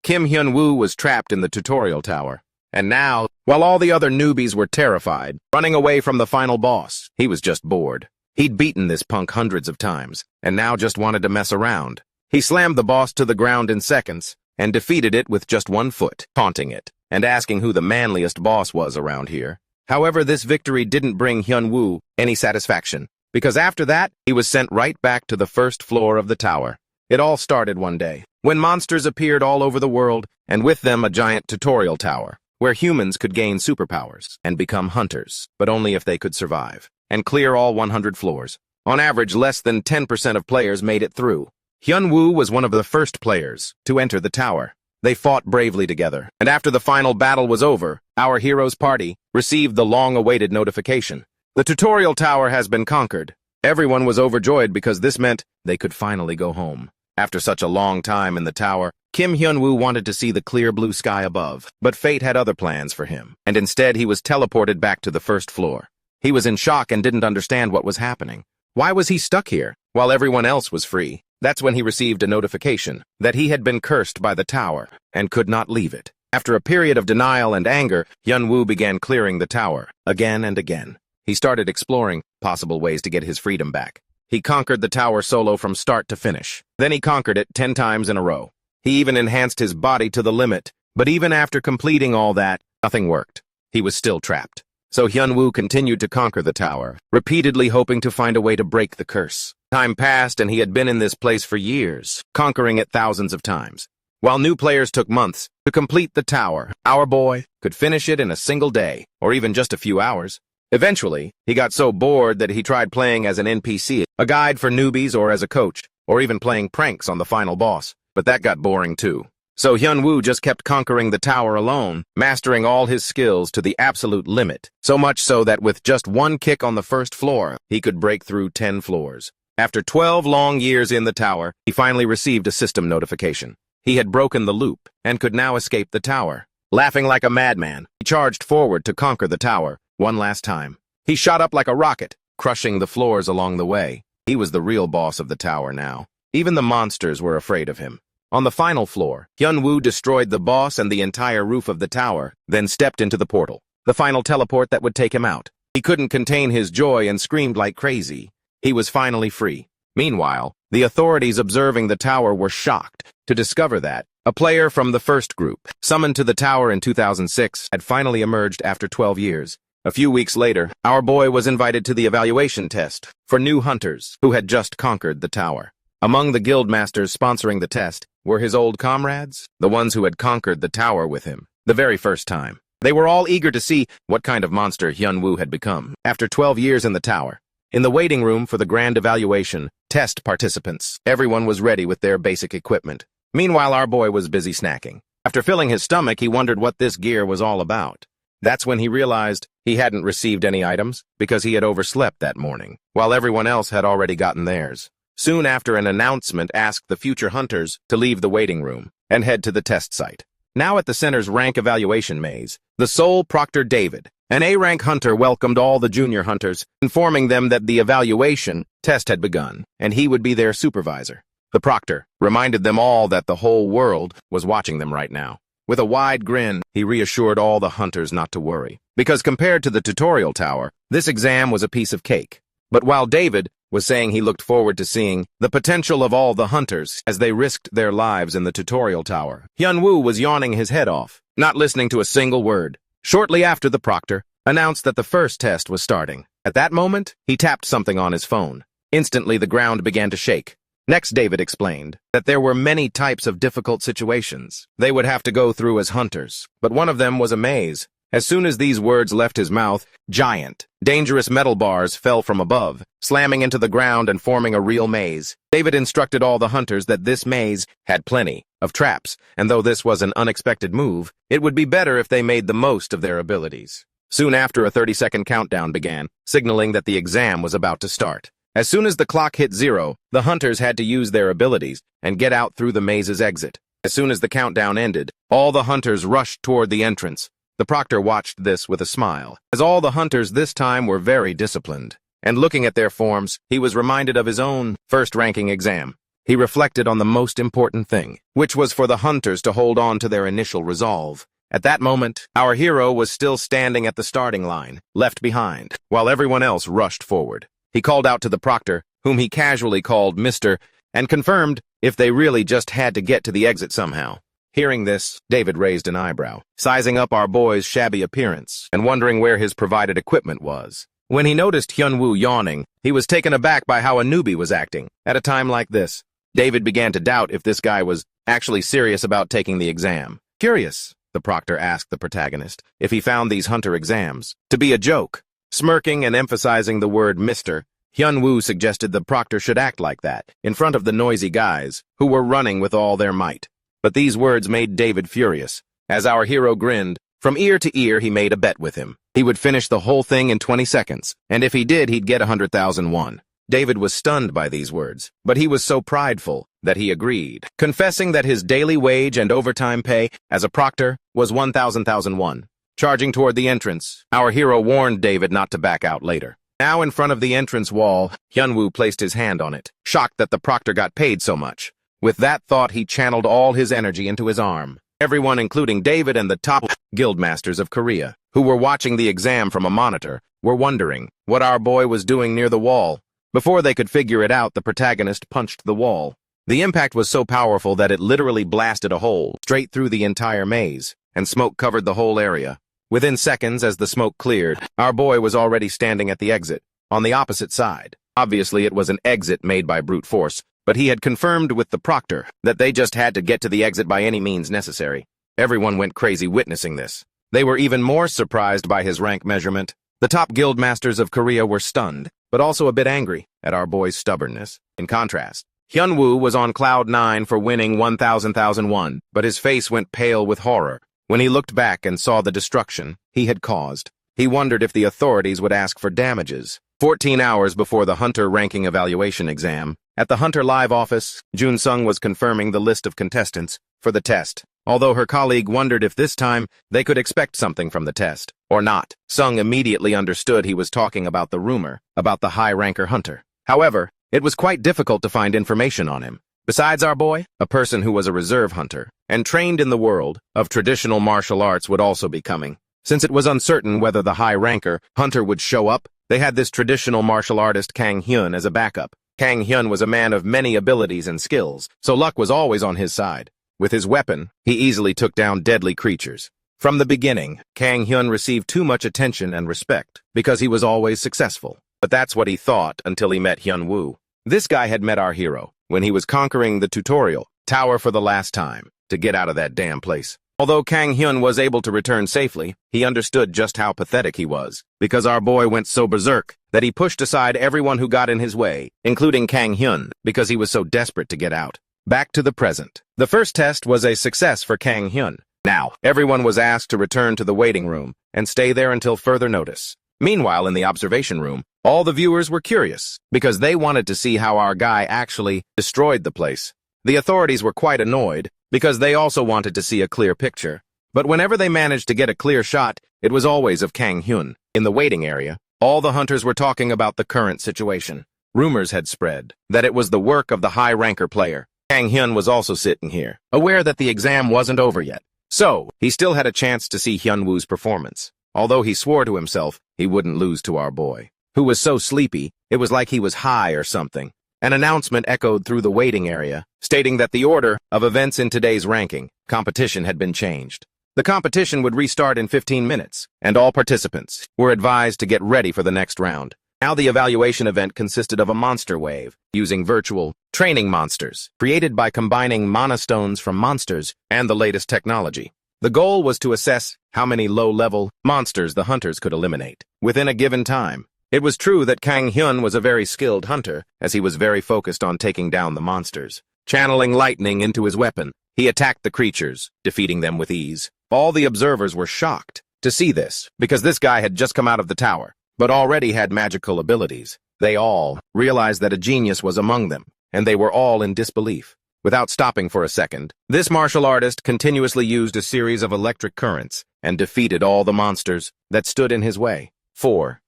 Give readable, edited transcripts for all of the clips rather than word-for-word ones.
Kim Hyun-woo was trapped in the tutorial tower. And now, while all the other newbies were terrified, running away from the final boss, he was just bored. He'd beaten this punk hundreds of times, and now just wanted to mess around. He slammed the boss to the ground in seconds, and defeated it with just one foot, taunting it, and asking who the manliest boss was around here. However, this victory didn't bring Hyun-woo any satisfaction, because after that, he was sent right back to the first floor of the tower. It all started one day, when monsters appeared all over the world, and with them a giant tutorial tower, where humans could gain superpowers and become hunters, but only if they could survive, and clear all 100 floors. On average, less than 10% of players made it through. Hyun-woo was one of the first players to enter the tower. They fought bravely together, and after the final battle was over, our hero's party received the long-awaited notification. The tutorial tower has been conquered. Everyone was overjoyed because this meant they could finally go home. After such a long time in the tower, Kim Hyun-woo wanted to see the clear blue sky above, but fate had other plans for him, and instead he was teleported back to the first floor. He was in shock and didn't understand what was happening. Why was he stuck here, while everyone else was free? That's when he received a notification that he had been cursed by the tower and could not leave it. After a period of denial and anger, Hyun-woo began clearing the tower, again and again. He started exploring possible ways to get his freedom back. He conquered the tower solo from start to finish. Then he conquered it 10 times in a row. He even enhanced his body to the limit, but even after completing all that, nothing worked. He was still trapped. So Hyun-woo continued to conquer the tower, repeatedly hoping to find a way to break the curse. Time passed and he had been in this place for years, conquering it thousands of times. While new players took months to complete the tower, our boy could finish it in a single day, or even just a few hours. Eventually, he got so bored that he tried playing as an NPC, a guide for newbies, or as a coach, or even playing pranks on the final boss. But that got boring too. So Hyun-woo just kept conquering the tower alone, mastering all his skills to the absolute limit, so much so that with just one kick on the first floor, he could break through 10 floors. After 12 long years in the tower, he finally received a system notification. He had broken the loop and could now escape the tower. Laughing like a madman, he charged forward to conquer the tower one last time. He shot up like a rocket, crushing the floors along the way. He was the real boss of the tower now. Even the monsters were afraid of him. On the final floor, Hyun-woo destroyed the boss and the entire roof of the tower, then stepped into the portal, the final teleport that would take him out. He couldn't contain his joy and screamed like crazy. He was finally free. Meanwhile, the authorities observing the tower were shocked to discover that a player from the first group, summoned to the tower in 2006, had finally emerged after 12 years. A few weeks later, our boy was invited to the evaluation test for new hunters who had just conquered the tower. Among the guild masters sponsoring the test were his old comrades, the ones who had conquered the tower with him, the very first time. They were all eager to see what kind of monster Hyun-woo had become after 12 years in the tower. In the waiting room for the grand evaluation, test participants, everyone was ready with their basic equipment. Meanwhile, our boy was busy snacking. After filling his stomach, he wondered what this gear was all about. That's when he realized he hadn't received any items because he had overslept that morning, while everyone else had already gotten theirs. Soon after, an announcement asked the future hunters to leave the waiting room and head to the test site. Now at the center's rank evaluation maze, the sole Proctor David, an A-rank hunter, welcomed all the junior hunters, informing them that the evaluation test had begun, and he would be their supervisor. The proctor reminded them all that the whole world was watching them right now. With a wide grin, he reassured all the hunters not to worry, because compared to the tutorial tower, this exam was a piece of cake. But while David was saying he looked forward to seeing the potential of all the hunters as they risked their lives in the tutorial tower, Hyun-woo was yawning his head off, not listening to a single word. Shortly after, the proctor announced that the first test was starting. At that moment, he tapped something on his phone. Instantly, the ground began to shake. Next, David explained that there were many types of difficult situations they would have to go through as hunters, but one of them was a maze. As soon as these words left his mouth, giant, dangerous metal bars fell from above, slamming into the ground and forming a real maze. David instructed all the hunters that this maze had plenty of traps, and though this was an unexpected move, it would be better if they made the most of their abilities. Soon after, a 30-second countdown began, signaling that the exam was about to start. As soon as the clock hit 0, the hunters had to use their abilities and get out through the maze's exit. As soon as the countdown ended, all the hunters rushed toward the entrance. The proctor watched this with a smile, as all the hunters this time were very disciplined. And looking at their forms, he was reminded of his own first-ranking exam. he reflected on the most important thing, which was for the hunters to hold on to their initial resolve. At that moment, our hero was still standing at the starting line, left behind, while everyone else rushed forward. He called out to the proctor, whom he casually called Mr., and confirmed if they really just had to get to the exit somehow. Hearing this, David raised an eyebrow, sizing up our boy's shabby appearance and wondering where his provided equipment was. When he noticed Hyun-woo yawning, he was taken aback by how a newbie was acting. At a time like this, David began to doubt if this guy was actually serious about taking the exam. Curious, the proctor asked the protagonist, if he found these hunter exams to be a joke. Smirking and emphasizing the word Mr., Hyun-woo suggested the proctor should act like that, in front of the noisy guys, who were running with all their might. But these words made David furious. As our hero grinned, from ear to ear he made a bet with him. He would finish the whole thing in 20 seconds, and if he did, he'd get 100,000 won. David was stunned by these words, but he was so prideful that he agreed, confessing that his daily wage and overtime pay as a proctor was 1,000 won. Charging toward the entrance, our hero warned David not to back out later. Now in front of the entrance wall, Hyun-woo placed his hand on it, shocked that the proctor got paid so much. With that thought, he channeled all his energy into his arm. Everyone, including David and the top guildmasters of Korea, who were watching the exam from a monitor, were wondering what our boy was doing near the wall. Before they could figure it out, the protagonist punched the wall. The impact was so powerful that it literally blasted a hole straight through the entire maze, and smoke covered the whole area. Within seconds, as the smoke cleared, our boy was already standing at the exit, on the opposite side. Obviously, it was an exit made by brute force, but he had confirmed with the proctor that they just had to get to the exit by any means necessary. Everyone went crazy witnessing this. They were even more surprised by his rank measurement. The top guildmasters of Korea were stunned, but also a bit angry at our boy's stubbornness. In contrast, Hyun-woo was on cloud 9 for winning 1,000 won, but his face went pale with horror when he looked back and saw the destruction he had caused. He wondered if the authorities would ask for damages. 14 hours before the Hunter ranking evaluation exam, at the Hunter Live office, Jun-sung was confirming the list of contestants for the test. Although her colleague wondered if this time they could expect something from the test, or not, Sung immediately understood he was talking about the rumor about the high-ranker Hunter. However, it was quite difficult to find information on him. Besides our boy, a person who was a reserve hunter and trained in the world of traditional martial arts would also be coming. Since it was uncertain whether the high-ranker Hunter would show up, they had this traditional martial artist Kang Hyun as a backup. Kang Hyun was a man of many abilities and skills, so luck was always on his side. With his weapon, he easily took down deadly creatures. From the beginning, Kang Hyun received too much attention and respect because he was always successful. But that's what he thought until he met Hyun-woo. This guy had met our hero when he was conquering the tutorial tower for the last time to get out of that damn place. Although Kang Hyun was able to return safely, he understood just how pathetic he was, because our boy went so berserk that he pushed aside everyone who got in his way, including Kang Hyun, because he was so desperate to get out. Back to the present. The first test was a success for Kang Hyun. Now, everyone was asked to return to the waiting room and stay there until further notice. Meanwhile, in the observation room, all the viewers were curious because they wanted to see how our guy actually destroyed the place. The authorities were quite annoyed because they also wanted to see a clear picture. But whenever they managed to get a clear shot, it was always of Kang Hyun. In the waiting area, all the hunters were talking about the current situation. Rumors had spread that it was the work of the high-ranker player. Kang Hyun was also sitting here, aware that the exam wasn't over yet. So, he still had a chance to see Hyun-woo's performance. Although he swore to himself he wouldn't lose to our boy, who was so sleepy, it was like he was high or something. An announcement echoed through the waiting area, stating that the order of events in today's ranking competition had been changed. The competition would restart in 15 minutes, and all participants were advised to get ready for the next round. Now the evaluation event consisted of a monster wave, using virtual training monsters, created by combining mana stones from monsters and the latest technology. The goal was to assess how many low-level monsters the hunters could eliminate within a given time. It was true that Kang Hyun was a very skilled hunter, as he was very focused on taking down the monsters. Channeling lightning into his weapon, he attacked the creatures, defeating them with ease. All the observers were shocked to see this, because this guy had just come out of the tower, but already had magical abilities. They all realized that a genius was among them, and they were all in disbelief. Without stopping for a second, this martial artist continuously used a series of electric currents and defeated all the monsters that stood in his way. 4.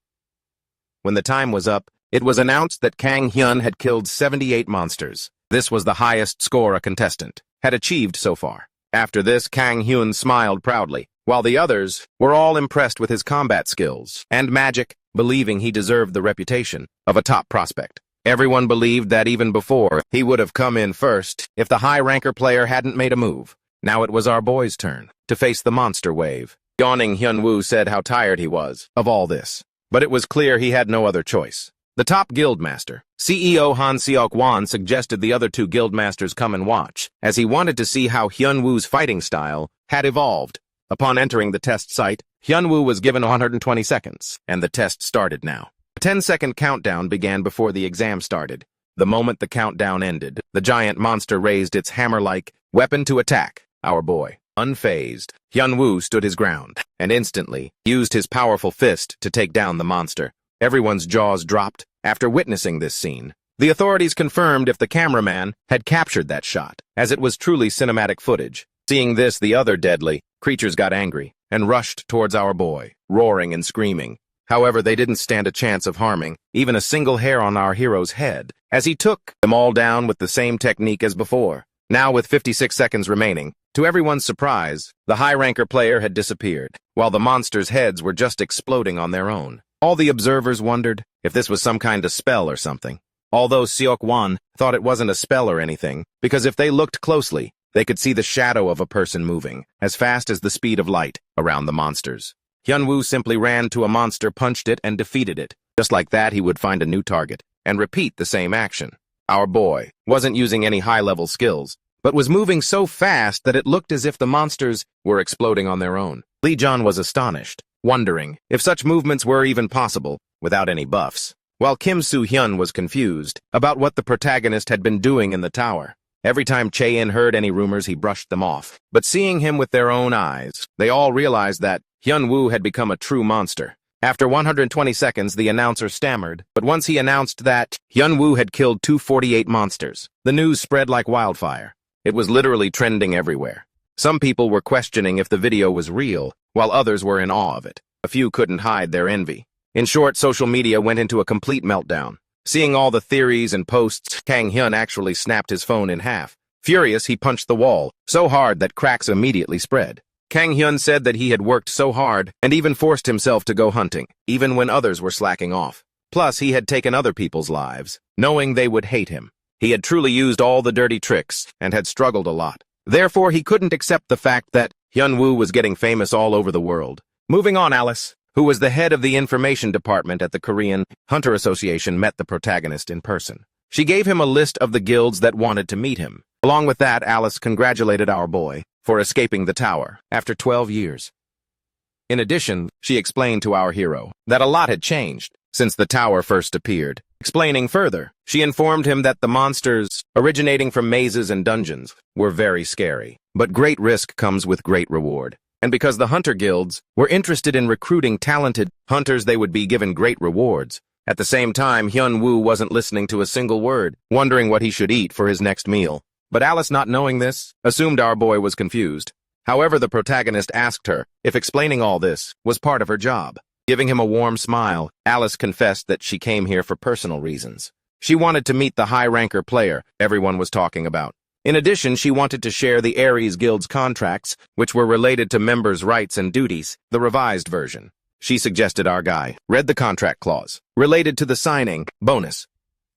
When the time was up, it was announced that Kang Hyun had killed 78 monsters. This was the highest score a contestant had achieved so far. After this, Kang Hyun smiled proudly, while the others were all impressed with his combat skills and magic, believing he deserved the reputation of a top prospect. Everyone believed that even before, he would have come in first if the high-ranker player hadn't made a move. Now it was our boy's turn to face the monster wave. Yawning, Hyun-woo said how tired he was of all this, but it was clear he had no other choice. The top guildmaster, CEO Han Seok-wan, suggested the other two guildmasters come and watch, as he wanted to see how Hyun-woo's fighting style had evolved. Upon entering the test site, Hyun-woo was given 120 seconds, and the test started now. A 10-second countdown began before the exam started. The moment the countdown ended, the giant monster raised its hammer-like weapon to attack our boy. Unfazed, Hyun-woo stood his ground, and instantly used his powerful fist to take down the monster. Everyone's jaws dropped after witnessing this scene. The authorities confirmed if the cameraman had captured that shot, as it was truly cinematic footage. Seeing this, the other deadly creatures got angry and rushed towards our boy, roaring and screaming. However, they didn't stand a chance of harming even a single hair on our hero's head, as he took them all down with the same technique as before. Now, with 56 seconds remaining, to everyone's surprise, the high-ranker player had disappeared, while the monsters' heads were just exploding on their own. All the observers wondered if this was some kind of spell or something, although Seok-wan thought it wasn't a spell or anything, because if they looked closely, they could see the shadow of a person moving, as fast as the speed of light, around the monsters. Hyun-woo simply ran to a monster, punched it, and defeated it. Just like that, he would find a new target, and repeat the same action. Our boy wasn't using any high-level skills, but was moving so fast that it looked as if the monsters were exploding on their own. Lee John was astonished, wondering if such movements were even possible without any buffs, while Kim Soo-hyun was confused about what the protagonist had been doing in the tower. Every time Chae-in heard any rumors, he brushed them off. But seeing him with their own eyes, they all realized that Hyun-woo had become a true monster. After 120 seconds, the announcer stammered, but once he announced that Hyun-woo had killed 248 monsters, the news spread like wildfire. It was literally trending everywhere. Some people were questioning if the video was real, while others were in awe of it. A few couldn't hide their envy. In short, social media went into a complete meltdown. Seeing all the theories and posts, Kang Hyun actually snapped his phone in half. Furious, he punched the wall, so hard that cracks immediately spread. Kang Hyun said that he had worked so hard and even forced himself to go hunting, even when others were slacking off. Plus, he had taken other people's lives, knowing they would hate him. He had truly used all the dirty tricks and had struggled a lot. Therefore, he couldn't accept the fact that Hyun-woo was getting famous all over the world. Moving on, Alice, who was the head of the information department at the Korean Hunter Association, met the protagonist in person. She gave him a list of the guilds that wanted to meet him. Along with that, Alice congratulated our boy for escaping the tower after 12 years. In addition, she explained to our hero that a lot had changed since the tower first appeared. Explaining further, she informed him that the monsters originating from mazes and dungeons were very scary, but great risk comes with great reward. And because the hunter guilds were interested in recruiting talented hunters, they would be given great rewards. At the same time, Hyun-woo wasn't listening to a single word, wondering what he should eat for his next meal. But Alice, not knowing this, assumed our boy was confused. However, the protagonist asked her if explaining all this was part of her job. Giving him a warm smile, Alice confessed that she came here for personal reasons. She wanted to meet the high-ranker player everyone was talking about. In addition, she wanted to share the Ares Guild's contracts, which were related to members' rights and duties, the revised version. She suggested our guy read the contract clause, related to the signing bonus.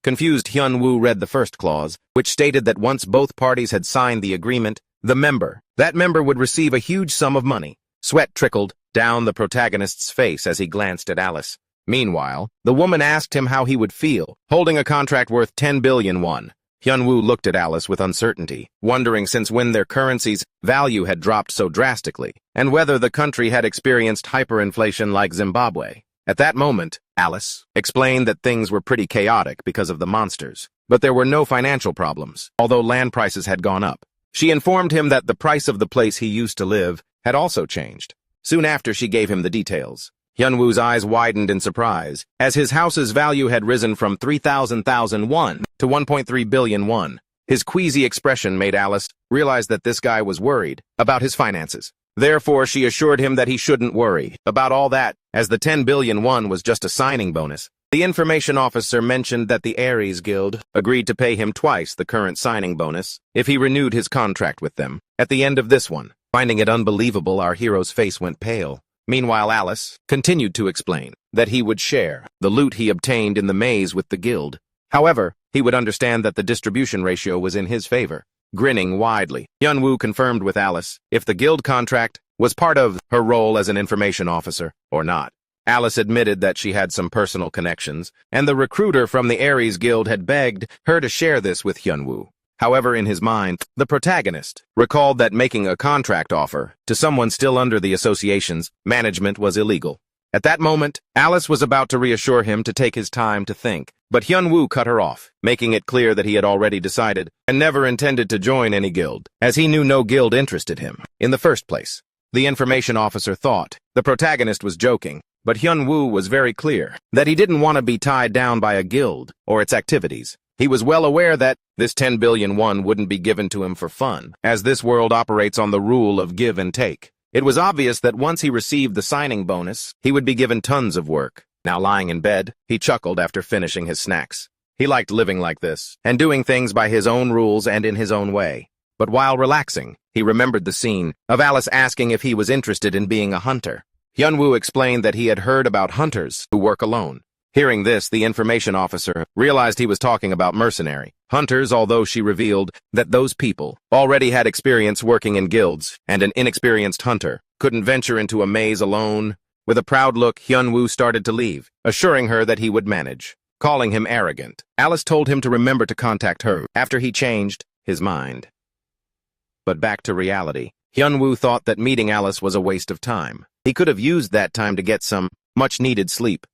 Confused, Hyun-woo read the first clause, which stated that once both parties had signed the agreement, that member would receive a huge sum of money. Sweat trickled down the protagonist's face as he glanced at Alice. Meanwhile, the woman asked him how he would feel, holding a contract worth 10 billion won. Hyun-woo looked at Alice with uncertainty, wondering since when their currency's value had dropped so drastically, and whether the country had experienced hyperinflation like Zimbabwe. At that moment, Alice explained that things were pretty chaotic because of the monsters, but there were no financial problems, although land prices had gone up. She informed him that the price of the place he used to live had also changed. Soon after, she gave him the details. Hyun-woo's eyes widened in surprise, as his house's value had risen from 3,000 won to 1.3 billion won. His queasy expression made Alice realize that this guy was worried about his finances. Therefore, she assured him that he shouldn't worry about all that, as the 10 billion won was just a signing bonus. The information officer mentioned that the Ares Guild agreed to pay him twice the current signing bonus if he renewed his contract with them at the end of this one. Finding it unbelievable, our hero's face went pale. Meanwhile, Alice continued to explain that he would share the loot he obtained in the maze with the guild. However, he would understand that the distribution ratio was in his favor. Grinning widely, Hyunwoo confirmed with Alice if the guild contract was part of her role as an information officer or not. Alice admitted that she had some personal connections, and the recruiter from the Ares Guild had begged her to share this with Hyunwoo. However, in his mind, the protagonist recalled that making a contract offer to someone still under the association's management was illegal. At that moment, Alice was about to reassure him to take his time to think, but Hyunwoo cut her off, making it clear that he had already decided and never intended to join any guild, as he knew no guild interested him in the first place. The information officer thought the protagonist was joking, but Hyunwoo was very clear that he didn't want to be tied down by a guild or its activities. He was well aware that this 10 billion won wouldn't be given to him for fun, as this world operates on the rule of give and take. It was obvious that once he received the signing bonus, he would be given tons of work. Now lying in bed, he chuckled after finishing his snacks. He liked living like this, and doing things by his own rules and in his own way. But while relaxing, he remembered the scene of Alice asking if he was interested in being a hunter. Hyunwoo explained that he had heard about hunters who work alone. Hearing this, the information officer realized he was talking about mercenary hunters, although she revealed that those people already had experience working in guilds, and an inexperienced hunter couldn't venture into a maze alone. With a proud look, Hyunwoo started to leave, assuring her that he would manage. Calling him arrogant, Alice told him to remember to contact her after he changed his mind. But back to reality, Hyunwoo thought that meeting Alice was a waste of time. He could have used that time to get some much-needed sleep.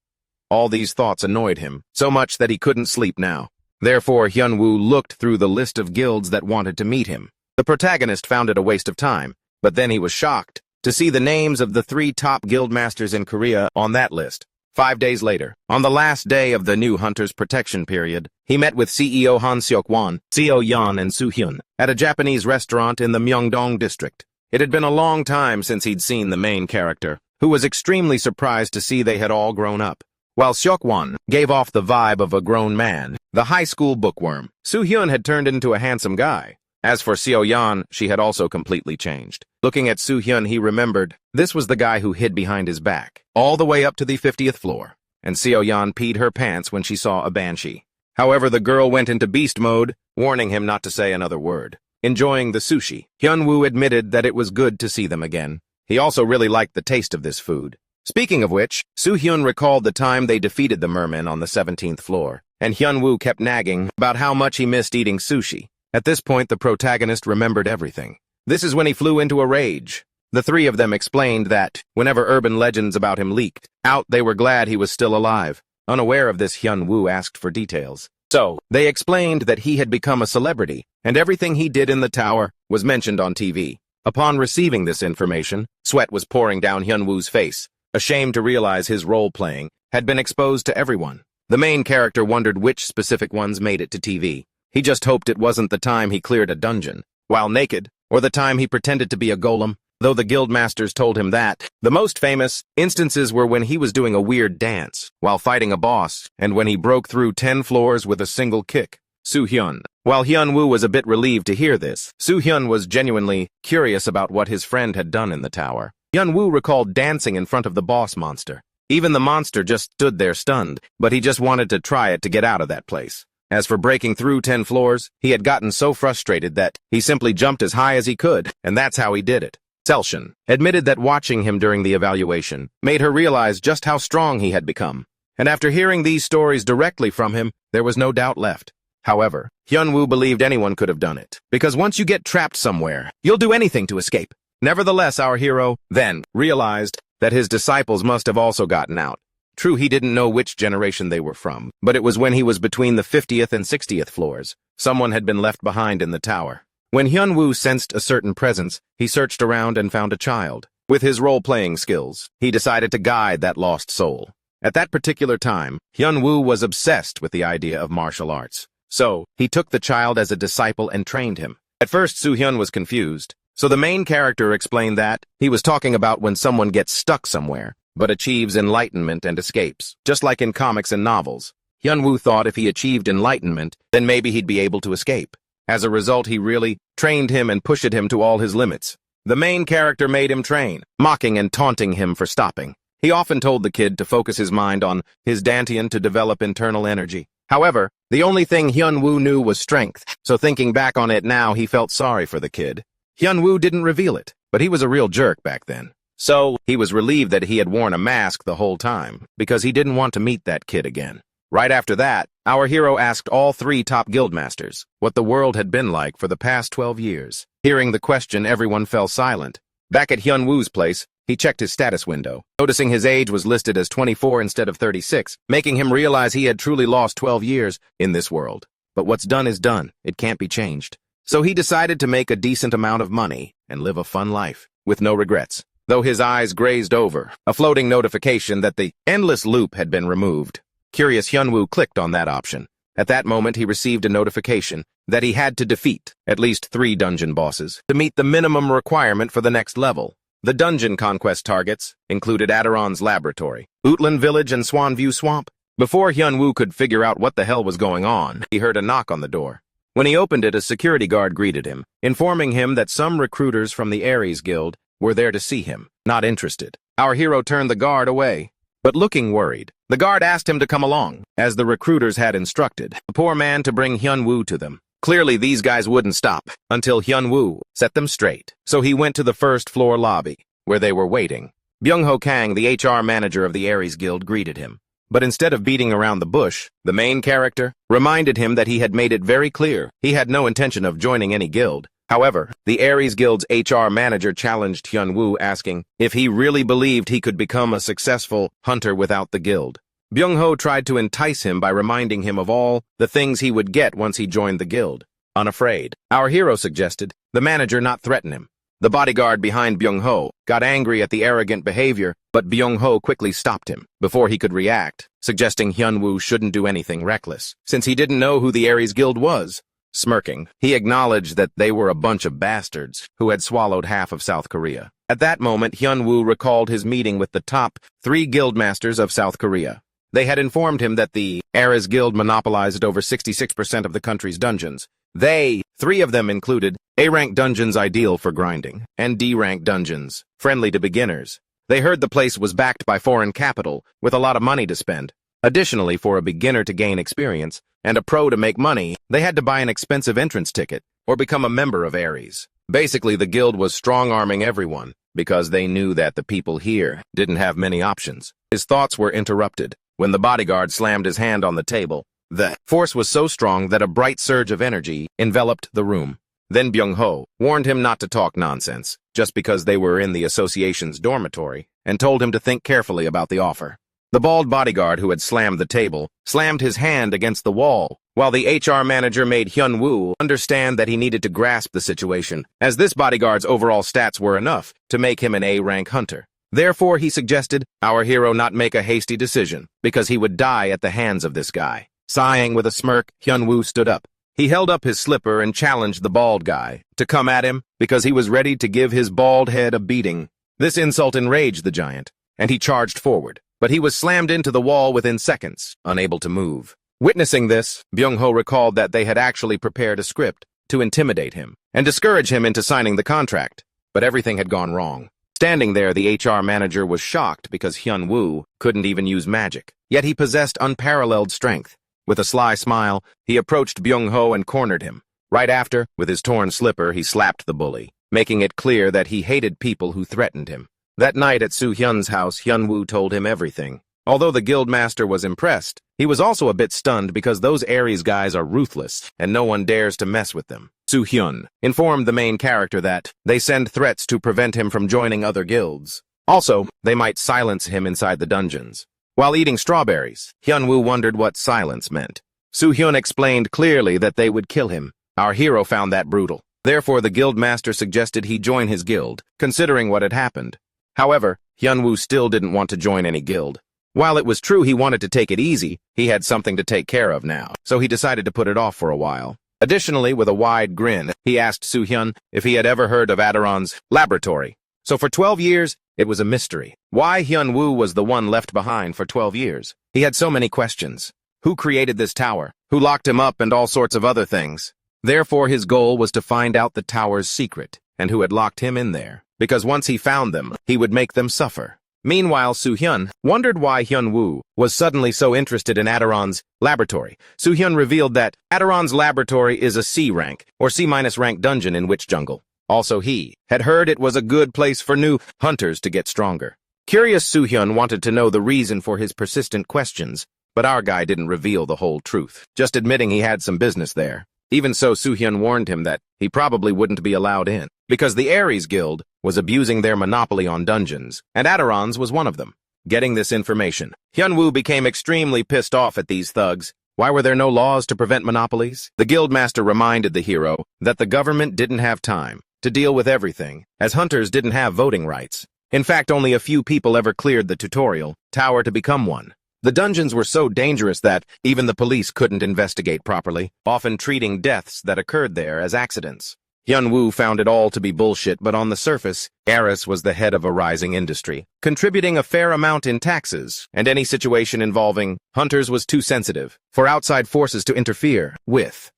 All these thoughts annoyed him, so much that he couldn't sleep now. Therefore, Hyunwoo looked through the list of guilds that wanted to meet him. The protagonist found it a waste of time, but then he was shocked to see the names of the 3 top guildmasters in Korea on that list. 5 days later, on the last day of the new Hunter's Protection period, he met with CEO Han Seok-won, Seo Yeon, and Soo-hyun at a Japanese restaurant in the Myeongdong district. It had been a long time since he'd seen the main character, who was extremely surprised to see they had all grown up. While Seok-won gave off the vibe of a grown man, the high school bookworm, Soo-hyun had turned into a handsome guy. As for Seo Yeon, she had also completely changed. Looking at Soo-hyun, he remembered this was the guy who hid behind his back, all the way up to the 50th floor. And Seo Yeon peed her pants when she saw a banshee. However, the girl went into beast mode, warning him not to say another word. Enjoying the sushi, Hyunwoo admitted that it was good to see them again. He also really liked the taste of this food. Speaking of which, Soo-hyun recalled the time they defeated the mermen on the 17th floor, and Hyunwoo kept nagging about how much he missed eating sushi. At this point, the protagonist remembered everything. This is when he flew into a rage. The 3 of them explained that, whenever urban legends about him leaked out, they were glad he was still alive. Unaware of this, Hyunwoo asked for details. So, they explained that he had become a celebrity, and everything he did in the tower was mentioned on TV. Upon receiving this information, sweat was pouring down Hyunwoo's face. Ashamed to realize his role-playing had been exposed to everyone. The main character wondered which specific ones made it to TV. He just hoped it wasn't the time he cleared a dungeon while naked, or the time he pretended to be a golem, though the guildmasters told him that. The most famous instances were when he was doing a weird dance while fighting a boss, and when he broke through 10 floors with a single kick. Soo-hyun. While Hyunwoo was a bit relieved to hear this, Soo-hyun was genuinely curious about what his friend had done in the tower. Hyunwoo recalled dancing in front of the boss monster. Even the monster just stood there stunned, but he just wanted to try it to get out of that place. As for breaking through 10 floors, he had gotten so frustrated that he simply jumped as high as he could, and that's how he did it. Selshin admitted that watching him during the evaluation made her realize just how strong he had become. And after hearing these stories directly from him, there was no doubt left. However, Hyunwoo believed anyone could have done it, because once you get trapped somewhere, you'll do anything to escape. Nevertheless, our hero then realized that his disciples must have also gotten out. True, he didn't know which generation they were from, but it was when he was between the 50th and 60th floors. Someone had been left behind in the tower. When Hyunwoo sensed a certain presence, he searched around and found a child. With his role-playing skills, he decided to guide that lost soul. At that particular time, Hyunwoo was obsessed with the idea of martial arts. So, he took the child as a disciple and trained him. At first, Soo-hyun was confused. So the main character explained that he was talking about when someone gets stuck somewhere, but achieves enlightenment and escapes, just like in comics and novels. Hyun-woo thought if he achieved enlightenment, then maybe he'd be able to escape. As a result, he really trained him and pushed him to all his limits. The main character made him train, mocking and taunting him for stopping. He often told the kid to focus his mind on his dantian to develop internal energy. However, the only thing Hyun-woo knew was strength, so thinking back on it now, he felt sorry for the kid. Hyun-woo didn't reveal it, but he was a real jerk back then. So, he was relieved that he had worn a mask the whole time, because he didn't want to meet that kid again. Right after that, our hero asked all 3 top guildmasters what the world had been like for the past 12 years. Hearing the question, everyone fell silent. Back at Hyun-woo's place, he checked his status window, noticing his age was listed as 24 instead of 36, making him realize he had truly lost 12 years in this world. But what's done is done. It can't be changed. So he decided to make a decent amount of money and live a fun life, with no regrets. Though his eyes grazed over a floating notification that the endless loop had been removed. Curious, Hyun-woo clicked on that option. At that moment, he received a notification that he had to defeat at least 3 dungeon bosses to meet the minimum requirement for the next level. The dungeon conquest targets included Aderon's laboratory, Outland Village, and Swanview Swamp. Before Hyun-woo could figure out what the hell was going on, he heard a knock on the door. When he opened it, a security guard greeted him, informing him that some recruiters from the Ares Guild were there to see him. Not interested. Our hero turned the guard away, but looking worried. The guard asked him to come along, as the recruiters had instructed the poor man to bring Hyun-woo to them. Clearly, these guys wouldn't stop until Hyun-woo set them straight. So he went to the first-floor lobby, where they were waiting. Byung-ho Kang, the HR manager of the Ares Guild, greeted him. But instead of beating around the bush, the main character reminded him that he had made it very clear he had no intention of joining any guild. However, the Ares Guild's HR manager challenged Hyun-woo, asking if he really believed he could become a successful hunter without the guild. Byung-ho tried to entice him by reminding him of all the things he would get once he joined the guild. Unafraid, our hero suggested the manager not threaten him. The bodyguard behind Byung-ho got angry at the arrogant behavior, but Byung-ho quickly stopped him before he could react, suggesting Hyun-woo shouldn't do anything reckless, since he didn't know who the Ares Guild was. Smirking, he acknowledged that they were a bunch of bastards who had swallowed half of South Korea. At that moment, Hyun-woo recalled his meeting with the top 3 guildmasters of South Korea. They had informed him that the Ares Guild monopolized over 66% of the country's dungeons. They, 3 of them included, A-rank dungeons ideal for grinding, and D-rank dungeons, friendly to beginners. They heard the place was backed by foreign capital, with a lot of money to spend. Additionally, for a beginner to gain experience, and a pro to make money, they had to buy an expensive entrance ticket, or become a member of Ares. Basically, the guild was strong-arming everyone, because they knew that the people here didn't have many options. His thoughts were interrupted when the bodyguard slammed his hand on the table. The force was so strong that a bright surge of energy enveloped the room. Then Byung-ho warned him not to talk nonsense, just because they were in the association's dormitory, and told him to think carefully about the offer. The bald bodyguard who had slammed the table slammed his hand against the wall, while the HR manager made Hyun-woo understand that he needed to grasp the situation, as this bodyguard's overall stats were enough to make him an A-rank hunter. Therefore, he suggested our hero not make a hasty decision, because he would die at the hands of this guy. Sighing with a smirk, Hyun-woo stood up. He held up his slipper and challenged the bald guy to come at him, because he was ready to give his bald head a beating. This insult enraged the giant, and he charged forward. But he was slammed into the wall within seconds, unable to move. Witnessing this, Byung-ho recalled that they had actually prepared a script to intimidate him and discourage him into signing the contract. But everything had gone wrong. Standing there, the HR manager was shocked because Hyun-woo couldn't even use magic. Yet he possessed unparalleled strength. With a sly smile, he approached Byung-ho and cornered him. Right after, with his torn slipper, he slapped the bully, making it clear that he hated people who threatened him. That night at Soo-hyun's house, Hyun-woo told him everything. Although the guildmaster was impressed, he was also a bit stunned because those Ares guys are ruthless, and no one dares to mess with them. Soo-hyun informed the main character that they send threats to prevent him from joining other guilds. Also, they might silence him inside the dungeons. While eating strawberries, Hyun-woo wondered what silence meant. Soo-hyun explained clearly that they would kill him. Our hero found that brutal. Therefore, the guildmaster suggested he join his guild, considering what had happened. However, Hyun-woo still didn't want to join any guild. While it was true he wanted to take it easy, he had something to take care of now, so he decided to put it off for a while. Additionally, with a wide grin, he asked Soo-hyun if he had ever heard of Aderon's laboratory. So for 12 years, It was a mystery. Why Hyun-woo was the one left behind for 12 years? He had so many questions. Who created this tower? Who locked him up and all sorts of other things? Therefore, his goal was to find out the tower's secret and who had locked him in there. Because once he found them, he would make them suffer. Meanwhile, Soo-hyun wondered why Hyun-woo was suddenly so interested in Aderon's laboratory. Soo-hyun revealed that Aderon's laboratory is a C rank, or C- rank dungeon in Witch Jungle. Also, he had heard it was a good place for new hunters to get stronger. Curious, Soo-hyun wanted to know the reason for his persistent questions, but our guy didn't reveal the whole truth, just admitting he had some business there. Even so, Soo-hyun warned him that he probably wouldn't be allowed in, because the Ares Guild was abusing their monopoly on dungeons, and Aderon's was one of them. Getting this information, Hyun-woo became extremely pissed off at these thugs. Why were there no laws to prevent monopolies? The guildmaster reminded the hero that the government didn't have time to deal with everything, as hunters didn't have voting rights. In fact, only a few people ever cleared the tutorial tower to become one. The dungeons were so dangerous that even the police couldn't investigate properly, often treating deaths that occurred there as accidents. Hyun-woo found it all to be bullshit, but on the surface, Ares was the head of a rising industry, contributing a fair amount in taxes, and any situation involving hunters was too sensitive for outside forces to interfere with.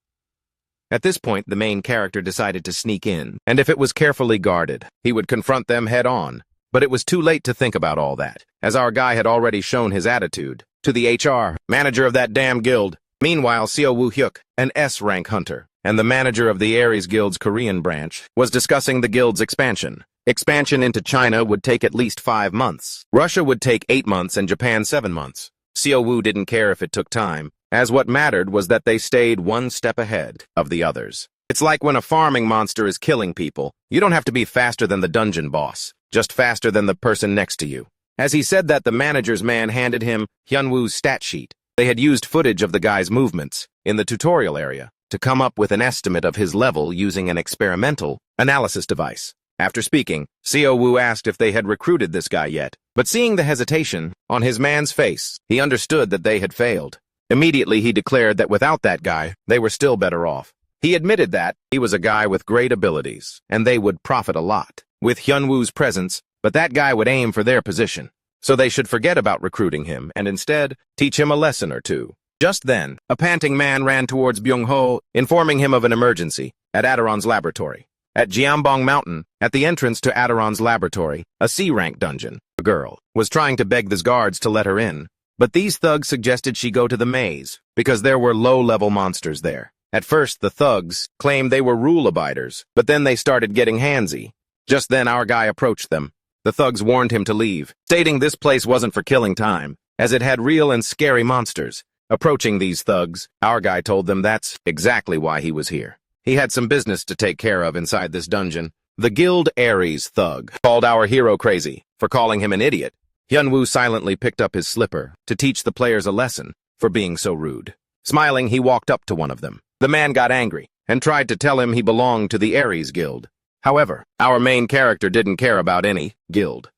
At this point, the main character decided to sneak in, and if it was carefully guarded, he would confront them head-on. But it was too late to think about all that, as our guy had already shown his attitude to the HR manager of that damn guild. Meanwhile, Seo Woo-hyuk, an S-rank hunter, and the manager of the Ares Guild's Korean branch, was discussing the guild's expansion. Expansion into China would take at least 5 months. Russia would take 8 months and Japan 7 months. Seo Woo didn't care if it took time, as what mattered was that they stayed one step ahead of the others. It's like when a farming monster is killing people. You don't have to be faster than the dungeon boss, just faster than the person next to you. As he said that, the manager's man handed him Hyun-woo's stat sheet. They had used footage of the guy's movements in the tutorial area to come up with an estimate of his level using an experimental analysis device. After speaking, Seo Woo asked if they had recruited this guy yet, but seeing the hesitation on his man's face, he understood that they had failed. Immediately, he declared that without that guy, they were still better off. He admitted that he was a guy with great abilities, and they would profit a lot with Hyun-woo's presence, but that guy would aim for their position. So they should forget about recruiting him and instead teach him a lesson or two. Just then, a panting man ran towards Byung-ho, informing him of an emergency at Aderon's laboratory. At Jeonbong Mountain, at the entrance to Aderon's laboratory, a C-rank dungeon, a girl was trying to beg the guards to let her in, but these thugs suggested she go to the maze because there were low-level monsters there. At first, the thugs claimed they were rule-abiders, but then they started getting handsy. Just then, our guy approached them. The thugs warned him to leave, stating this place wasn't for killing time, as it had real and scary monsters. Approaching these thugs, our guy told them that's exactly why he was here. He had some business to take care of inside this dungeon. The Guild Ares thug called our hero crazy for calling him an idiot. Hyun-woo silently picked up his slipper to teach the players a lesson for being so rude. Smiling, he walked up to one of them. The man got angry and tried to tell him he belonged to the Ares Guild. However, our main character didn't care about any guild.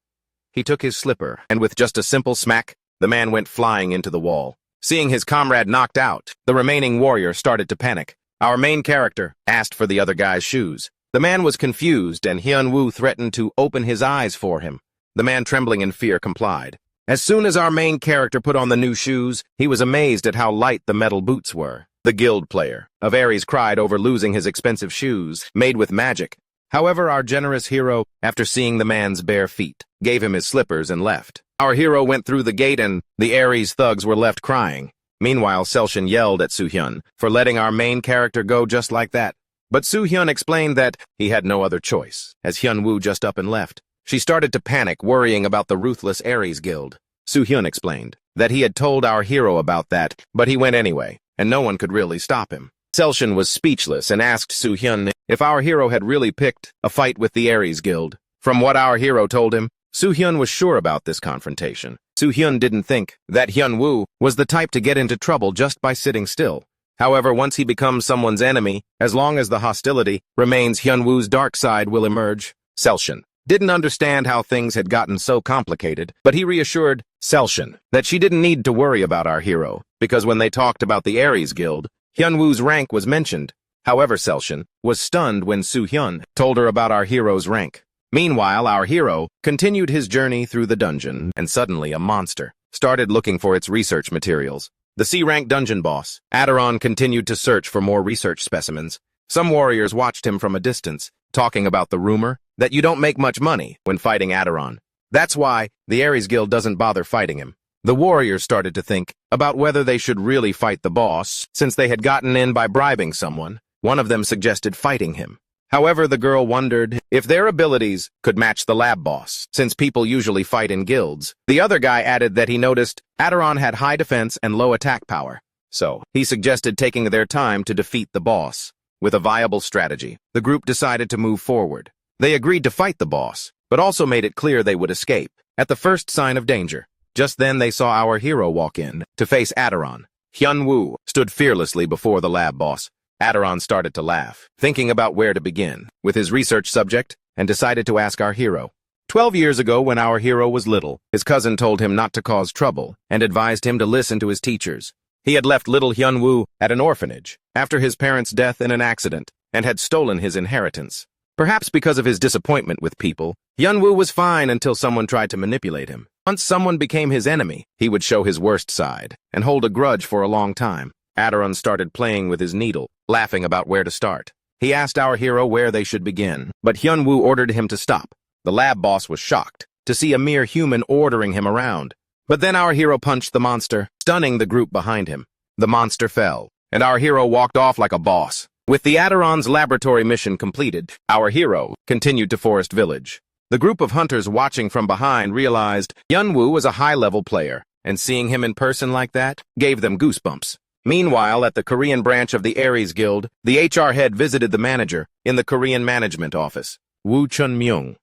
He took his slipper, and with just a simple smack, the man went flying into the wall. Seeing his comrade knocked out, the remaining warrior started to panic. Our main character asked for the other guy's shoes. The man was confused, and Hyun-woo threatened to open his eyes for him. The man, trembling in fear, complied. As soon as our main character put on the new shoes, he was amazed at how light the metal boots were. The guild player of Ares cried over losing his expensive shoes, made with magic. However, our generous hero, after seeing the man's bare feet, gave him his slippers and left. Our hero went through the gate and the Ares thugs were left crying. Meanwhile, Selshin yelled at Soo-hyun for letting our main character go just like that. But Soo-hyun explained that he had no other choice, as Hyun-woo just up and left. She started to panic, worrying about the ruthless Ares Guild. Soo-hyun explained that he had told our hero about that, but he went anyway, and no one could really stop him. Selshin was speechless and asked Soo-hyun if our hero had really picked a fight with the Ares Guild. From what our hero told him, Soo-hyun was sure about this confrontation. Soo-hyun didn't think that Hyun-woo was the type to get into trouble just by sitting still. However, once he becomes someone's enemy, as long as the hostility remains, Hyun-woo's dark side will emerge. Selshin didn't understand how things had gotten so complicated, but he reassured Selshin that she didn't need to worry about our hero, because when they talked about the Ares Guild, Hyun-woo's rank was mentioned. However, Selshin was stunned when Soo-hyun told her about our hero's rank. Meanwhile, our hero continued his journey through the dungeon, and suddenly a monster started looking for its research materials. The C-rank dungeon boss, Aderon, continued to search for more research specimens. Some warriors watched him from a distance, talking about the rumor that you don't make much money when fighting Aderon. That's why the Ares Guild doesn't bother fighting him. The warriors started to think about whether they should really fight the boss, since they had gotten in by bribing someone. One of them suggested fighting him. However, the girl wondered if their abilities could match the lab boss, since people usually fight in guilds. The other guy added that he noticed Aderon had high defense and low attack power, so he suggested taking their time to defeat the boss. With a viable strategy, the group decided to move forward. They agreed to fight the boss, but also made it clear they would escape at the first sign of danger. Just then they saw our hero walk in to face Aderon. Hyun-woo stood fearlessly before the lab boss. Aderon started to laugh, thinking about where to begin with his research subject, and decided to ask our hero. 12 years ago, when our hero was little, his cousin told him not to cause trouble and advised him to listen to his teachers. He had left little Hyun-woo at an orphanage after his parents' death in an accident and had stolen his inheritance. Perhaps because of his disappointment with people, Hyun-woo was fine until someone tried to manipulate him. Once someone became his enemy, he would show his worst side and hold a grudge for a long time. Aderon started playing with his needle, laughing about where to start. He asked our hero where they should begin, but Hyun-woo ordered him to stop. The lab boss was shocked to see a mere human ordering him around. But then our hero punched the monster, stunning the group behind him. The monster fell, and our hero walked off like a boss. With the Aderon's laboratory mission completed, our hero continued to Forest Village. The group of hunters watching from behind realized Hyun-woo was a high-level player, and seeing him in person like that gave them goosebumps. Meanwhile, at the Korean branch of the Ares Guild, the HR head visited the manager in the Korean management office, Woo Chun-myung.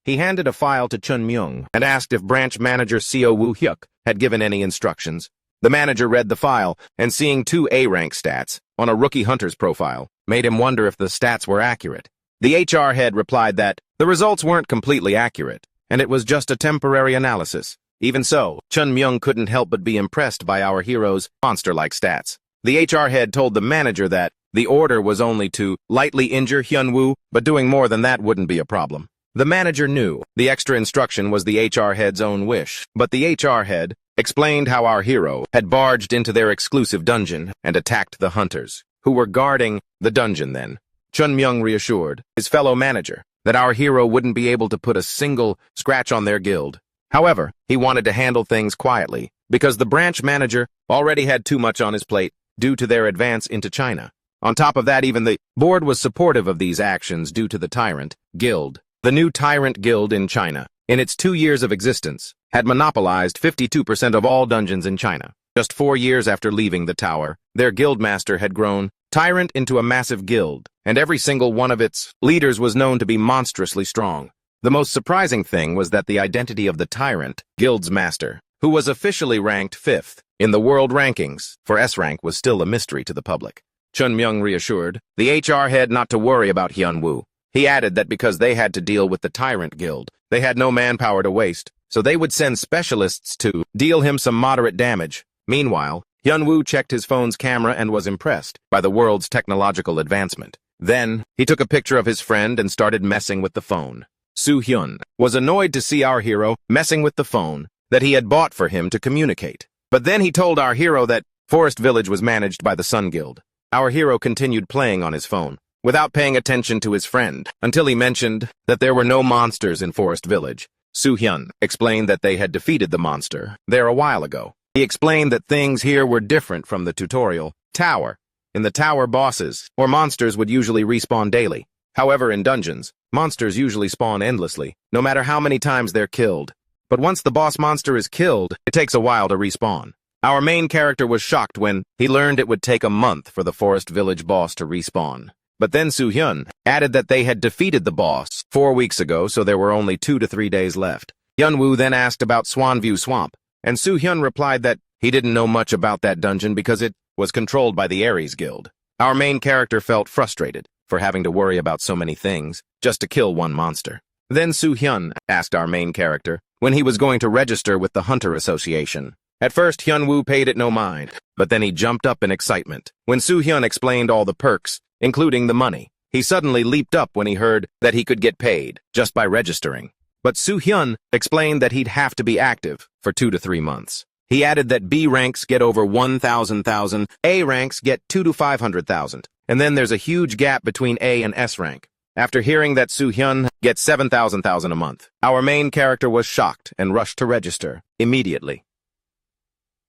He handed a file to Chun-myung and asked if branch manager Seo Woo-hyuk had given any instructions. The manager read the file, and seeing 2 A-rank stats on a rookie hunter's profile made him wonder if the stats were accurate. The HR head replied that the results weren't completely accurate, and it was just a temporary analysis. Even so, Chun-myung couldn't help but be impressed by our hero's monster-like stats. The HR head told the manager that the order was only to lightly injure Hyun-woo, but doing more than that wouldn't be a problem. The manager knew the extra instruction was the HR head's own wish, but the HR head explained how our hero had barged into their exclusive dungeon and attacked the hunters, who were guarding the dungeon then. Chun-myung reassured his fellow manager that our hero wouldn't be able to put a single scratch on their guild. However, he wanted to handle things quietly, because the branch manager already had too much on his plate due to their advance into China. On top of that, even the board was supportive of these actions due to the Tyrant Guild. The new Tyrant Guild in China, in its 2 years of existence, had monopolized 52% of all dungeons in China. Just 4 years after leaving the tower, their guildmaster had grown Tyrant into a massive guild, and every single one of its leaders was known to be monstrously strong. The most surprising thing was that the identity of the Tyrant Guild's master, who was officially ranked 5th in the world rankings for S-rank, was still a mystery to the public. Chun-myung reassured the HR head not to worry about Hyun-woo. He added that because they had to deal with the Tyrant Guild, they had no manpower to waste, so they would send specialists to deal him some moderate damage. Meanwhile, Hyun-woo checked his phone's camera and was impressed by the world's technological advancement. Then, he took a picture of his friend and started messing with the phone. Soo-hyun was annoyed to see our hero messing with the phone that he had bought for him to communicate. But then he told our hero that Forest Village was managed by the Sun Guild. Our hero continued playing on his phone, without paying attention to his friend, until he mentioned that there were no monsters in Forest Village. Soo-hyun explained that they had defeated the monster there a while ago. He explained that things here were different from the tutorial tower. In the tower, bosses or monsters would usually respawn daily. However, in dungeons, monsters usually spawn endlessly, no matter how many times they're killed. But once the boss monster is killed, it takes a while to respawn. Our main character was shocked when he learned it would take a month for the Forest Village boss to respawn. But then Soo-hyun added that they had defeated the boss 4 weeks ago, so there were only 2 to 3 days left. Hyun-woo then asked about Swanview Swamp, and Soo-hyun replied that he didn't know much about that dungeon because it was controlled by the Ares Guild. Our main character felt frustrated for having to worry about so many things just to kill one monster. Then Soo-hyun asked our main character when he was going to register with the Hunter Association. At first, Hyun-woo paid it no mind, but then he jumped up in excitement when Soo-hyun explained all the perks, including the money. He suddenly leaped up when he heard that he could get paid just by registering. But Soo-hyun explained that he'd have to be active for 2 to 3 months. He added that B ranks get over 1,000,000, A ranks get 2 to 500,000, and then there's a huge gap between A and S rank. After hearing that Soo-hyun gets 7,000 a month, our main character was shocked and rushed to register immediately.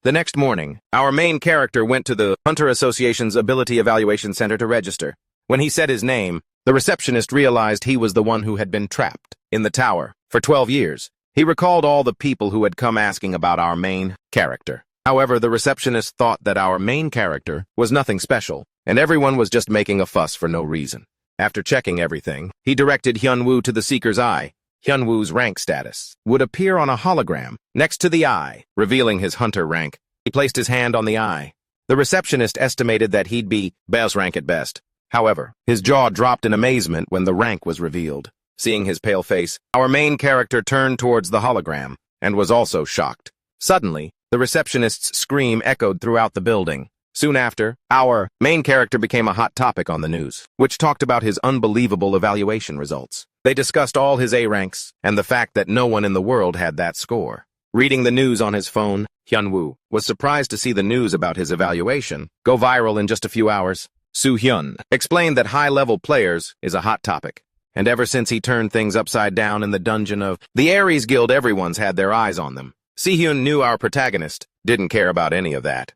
The next morning, our main character went to the Hunter Association's Ability Evaluation Center to register. When he said his name, the receptionist realized he was the one who had been trapped in the tower for 12 years. He recalled all the people who had come asking about our main character. However, the receptionist thought that our main character was nothing special, and everyone was just making a fuss for no reason. After checking everything, he directed Hyunwoo to the Seeker's Eye. Hyunwoo's rank status would appear on a hologram next to the eye, revealing his hunter rank. He placed his hand on the eye. The receptionist estimated that he'd be B's rank at best. However, his jaw dropped in amazement when the rank was revealed. Seeing his pale face, our main character turned towards the hologram and was also shocked. Suddenly, the receptionist's scream echoed throughout the building. Soon after, our main character became a hot topic on the news, which talked about his unbelievable evaluation results. They discussed all his A ranks and the fact that no one in the world had that score. Reading the news on his phone, Hyunwoo was surprised to see the news about his evaluation go viral in just a few hours. Soo-hyun explained that high-level players is a hot topic. And ever since he turned things upside down in the dungeon of the Ares Guild, everyone's had their eyes on them. Soo-hyun knew our protagonist didn't care about any of that.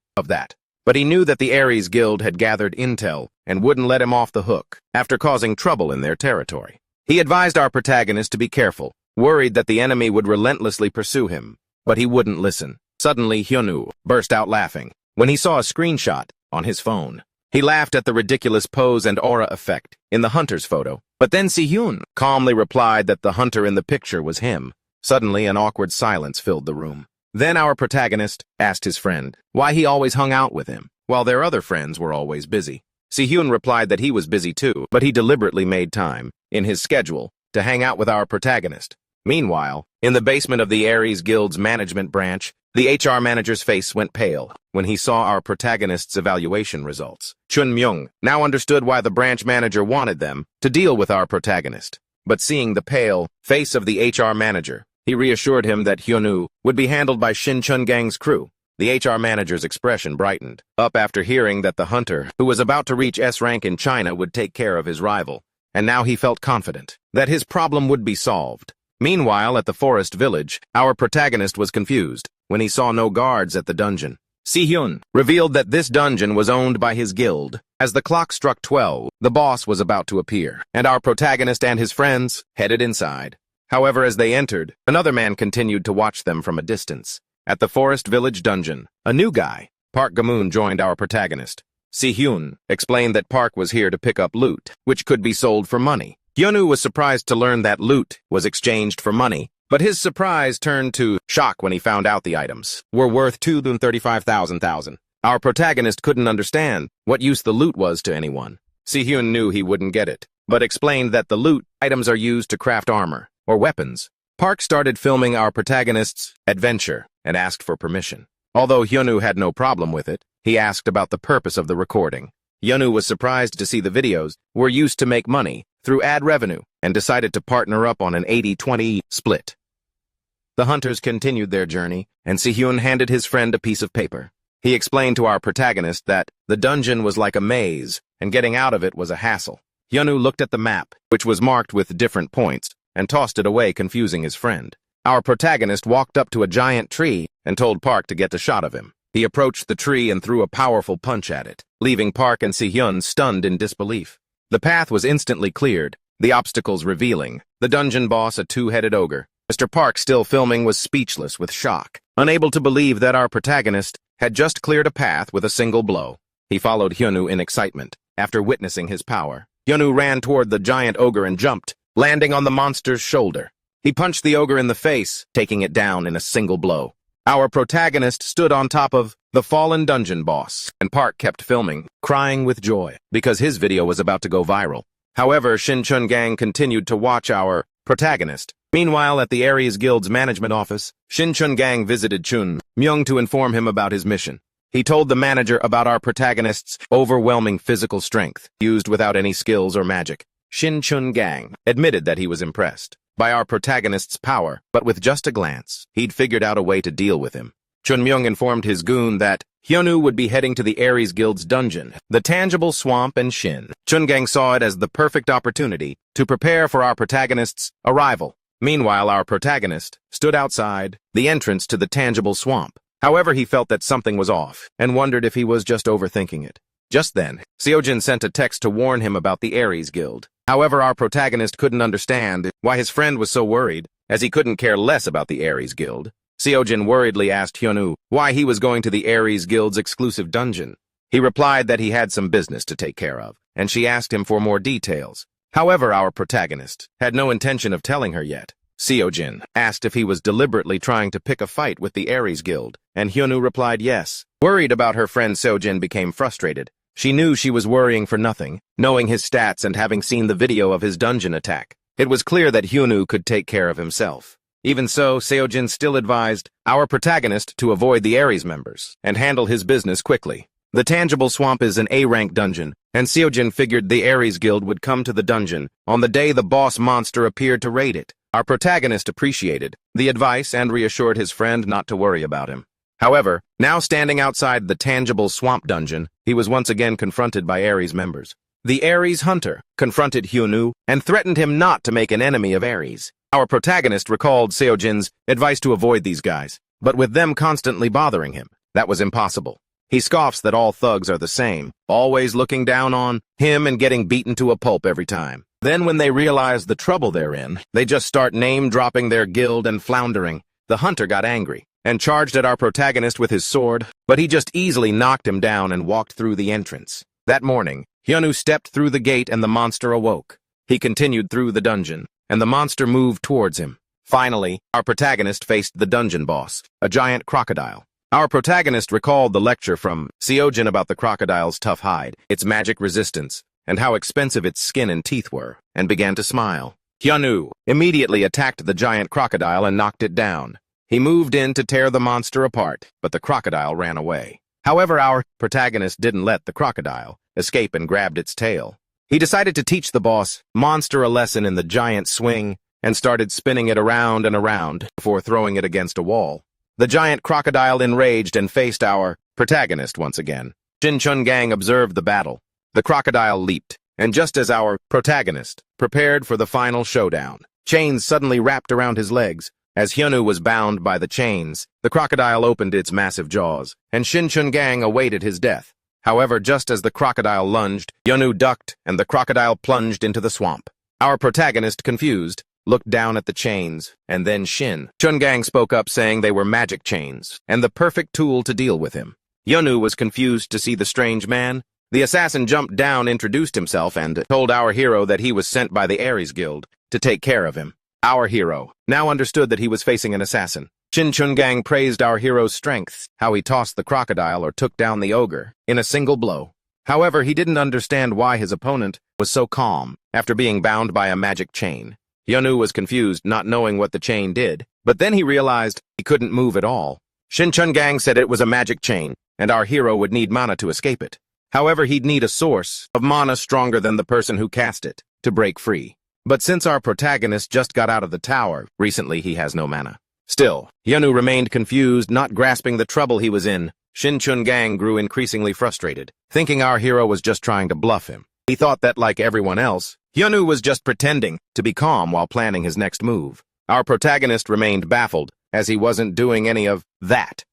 But he knew that the Ares Guild had gathered intel and wouldn't let him off the hook after causing trouble in their territory. He advised our protagonist to be careful, worried that the enemy would relentlessly pursue him. But he wouldn't listen. Suddenly, Hyunwoo burst out laughing when he saw a screenshot on his phone. He laughed at the ridiculous pose and aura effect in the hunter's photo. But then Soo-hyun calmly replied that the hunter in the picture was him. Suddenly, an awkward silence filled the room. Then our protagonist asked his friend why he always hung out with him, while their other friends were always busy. Soo-hyun replied that he was busy too, but he deliberately made time in his schedule to hang out with our protagonist. Meanwhile, in the basement of the Ares Guild's management branch, the HR manager's face went pale when he saw our protagonist's evaluation results. Chun Myung now understood why the branch manager wanted them to deal with our protagonist. But seeing the pale face of the HR manager, he reassured him that Hyunwoo would be handled by Shin Chun-gang's crew. The HR manager's expression brightened up after hearing that the hunter, who was about to reach S rank in China, would take care of his rival. And now he felt confident that his problem would be solved. Meanwhile, at the forest village, our protagonist was confused when he saw no guards at the dungeon. Soo-hyun revealed that this dungeon was owned by his guild. As the clock struck 12, the boss was about to appear, and our protagonist and his friends headed inside. However, as they entered, another man continued to watch them from a distance. At the forest village dungeon, a new guy, Park Gamoon, joined our protagonist. Soo-hyun explained that Park was here to pick up loot, which could be sold for money. Hyunwoo was surprised to learn that loot was exchanged for money, but his surprise turned to shock when he found out the items were worth 235,000. Our protagonist couldn't understand what use the loot was to anyone. Soo-hyun knew he wouldn't get it, but explained that the loot items are used to craft armor or weapons. Park started filming our protagonist's adventure and asked for permission. Although Hyunwoo had no problem with it, he asked about the purpose of the recording. Hyunwoo was surprised to see the videos were used to make money through ad revenue and decided to partner up on an 80-20 split. The hunters continued their journey, and Soo-hyun handed his friend a piece of paper. He explained to our protagonist that the dungeon was like a maze, and getting out of it was a hassle. Hyunwoo looked at the map, which was marked with different points, and tossed it away, confusing his friend. Our protagonist walked up to a giant tree and told Park to get a shot of him. He approached the tree and threw a powerful punch at it, leaving Park and Soo-hyun stunned in disbelief. The path was instantly cleared, the obstacles revealing the dungeon boss, a two-headed ogre. Mr. Park, still filming, was speechless with shock, unable to believe that our protagonist had just cleared a path with a single blow. He followed Hyunwoo in excitement. After witnessing his power, Hyunwoo ran toward the giant ogre and jumped, landing on the monster's shoulder. He punched the ogre in the face, taking it down in a single blow. Our protagonist stood on top of the fallen dungeon boss, and Park kept filming, crying with joy, because his video was about to go viral. However, Shin Chun-gang continued to watch our protagonist. Meanwhile, at the Ares Guild's management office, Shin Chun-gang visited Chun Myung to inform him about his mission. He told the manager about our protagonist's overwhelming physical strength, used without any skills or magic. Shin Chun-gang admitted that he was impressed by our protagonist's power, but with just a glance, he'd figured out a way to deal with him. Chun-myung informed his goon that Hyunwoo would be heading to the Aries Guild's dungeon, the tangible swamp, and Shin Chun-gang saw it as the perfect opportunity to prepare for our protagonist's arrival. Meanwhile, our protagonist stood outside the entrance to the tangible swamp. However, he felt that something was off and wondered if he was just overthinking it. Just then, Seojin sent a text to warn him about the Aries Guild. However, our protagonist couldn't understand why his friend was so worried, as he couldn't care less about the Aries Guild. Seojin worriedly asked Hyunwoo why he was going to the Aries Guild's exclusive dungeon. He replied that he had some business to take care of, and she asked him for more details. However, our protagonist had no intention of telling her yet. Seojin asked if he was deliberately trying to pick a fight with the Aries Guild, and Hyunwoo replied yes. Worried about her friend, Seojin became frustrated. She knew she was worrying for nothing, knowing his stats and having seen the video of his dungeon attack. It was clear that Hyunwoo could take care of himself. Even so, Seojin still advised our protagonist to avoid the Aries members and handle his business quickly. The Tangible Swamp is an A-rank dungeon, and Seojin figured the Aries Guild would come to the dungeon on the day the boss monster appeared to raid it. Our protagonist appreciated the advice and reassured his friend not to worry about him. However, now standing outside the Tangible Swamp dungeon, he was once again confronted by Aries members. The Aries Hunter confronted Hyunwoo and threatened him not to make an enemy of Aries. Our protagonist recalled Seojin's advice to avoid these guys, but with them constantly bothering him, that was impossible. He scoffs that all thugs are the same, always looking down on him and getting beaten to a pulp every time. Then when they realize the trouble they're in, they just start name-dropping their guild and floundering. The hunter got angry and charged at our protagonist with his sword, but he just easily knocked him down and walked through the entrance. That morning, Hyunwoo stepped through the gate and the monster awoke. He continued through the dungeon, and the monster moved towards him. Finally, our protagonist faced the dungeon boss, a giant crocodile. Our protagonist recalled the lecture from Seojin about the crocodile's tough hide, its magic resistance, and how expensive its skin and teeth were, and began to smile. Hyunwoo immediately attacked the giant crocodile and knocked it down. He moved in to tear the monster apart, but the crocodile ran away. However, our protagonist didn't let the crocodile escape and grabbed its tail. He decided to teach the boss monster a lesson in the giant swing and started spinning it around and around before throwing it against a wall. The giant crocodile enraged and faced our protagonist once again. Shin Chun-gang observed the battle. The crocodile leaped, and just as our protagonist prepared for the final showdown, chains suddenly wrapped around his legs. As Hyunwoo was bound by the chains, the crocodile opened its massive jaws, and Shin Chun-gang awaited his death. However, just as the crocodile lunged, Hyunwoo ducked, and the crocodile plunged into the swamp. Our protagonist, confused, looked down at the chains, and then Shin Chun-gang spoke up saying they were magic chains, and the perfect tool to deal with him. Hyunwoo was confused to see the strange man. The assassin jumped down, introduced himself, and told our hero that he was sent by the Aries Guild to take care of him. Our hero now understood that he was facing an assassin. Shin Chun-gang praised our hero's strength, how he tossed the crocodile or took down the ogre in a single blow. However, he didn't understand why his opponent was so calm after being bound by a magic chain. Hyunwoo was confused, not knowing what the chain did, but then he realized he couldn't move at all. Shin Chun-gang said it was a magic chain, and our hero would need mana to escape it. However, he'd need a source of mana stronger than the person who cast it to break free. But since our protagonist just got out of the tower, recently he has no mana. Still, Hyunwoo remained confused, not grasping the trouble he was in. Shin Chun-gang grew increasingly frustrated, thinking our hero was just trying to bluff him. He thought that, like everyone else, Hyunwoo was just pretending to be calm while planning his next move. Our protagonist remained baffled, as he wasn't doing any of that.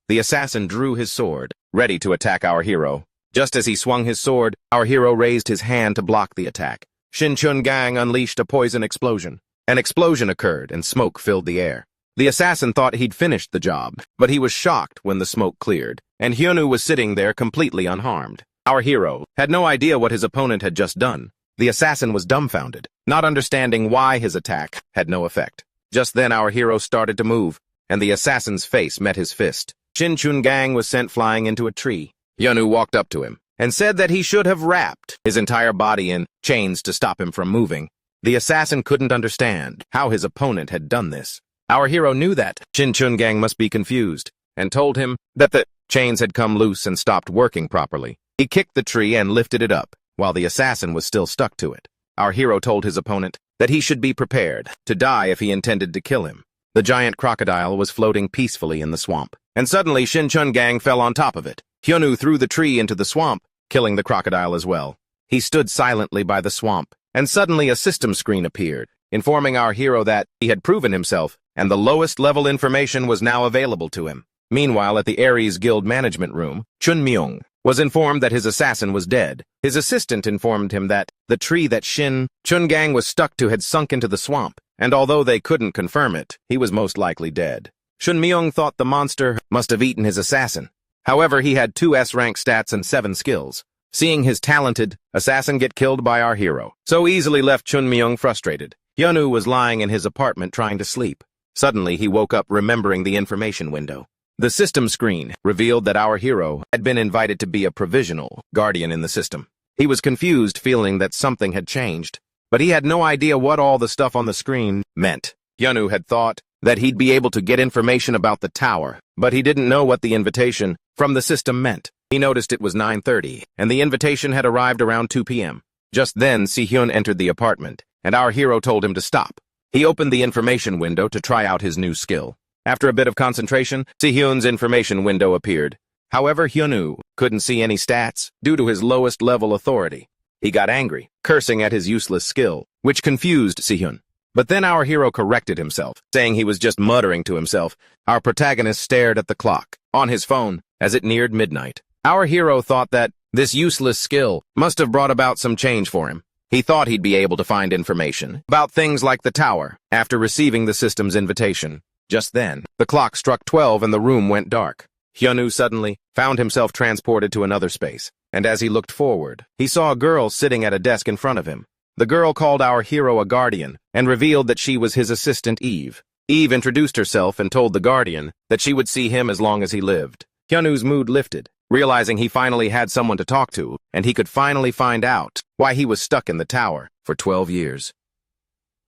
The assassin drew his sword, ready to attack our hero. Just as he swung his sword, our hero raised his hand to block the attack. Shin Chun-gang unleashed a poison explosion. An explosion occurred and smoke filled the air. The assassin thought he'd finished the job, but he was shocked when the smoke cleared, and Hyunwoo was sitting there completely unharmed. Our hero had no idea what his opponent had just done. The assassin was dumbfounded, not understanding why his attack had no effect. Just then our hero started to move, and the assassin's face met his fist. Shin Chun-gang was sent flying into a tree. Hyunwoo walked up to him and said that he should have wrapped his entire body in chains to stop him from moving. The assassin couldn't understand how his opponent had done this. Our hero knew that Shin Chun-gang must be confused. and told him that the chains had come loose and stopped working properly. He kicked the tree and lifted it up, while the assassin was still stuck to it. Our hero told his opponent that he should be prepared to die if he intended to kill him. The giant crocodile was floating peacefully in the swamp, and suddenly Shin Chun Gang fell on top of it. Hyunwoo threw the tree into the swamp, killing the crocodile as well. He stood silently by the swamp, and suddenly a system screen appeared, informing our hero that he had proven himself, and the lowest level information was now available to him. Meanwhile, at the Ares Guild management room, Chun Myung was informed that his assassin was dead. His assistant informed him that the tree that Shin Chun Gang was stuck to had sunk into the swamp, and although they couldn't confirm it, he was most likely dead. Chun Myung thought the monster must have eaten his assassin. However, he had 2 S-rank stats and 7 skills. Seeing his talented assassin get killed by our hero so easily left Chun Myung frustrated. Hyunwoo was lying in his apartment trying to sleep. Suddenly, he woke up remembering the information window. The system screen revealed that our hero had been invited to be a provisional guardian in the system. He was confused, feeling that something had changed, but he had no idea what all the stuff on the screen meant. Hyunwoo had thought that he'd be able to get information about the tower, but he didn't know what the invitation from the system meant. He noticed it was 9:30, and the invitation had arrived around 2 p.m. Just then, Si-hyun entered the apartment, and our hero told him to stop. He opened the information window to try out his new skill. After a bit of concentration, Si-hyun's information window appeared. However, Hyunwoo couldn't see any stats due to his lowest level authority. He got angry, cursing at his useless skill, which confused Si-hyun. But then our hero corrected himself, saying he was just muttering to himself. Our protagonist stared at the clock on his phone as it neared midnight. Our hero thought that this useless skill must have brought about some change for him. He thought he'd be able to find information about things like the tower after receiving the system's invitation. Just then, the clock struck 12 and the room went dark. Hyunwoo suddenly found himself transported to another space, and as he looked forward, he saw a girl sitting at a desk in front of him. The girl called our hero a guardian and revealed that she was his assistant Eve. Eve introduced herself and told the guardian that she would see him as long as he lived. Hyunwoo's mood lifted, realizing he finally had someone to talk to, and he could finally find out why he was stuck in the tower for 12 years.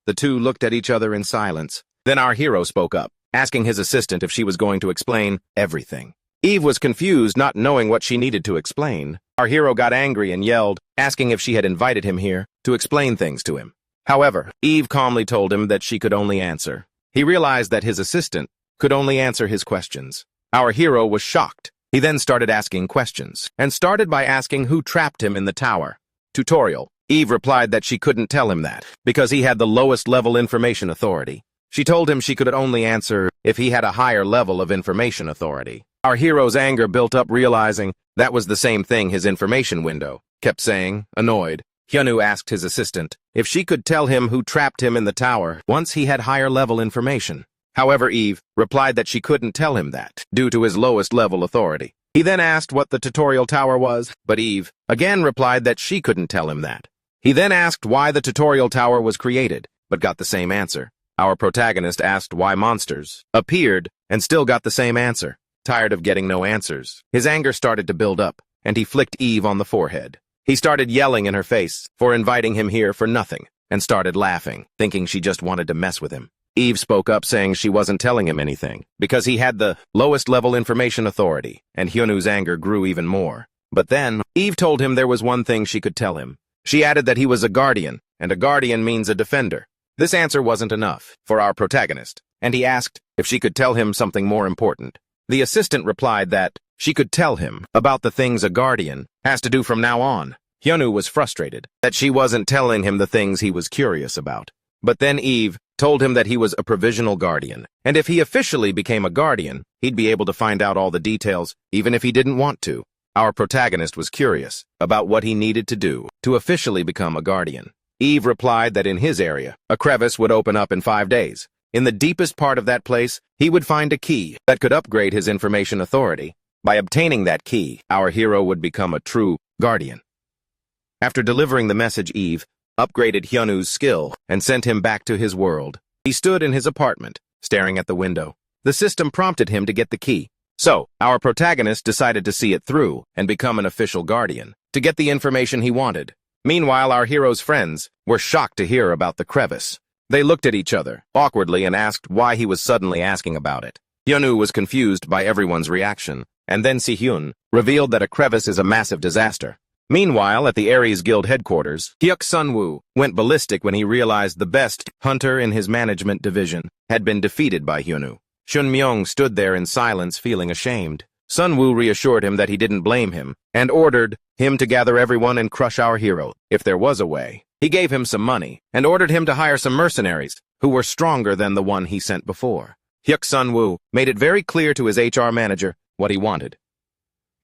The two looked at each other in silence. Then our hero spoke up, asking his assistant if she was going to explain everything. Eve was confused, not knowing what she needed to explain. Our hero got angry and yelled, asking if she had invited him here to explain things to him. However, Eve calmly told him that she could only answer. He realized that his assistant could only answer his questions. Our hero was shocked. He then started asking questions, and started by asking who trapped him in the tower. Tutorial. Eve replied that she couldn't tell him that, because he had the lowest level information authority. She told him she could only answer if he had a higher level of information authority. Our hero's anger built up, realizing that was the same thing his information window kept saying, annoyed. Hyunwoo asked his assistant if she could tell him who trapped him in the tower once he had higher level information. However, Eve replied that she couldn't tell him that due to his lowest level authority. He then asked what the tutorial tower was, but Eve again replied that she couldn't tell him that. He then asked why the tutorial tower was created, but got the same answer. Our protagonist asked why monsters appeared and still got the same answer. Tired of getting no answers, his anger started to build up, and he flicked Eve on the forehead. He started yelling in her face for inviting him here for nothing, and started laughing, thinking she just wanted to mess with him. Eve spoke up saying she wasn't telling him anything, because he had the lowest level information authority, and Hyunwoo's anger grew even more. But then, Eve told him there was one thing she could tell him. She added that he was a guardian, and a guardian means a defender. This answer wasn't enough for our protagonist, and he asked if she could tell him something more important. The assistant replied that she could tell him about the things a guardian has to do from now on. Hyunwoo was frustrated that she wasn't telling him the things he was curious about. But then Eve told him that he was a provisional guardian, and if he officially became a guardian, he'd be able to find out all the details, even if he didn't want to. Our protagonist was curious about what he needed to do to officially become a guardian. Eve replied that in his area, a crevice would open up in 5 days. In the deepest part of that place, he would find a key that could upgrade his information authority. By obtaining that key, our hero would become a true guardian. After delivering the message, Eve upgraded Hyunwoo's skill and sent him back to his world. He stood in his apartment, staring at the window. The system prompted him to get the key. So, our protagonist decided to see it through and become an official guardian to get the information he wanted. Meanwhile, our hero's friends were shocked to hear about the crevice. They looked at each other awkwardly and asked why he was suddenly asking about it. Hyunwoo was confused by everyone's reaction, and then Si-hyun revealed that a crevice is a massive disaster. Meanwhile, at the Aries Guild headquarters, Hyuk Sunwoo went ballistic when he realized the best hunter in his management division had been defeated by Hyunwoo. Shun Myung stood there in silence, feeling ashamed. Sunwoo reassured him that he didn't blame him, and ordered him to gather everyone and crush our hero, if there was a way. He gave him some money, and ordered him to hire some mercenaries, who were stronger than the one he sent before. Hyuk Sunwoo made it very clear to his HR manager what he wanted.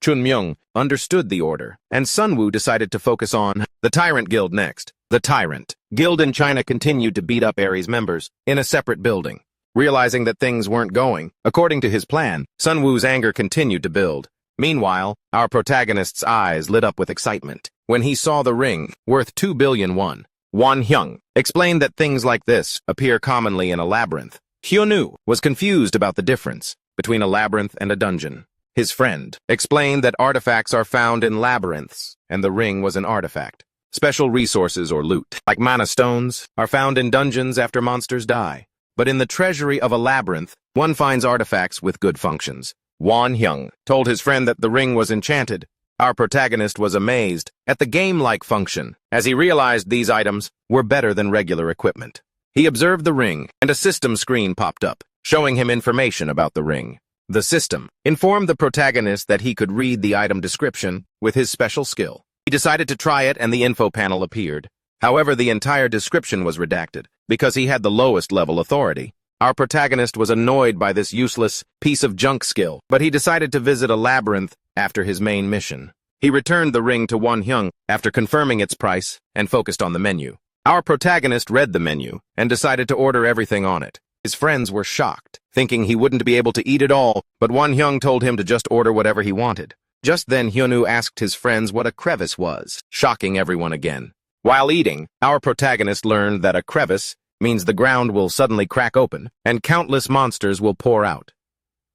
Chun Myung understood the order, and Sunwoo decided to focus on the Tyrant Guild next. The Tyrant Guild in China continued to beat up Aries members in a separate building. Realizing that things weren't going according to his plan, Sunwoo's anger continued to build. Meanwhile, our protagonist's eyes lit up with excitement when he saw the ring, worth 2 billion won. Won Hyung explained that things like this appear commonly in a labyrinth. Hyunwoo was confused about the difference between a labyrinth and a dungeon. His friend explained that artifacts are found in labyrinths, and the ring was an artifact. Special resources or loot, like mana stones, are found in dungeons after monsters die. But in the treasury of a labyrinth, one finds artifacts with good functions. Won Hyung told his friend that the ring was enchanted. Our protagonist was amazed at the game-like function, as he realized these items were better than regular equipment. He observed the ring, and a system screen popped up, showing him information about the ring. The system informed the protagonist that he could read the item description with his special skill. He decided to try it, and the info panel appeared. However, the entire description was redacted, because he had the lowest level authority. Our protagonist was annoyed by this useless piece of junk skill, but he decided to visit a labyrinth after his main mission. He returned the ring to Won Hyung after confirming its price and focused on the menu. Our protagonist read the menu and decided to order everything on it. His friends were shocked, thinking he wouldn't be able to eat it all, but Won Hyung told him to just order whatever he wanted. Just then, Hyunwoo asked his friends what a crevice was, shocking everyone again. While eating, our protagonist learned that a crevice means the ground will suddenly crack open, and countless monsters will pour out.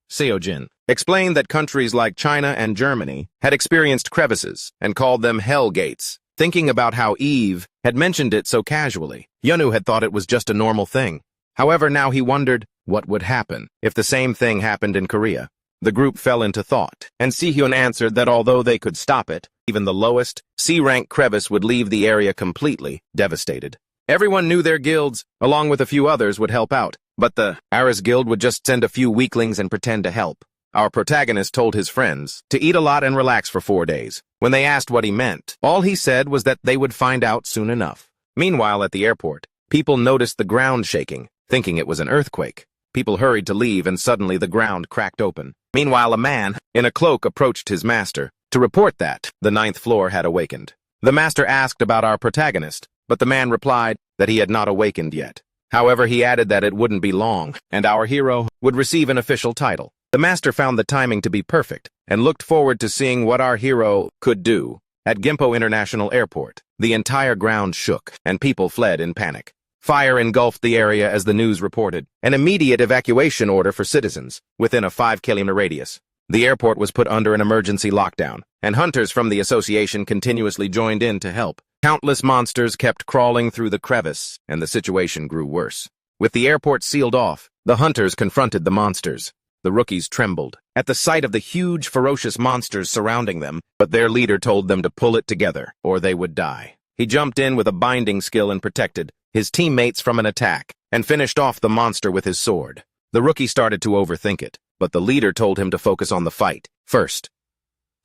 Seojin explained that countries like China and Germany had experienced crevices and called them hell gates. Thinking about how Eve had mentioned it so casually, Hyunwoo had thought it was just a normal thing. However, now he wondered what would happen if the same thing happened in Korea. The group fell into thought, and Si-hyun answered that although they could stop it, even the lowest C-rank crevice would leave the area completely devastated. Everyone knew their guilds, along with a few others, would help out, but the Aries Guild would just send a few weaklings and pretend to help. Our protagonist told his friends to eat a lot and relax for 4 days. When they asked what he meant, all he said was that they would find out soon enough. Meanwhile, at the airport, people noticed the ground shaking, thinking it was an earthquake. People hurried to leave, and suddenly the ground cracked open. Meanwhile, a man in a cloak approached his master to report that the 9th floor had awakened. The master asked about our protagonist, but the man replied that he had not awakened yet. However, he added that it wouldn't be long, and our hero would receive an official title. The master found the timing to be perfect, and looked forward to seeing what our hero could do. At Gimpo International Airport, the entire ground shook, and people fled in panic. Fire engulfed the area as the news reported, an immediate evacuation order for citizens within a 5-kilometer radius. The airport was put under an emergency lockdown, and hunters from the association continuously joined in to help. Countless monsters kept crawling through the crevice, and the situation grew worse. With the airport sealed off, the hunters confronted the monsters. The rookies trembled at the sight of the huge, ferocious monsters surrounding them, but their leader told them to pull it together, or they would die. He jumped in with a binding skill and protected his teammates from an attack, and finished off the monster with his sword. The rookie started to overthink it, but the leader told him to focus on the fight first.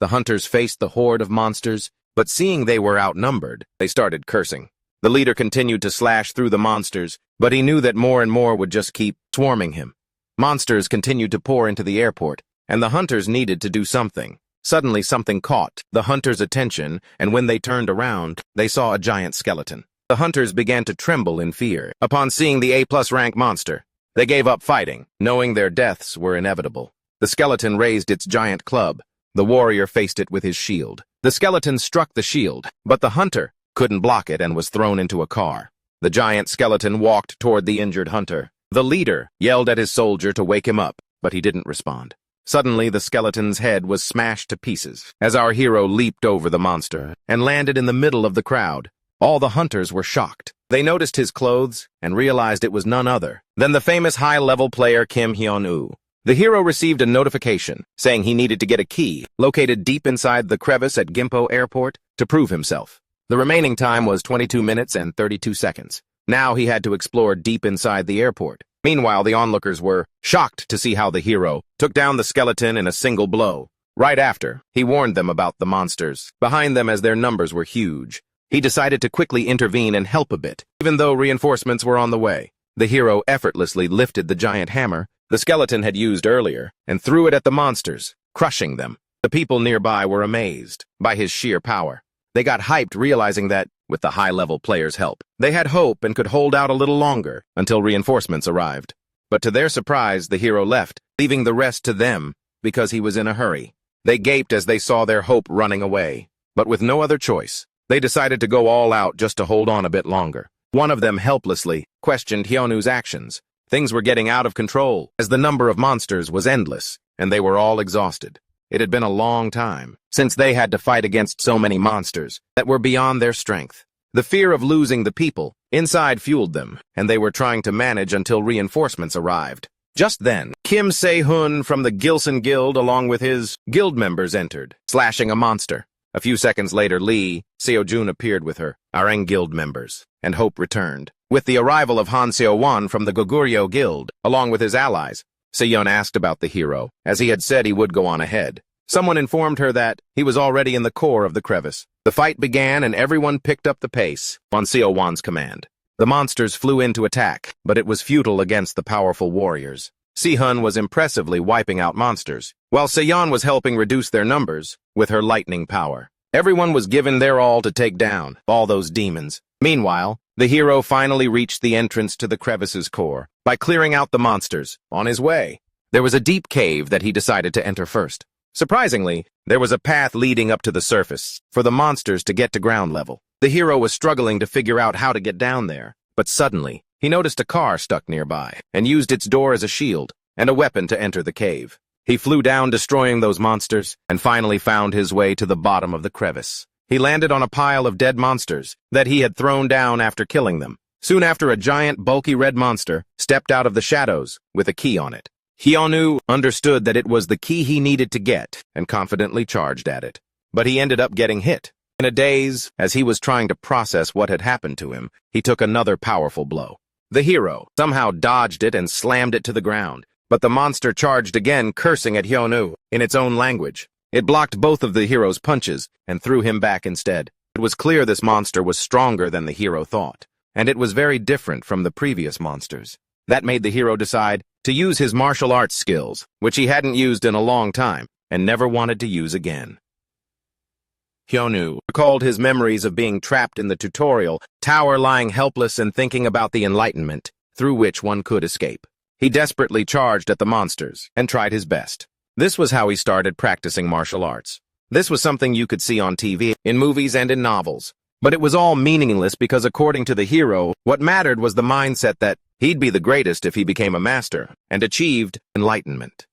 The hunters faced the horde of monsters, but seeing they were outnumbered, they started cursing. The leader continued to slash through the monsters, but he knew that more and more would just keep swarming him. Monsters continued to pour into the airport, and the hunters needed to do something. Suddenly, something caught the hunters' attention, and when they turned around, they saw a giant skeleton. The hunters began to tremble in fear upon seeing the A+ rank monster. They gave up fighting, knowing their deaths were inevitable. The skeleton raised its giant club. The warrior faced it with his shield. The skeleton struck the shield, but the hunter couldn't block it and was thrown into a car. The giant skeleton walked toward the injured hunter. The leader yelled at his soldier to wake him up, but he didn't respond. Suddenly, the skeleton's head was smashed to pieces as our hero leaped over the monster and landed in the middle of the crowd. All the hunters were shocked. They noticed his clothes and realized it was none other than the famous high-level player Kim Hyun-woo. The hero received a notification saying he needed to get a key located deep inside the crevice at Gimpo Airport to prove himself. The remaining time was 22 minutes and 32 seconds. Now he had to explore deep inside the airport. Meanwhile, the onlookers were shocked to see how the hero took down the skeleton in a single blow. Right after, he warned them about the monsters behind them as their numbers were huge. He decided to quickly intervene and help a bit, even though reinforcements were on the way. The hero effortlessly lifted the giant hammer the skeleton had used earlier and threw it at the monsters, crushing them. The people nearby were amazed by his sheer power. They got hyped, realizing that, with the high-level players' help, they had hope and could hold out a little longer until reinforcements arrived. But to their surprise, the hero left, leaving the rest to them because he was in a hurry. They gaped as they saw their hope running away. But with no other choice, they decided to go all out just to hold on a bit longer. One of them helplessly questioned Hyonu's actions. Things were getting out of control, as the number of monsters was endless, and they were all exhausted. It had been a long time since they had to fight against so many monsters that were beyond their strength. The fear of losing the people inside fueled them, and they were trying to manage until reinforcements arrived. Just then, Kim Se-hun from the Gilson Guild along with his guild members entered, slashing a monster. A few seconds later, Lee Seo-jun appeared with her Areng Guild members, and hope returned. With the arrival of Han Seo-won from the Goguryeo Guild, along with his allies, Se-yeon asked about the hero, as he had said he would go on ahead. Someone informed her that he was already in the core of the crevice. The fight began and everyone picked up the pace on Seo-won's command. The monsters flew in to attack, but it was futile against the powerful warriors. Se-hun was impressively wiping out monsters, while Se-yeon was helping reduce their numbers with her lightning power. Everyone was given their all to take down all those demons. Meanwhile, the hero finally reached the entrance to the crevice's core by clearing out the monsters. On his way, there was a deep cave that he decided to enter first. Surprisingly, there was a path leading up to the surface for the monsters to get to ground level. The hero was struggling to figure out how to get down there, but suddenly, he noticed a car stuck nearby and used its door as a shield and a weapon to enter the cave. He flew down, destroying those monsters, and finally found his way to the bottom of the crevice. He landed on a pile of dead monsters that he had thrown down after killing them. Soon after, a giant, bulky red monster stepped out of the shadows with a key on it. Hyonu understood that it was the key he needed to get and confidently charged at it. But he ended up getting hit. In a daze, as he was trying to process what had happened to him, he took another powerful blow. The hero somehow dodged it and slammed it to the ground, but the monster charged again, cursing at Hyonu in its own language. It blocked both of the hero's punches and threw him back instead. It was clear this monster was stronger than the hero thought, and it was very different from the previous monsters. That made the hero decide to use his martial arts skills, which he hadn't used in a long time and never wanted to use again. Hyonu recalled his memories of being trapped in the tutorial tower, lying helpless and thinking about the enlightenment through which one could escape. He desperately charged at the monsters and tried his best. This was how he started practicing martial arts. This was something you could see on TV, in movies, and in novels. But it was all meaningless because, according to the hero, what mattered was the mindset that he'd be the greatest if he became a master and achieved enlightenment.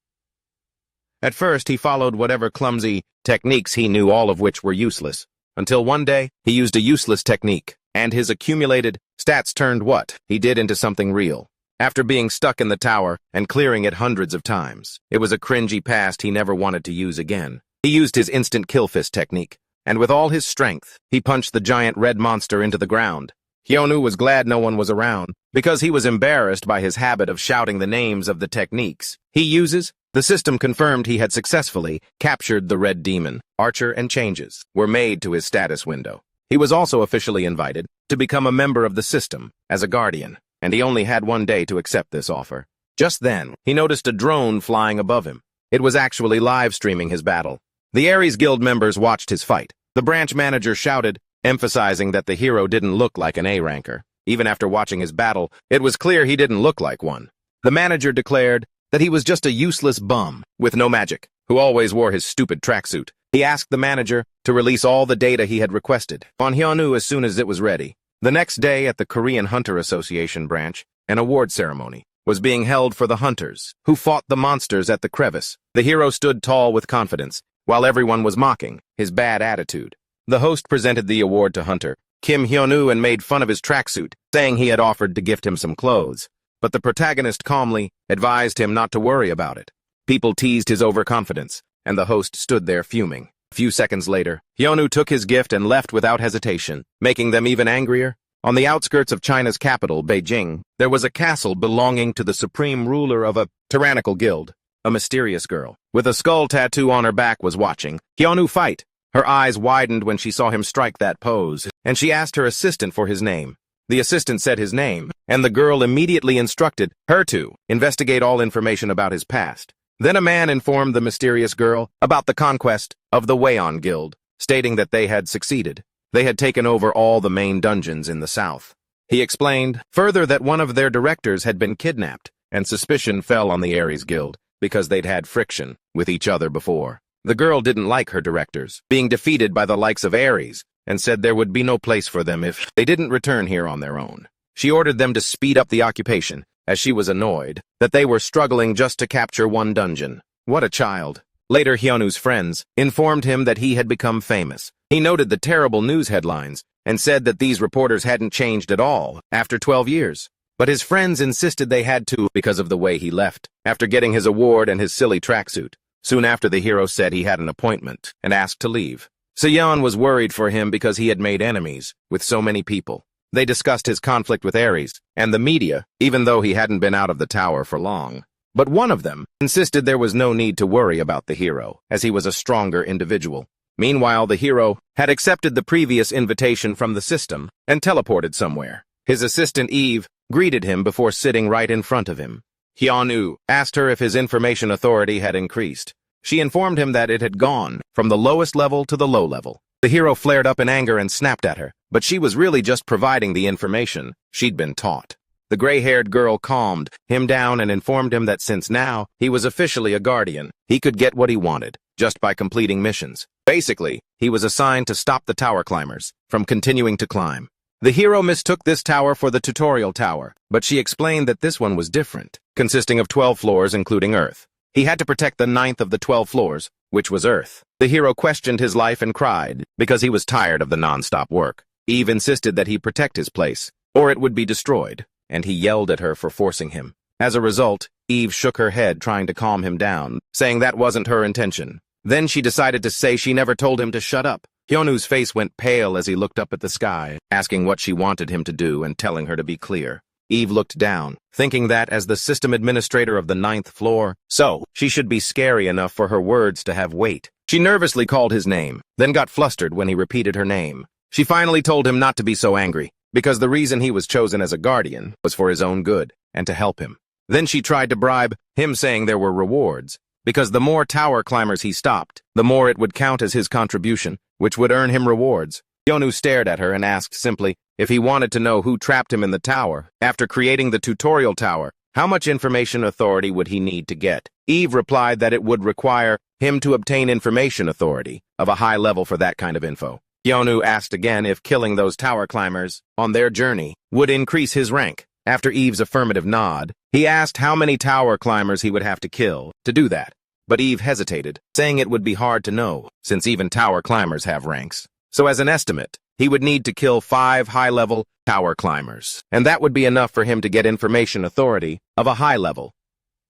At first, he followed whatever clumsy techniques he knew, all of which were useless, until one day he used a useless technique, and his accumulated stats turned what he did into something real. After being stuck in the tower and clearing it hundreds of times, it was a cringy past he never wanted to use again. He used his instant kill fist technique, and with all his strength, he punched the giant red monster into the ground. Hyonu was glad no one was around, because he was embarrassed by his habit of shouting the names of the techniques he uses. The system confirmed he had successfully captured the red demon. Archer and changes were made to his status window. He was also officially invited to become a member of the system as a guardian, and he only had one day to accept this offer. Just then, he noticed a drone flying above him. It was actually live streaming his battle. The Ares Guild members watched his fight. The branch manager shouted, emphasizing that the hero didn't look like an A-ranker. Even after watching his battle, it was clear he didn't look like one. The manager declared that he was just a useless bum with no magic, who always wore his stupid tracksuit. He asked the manager to release all the data he had requested on Hyonu as soon as it was ready. The next day at the Korean Hunter Association branch, an award ceremony was being held for the hunters who fought the monsters at the crevice. The hero stood tall with confidence, while everyone was mocking his bad attitude. The host presented the award to Hunter Kim Hyonu and made fun of his tracksuit, saying he had offered to gift him some clothes. But the protagonist calmly advised him not to worry about it. People teased his overconfidence, and the host stood there fuming. A few seconds later, Hyunwoo took his gift and left without hesitation, making them even angrier. On the outskirts of China's capital, Beijing, there was a castle belonging to the supreme ruler of a tyrannical guild. A mysterious girl, with a skull tattoo on her back, was watching Hyunwoo fight. Her eyes widened when she saw him strike that pose, and she asked her assistant for his name. The assistant said his name, and the girl immediately instructed her to investigate all information about his past. Then a man informed the mysterious girl about the conquest of the Weian Guild, stating that they had succeeded. They had taken over all the main dungeons in the south. He explained further that one of their directors had been kidnapped, and suspicion fell on the Ares Guild because they'd had friction with each other before. The girl didn't like her directors being defeated by the likes of Ares, and said there would be no place for them if they didn't return here on their own. She ordered them to speed up the occupation, as she was annoyed that they were struggling just to capture one dungeon. What a child. Later, Hyunwoo's friends informed him that he had become famous. He noted the terrible news headlines and said that these reporters hadn't changed at all after 12 years. But his friends insisted they had to because of the way he left after getting his award and his silly tracksuit. Soon after, the hero said he had an appointment and asked to leave. Seon was worried for him because he had made enemies with so many people. They discussed his conflict with Ares and the media, even though he hadn't been out of the tower for long. But one of them insisted there was no need to worry about the hero, as he was a stronger individual. Meanwhile, the hero had accepted the previous invitation from the system and teleported somewhere. His assistant Eve greeted him before sitting right in front of him. Hyunwoo asked her if his information authority had increased. She informed him that it had gone from the lowest level to the low level. The hero flared up in anger and snapped at her, but she was really just providing the information she'd been taught. The gray-haired girl calmed him down and informed him that since now he was officially a guardian, he could get what he wanted just by completing missions. Basically, he was assigned to stop the tower climbers from continuing to climb. The hero mistook this tower for the tutorial tower, but she explained that this one was different, consisting of 12 floors including Earth. He had to protect the 9th of the 12 floors, which was Earth. The hero questioned his life and cried because he was tired of the non-stop work. Eve insisted that he protect his place, or it would be destroyed, and he yelled at her for forcing him. As a result, Eve shook her head trying to calm him down, saying that wasn't her intention. Then she decided to say she never told him to shut up. Hyunwoo's face went pale as he looked up at the sky, asking what she wanted him to do and telling her to be clear. Eve looked down, thinking that as the system administrator of the 9th floor, so she should be scary enough for her words to have weight. She nervously called his name, then got flustered when he repeated her name. She finally told him not to be so angry, because the reason he was chosen as a guardian was for his own good and to help him. Then she tried to bribe him, saying there were rewards, because the more tower climbers he stopped, the more it would count as his contribution, which would earn him rewards. Hyunwoo stared at her and asked simply if he wanted to know who trapped him in the tower. After creating the tutorial tower, how much information authority would he need to get? Eve replied that it would require him to obtain information authority of a high level for that kind of info. Hyunwoo asked again if killing those tower climbers on their journey would increase his rank. After Eve's affirmative nod, he asked how many tower climbers he would have to kill to do that. But Eve hesitated, saying it would be hard to know, since even tower climbers have ranks. So as an estimate, he would need to kill 5 high-level tower climbers, and that would be enough for him to get information authority of a high level.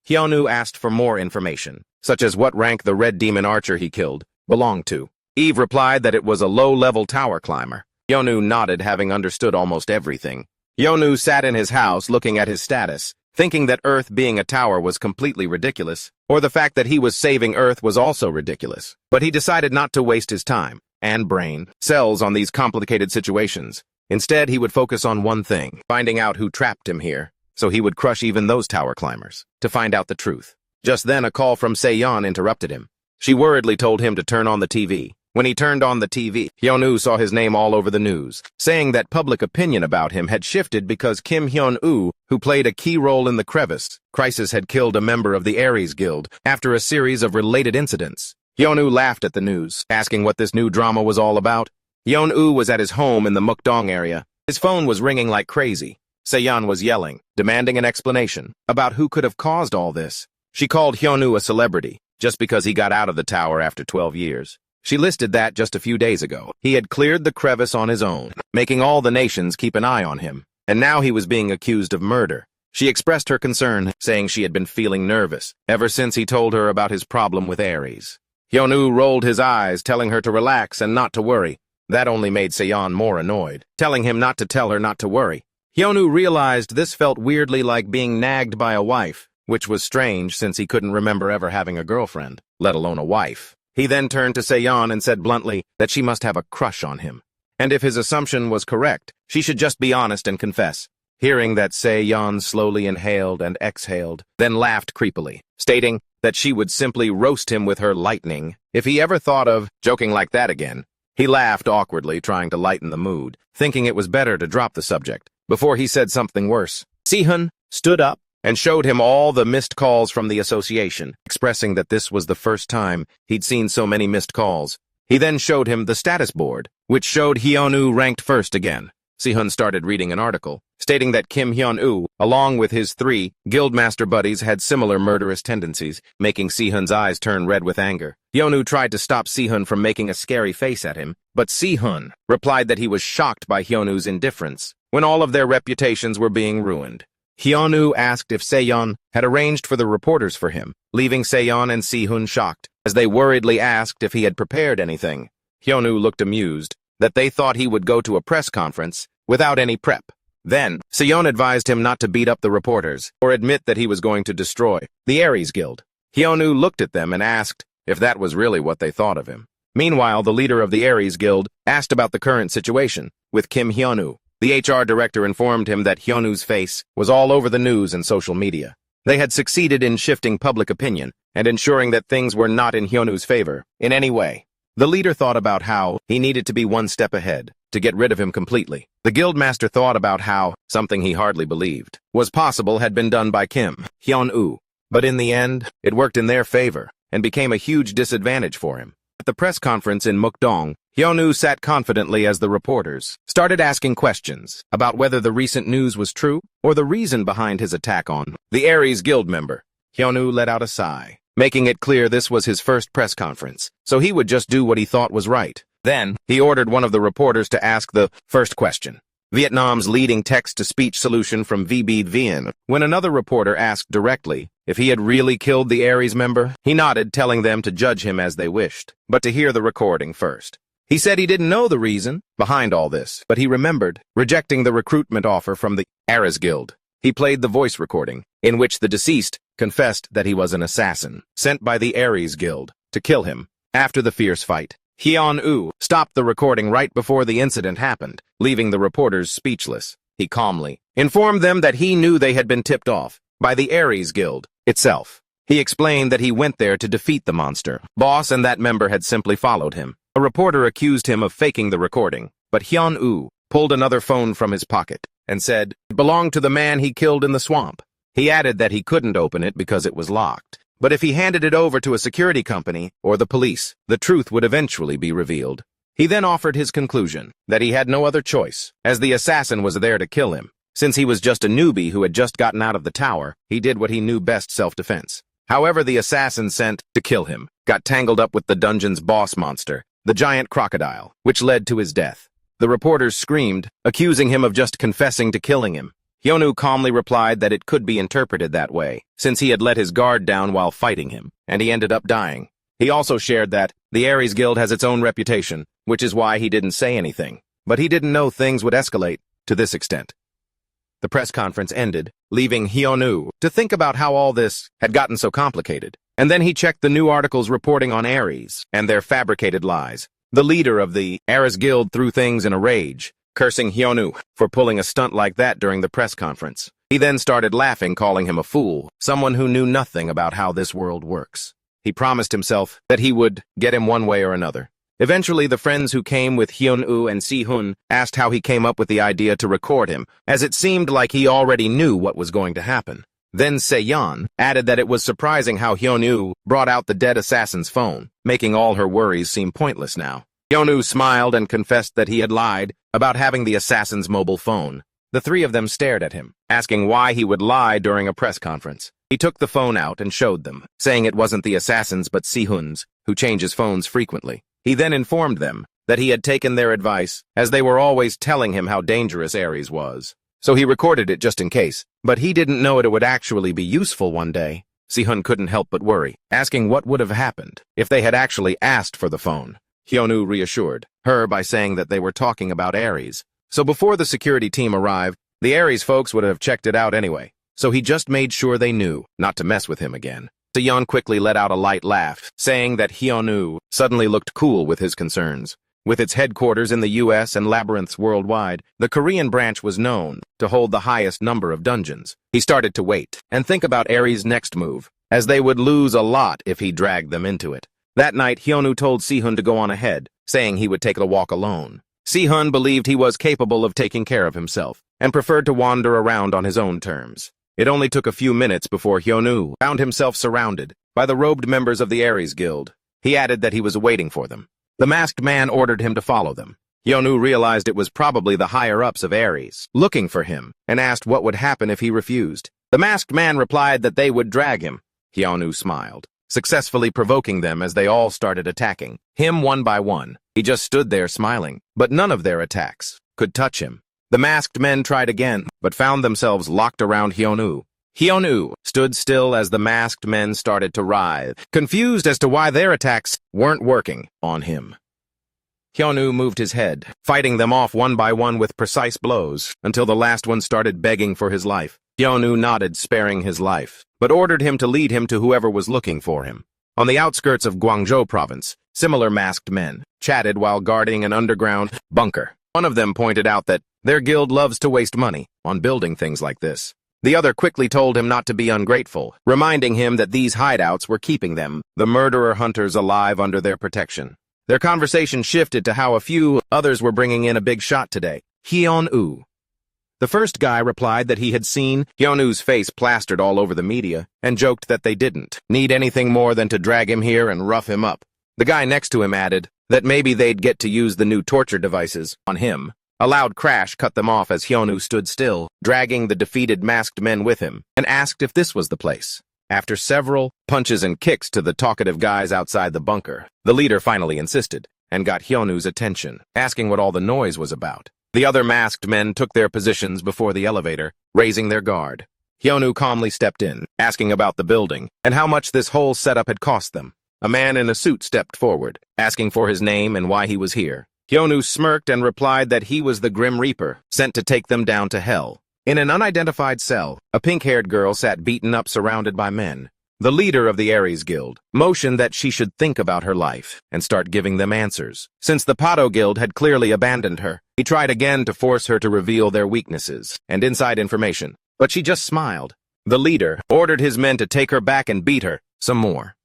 Hyunwoo asked for more information, such as what rank the red demon archer he killed belonged to. Eve replied that it was a low-level tower climber. Hyunwoo nodded, having understood almost everything. Hyunwoo sat in his house looking at his status, thinking that Earth being a tower was completely ridiculous, or the fact that he was saving Earth was also ridiculous. But he decided not to waste his time and brain cells on these complicated situations. Instead, he would focus on one thing, finding out who trapped him here, so he would crush even those tower climbers to find out the truth. Just then, a call from Seon interrupted him. She worriedly told him to turn on the TV. When he turned on the TV, Hyunwoo saw his name all over the news, saying that public opinion about him had shifted because Kim Hyunwoo, who played a key role in the Crevice crisis, had killed a member of the Ares Guild after a series of related incidents. Hyunwoo laughed at the news, asking what this new drama was all about. Hyunwoo was at his home in the Mukdong area. His phone was ringing like crazy. Seon was yelling, demanding an explanation about who could have caused all this. She called Hyunwoo a celebrity, just because he got out of the tower after 12 years. She listed that just a few days ago. He had cleared the crevice on his own, making all the nations keep an eye on him. And now he was being accused of murder. She expressed her concern, saying she had been feeling nervous ever since he told her about his problem with Aries. Hyunwoo rolled his eyes, telling her to relax and not to worry. That only made Se-yeon more annoyed, telling him not to tell her not to worry. Hyunwoo realized this felt weirdly like being nagged by a wife, which was strange since he couldn't remember ever having a girlfriend, let alone a wife. He then turned to Se-yeon and said bluntly that she must have a crush on him. And if his assumption was correct, she should just be honest and confess. Hearing that, Se-yeon slowly inhaled and exhaled, then laughed creepily, stating that she would simply roast him with her lightning if he ever thought of joking like that again. He laughed awkwardly, trying to lighten the mood, thinking it was better to drop the subject, before he said something worse. Sehun stood up and showed him all the missed calls from the association, expressing that this was the first time he'd seen so many missed calls. He then showed him the status board, which showed Hyunwoo ranked first again. Sehun started reading an article, stating that Kim Hyunwoo, along with his 3 guildmaster buddies, had similar murderous tendencies, making Sehun's eyes turn red with anger. Hyunwoo tried to stop Sehun from making a scary face at him, but Sehun replied that he was shocked by Hyunwoo's indifference, when all of their reputations were being ruined. Hyunwoo asked if Se-yeon had arranged for the reporters for him, leaving Se-yeon and Sehun shocked, as they worriedly asked if he had prepared anything. Hyunwoo looked amused, that they thought he would go to a press conference without any prep. Then, Se-yeon advised him not to beat up the reporters or admit that he was going to destroy the Aries Guild. Hyunwoo looked at them and asked if that was really what they thought of him. Meanwhile, the leader of the Aries Guild asked about the current situation with Kim Hyunwoo. The HR director informed him that Hyunwoo's face was all over the news and social media. They had succeeded in shifting public opinion and ensuring that things were not in Hyunwoo's favor in any way. The leader thought about how he needed to be one step ahead to get rid of him completely. The guildmaster thought about how something he hardly believed was possible had been done by Kim Hyunwoo. But in the end, it worked in their favor and became a huge disadvantage for him. At the press conference in Mukdong, Hyunwoo sat confidently as the reporters started asking questions about whether the recent news was true or the reason behind his attack on the Aries Guild member. Hyunwoo let out a sigh, making it clear this was his first press conference, so he would just do what he thought was right. Then, he ordered one of the reporters to ask the first question, Vietnam's leading text-to-speech solution from VB Vien. When another reporter asked directly if he had really killed the Aries member, he nodded, telling them to judge him as they wished, but to hear the recording first. He said he didn't know the reason behind all this, but he remembered rejecting the recruitment offer from the Aries Guild. He played the voice recording, in which the deceased confessed that he was an assassin sent by the Aries Guild to kill him. After the fierce fight, Hyunwoo stopped the recording right before the incident happened, leaving the reporters speechless. He calmly informed them that he knew they had been tipped off by the Aries Guild itself. He explained that he went there to defeat the monster boss and that member had simply followed him. A reporter accused him of faking the recording, but Hyunwoo pulled another phone from his pocket and said it belonged to the man he killed in the swamp. He added that he couldn't open it because it was locked, but if he handed it over to a security company or the police, the truth would eventually be revealed. He then offered his conclusion that he had no other choice, as the assassin was there to kill him. Since he was just a newbie who had just gotten out of the tower, he did what he knew best: self-defense. However, the assassin sent to kill him got tangled up with the dungeon's boss monster, the giant crocodile, which led to his death. The reporters screamed, accusing him of just confessing to killing him. Hyunwoo calmly replied that it could be interpreted that way, since he had let his guard down while fighting him, and he ended up dying. He also shared that the Aries Guild has its own reputation, which is why he didn't say anything. But he didn't know things would escalate to this extent. The press conference ended, leaving Hyunwoo to think about how all this had gotten so complicated. And then he checked the new articles reporting on Aries and their fabricated lies. The leader of the Aries Guild threw things in a rage, cursing Hyunwoo for pulling a stunt like that during the press conference. He then started laughing, calling him a fool, someone who knew nothing about how this world works. He promised himself that he would get him one way or another. Eventually, the friends who came with Hyunwoo and Sehun asked how he came up with the idea to record him, as it seemed like he already knew what was going to happen. Then Se-yeon added that it was surprising how Hyunwoo brought out the dead assassin's phone, making all her worries seem pointless now. Hyunwoo smiled and confessed that he had lied about having the assassin's mobile phone. The three of them stared at him, asking why he would lie during a press conference. He took the phone out and showed them, saying it wasn't the assassin's but Sehun's, who changes phones frequently. He then informed them that he had taken their advice, as they were always telling him how dangerous Aries was. so he recorded it just in case. But he didn't know it would actually be useful one day. Si-hun couldn't help but worry, asking what would have happened if they had actually asked for the phone. Hyun-woo reassured her by saying that they were talking about Aries. So before the security team arrived, the Aries folks would have checked it out anyway. So he just made sure they knew not to mess with him again. Se-yeon quickly let out a light laugh, saying that Hyun-woo suddenly looked cool with his concerns. With its headquarters in the US and labyrinths worldwide, the Korean branch was known to hold the highest number of dungeons. He started to wait and think about Aries' next move, as they would lose a lot if he dragged them into it. That night, Hyun-woo told Si-hun to go on ahead, saying he would take the walk alone. Si-hun believed he was capable of taking care of himself, and preferred to wander around on his own terms. It only took a few minutes before Hyun-woo found himself surrounded by the robed members of the Aries Guild. He added that he was waiting for them. The masked man ordered him to follow them. Hyun-woo realized it was probably the higher-ups of Aries, looking for him, and asked what would happen if he refused. The masked man replied that they would drag him. Hyun-woo smiled, successfully provoking them as they all started attacking him one by one. He just stood there smiling, but none of their attacks could touch him. The masked men tried again, but found themselves locked around Hyun-woo. Hyun-woo stood still as the masked men started to writhe, confused as to why their attacks weren't working on him. Hyun-woo moved his head, fighting them off one by one with precise blows, until the last one started begging for his life. Hyun-woo nodded, sparing his life, but ordered him to lead him to whoever was looking for him. On the outskirts of Gwangjo province, similar masked men chatted while guarding an underground bunker. One of them pointed out that their guild loves to waste money on building things like this. The other quickly told him not to be ungrateful, reminding him that these hideouts were keeping them, the murderer hunters, alive under their protection. Their conversation shifted to how a few others were bringing in a big shot today. Hyun-woo. The first guy replied that he had seen Hyun-woo's face plastered all over the media, and joked that they didn't need anything more than to drag him here and rough him up. The guy next to him added that maybe they'd get to use the new torture devices on him. A loud crash cut them off as Hyun-woo stood still, dragging the defeated masked men with him, and asked if this was the place. After several punches and kicks to the talkative guys outside the bunker, the leader finally insisted, and got Hyun-woo's attention, asking what all the noise was about. The other masked men took their positions before the elevator, raising their guard. Hyun-woo calmly stepped in, asking about the building, and how much this whole setup had cost them. A man in a suit stepped forward, asking for his name and why he was here. Hyun-woo smirked and replied that he was the Grim Reaper, sent to take them down to hell. In an unidentified cell, a pink-haired girl sat beaten up surrounded by men. The leader of the Aries Guild motioned that she should think about her life and start giving them answers. Since the Pato Guild had clearly abandoned her, he tried again to force her to reveal their weaknesses and inside information, but she just smiled. The leader ordered his men to take her back and beat her some more.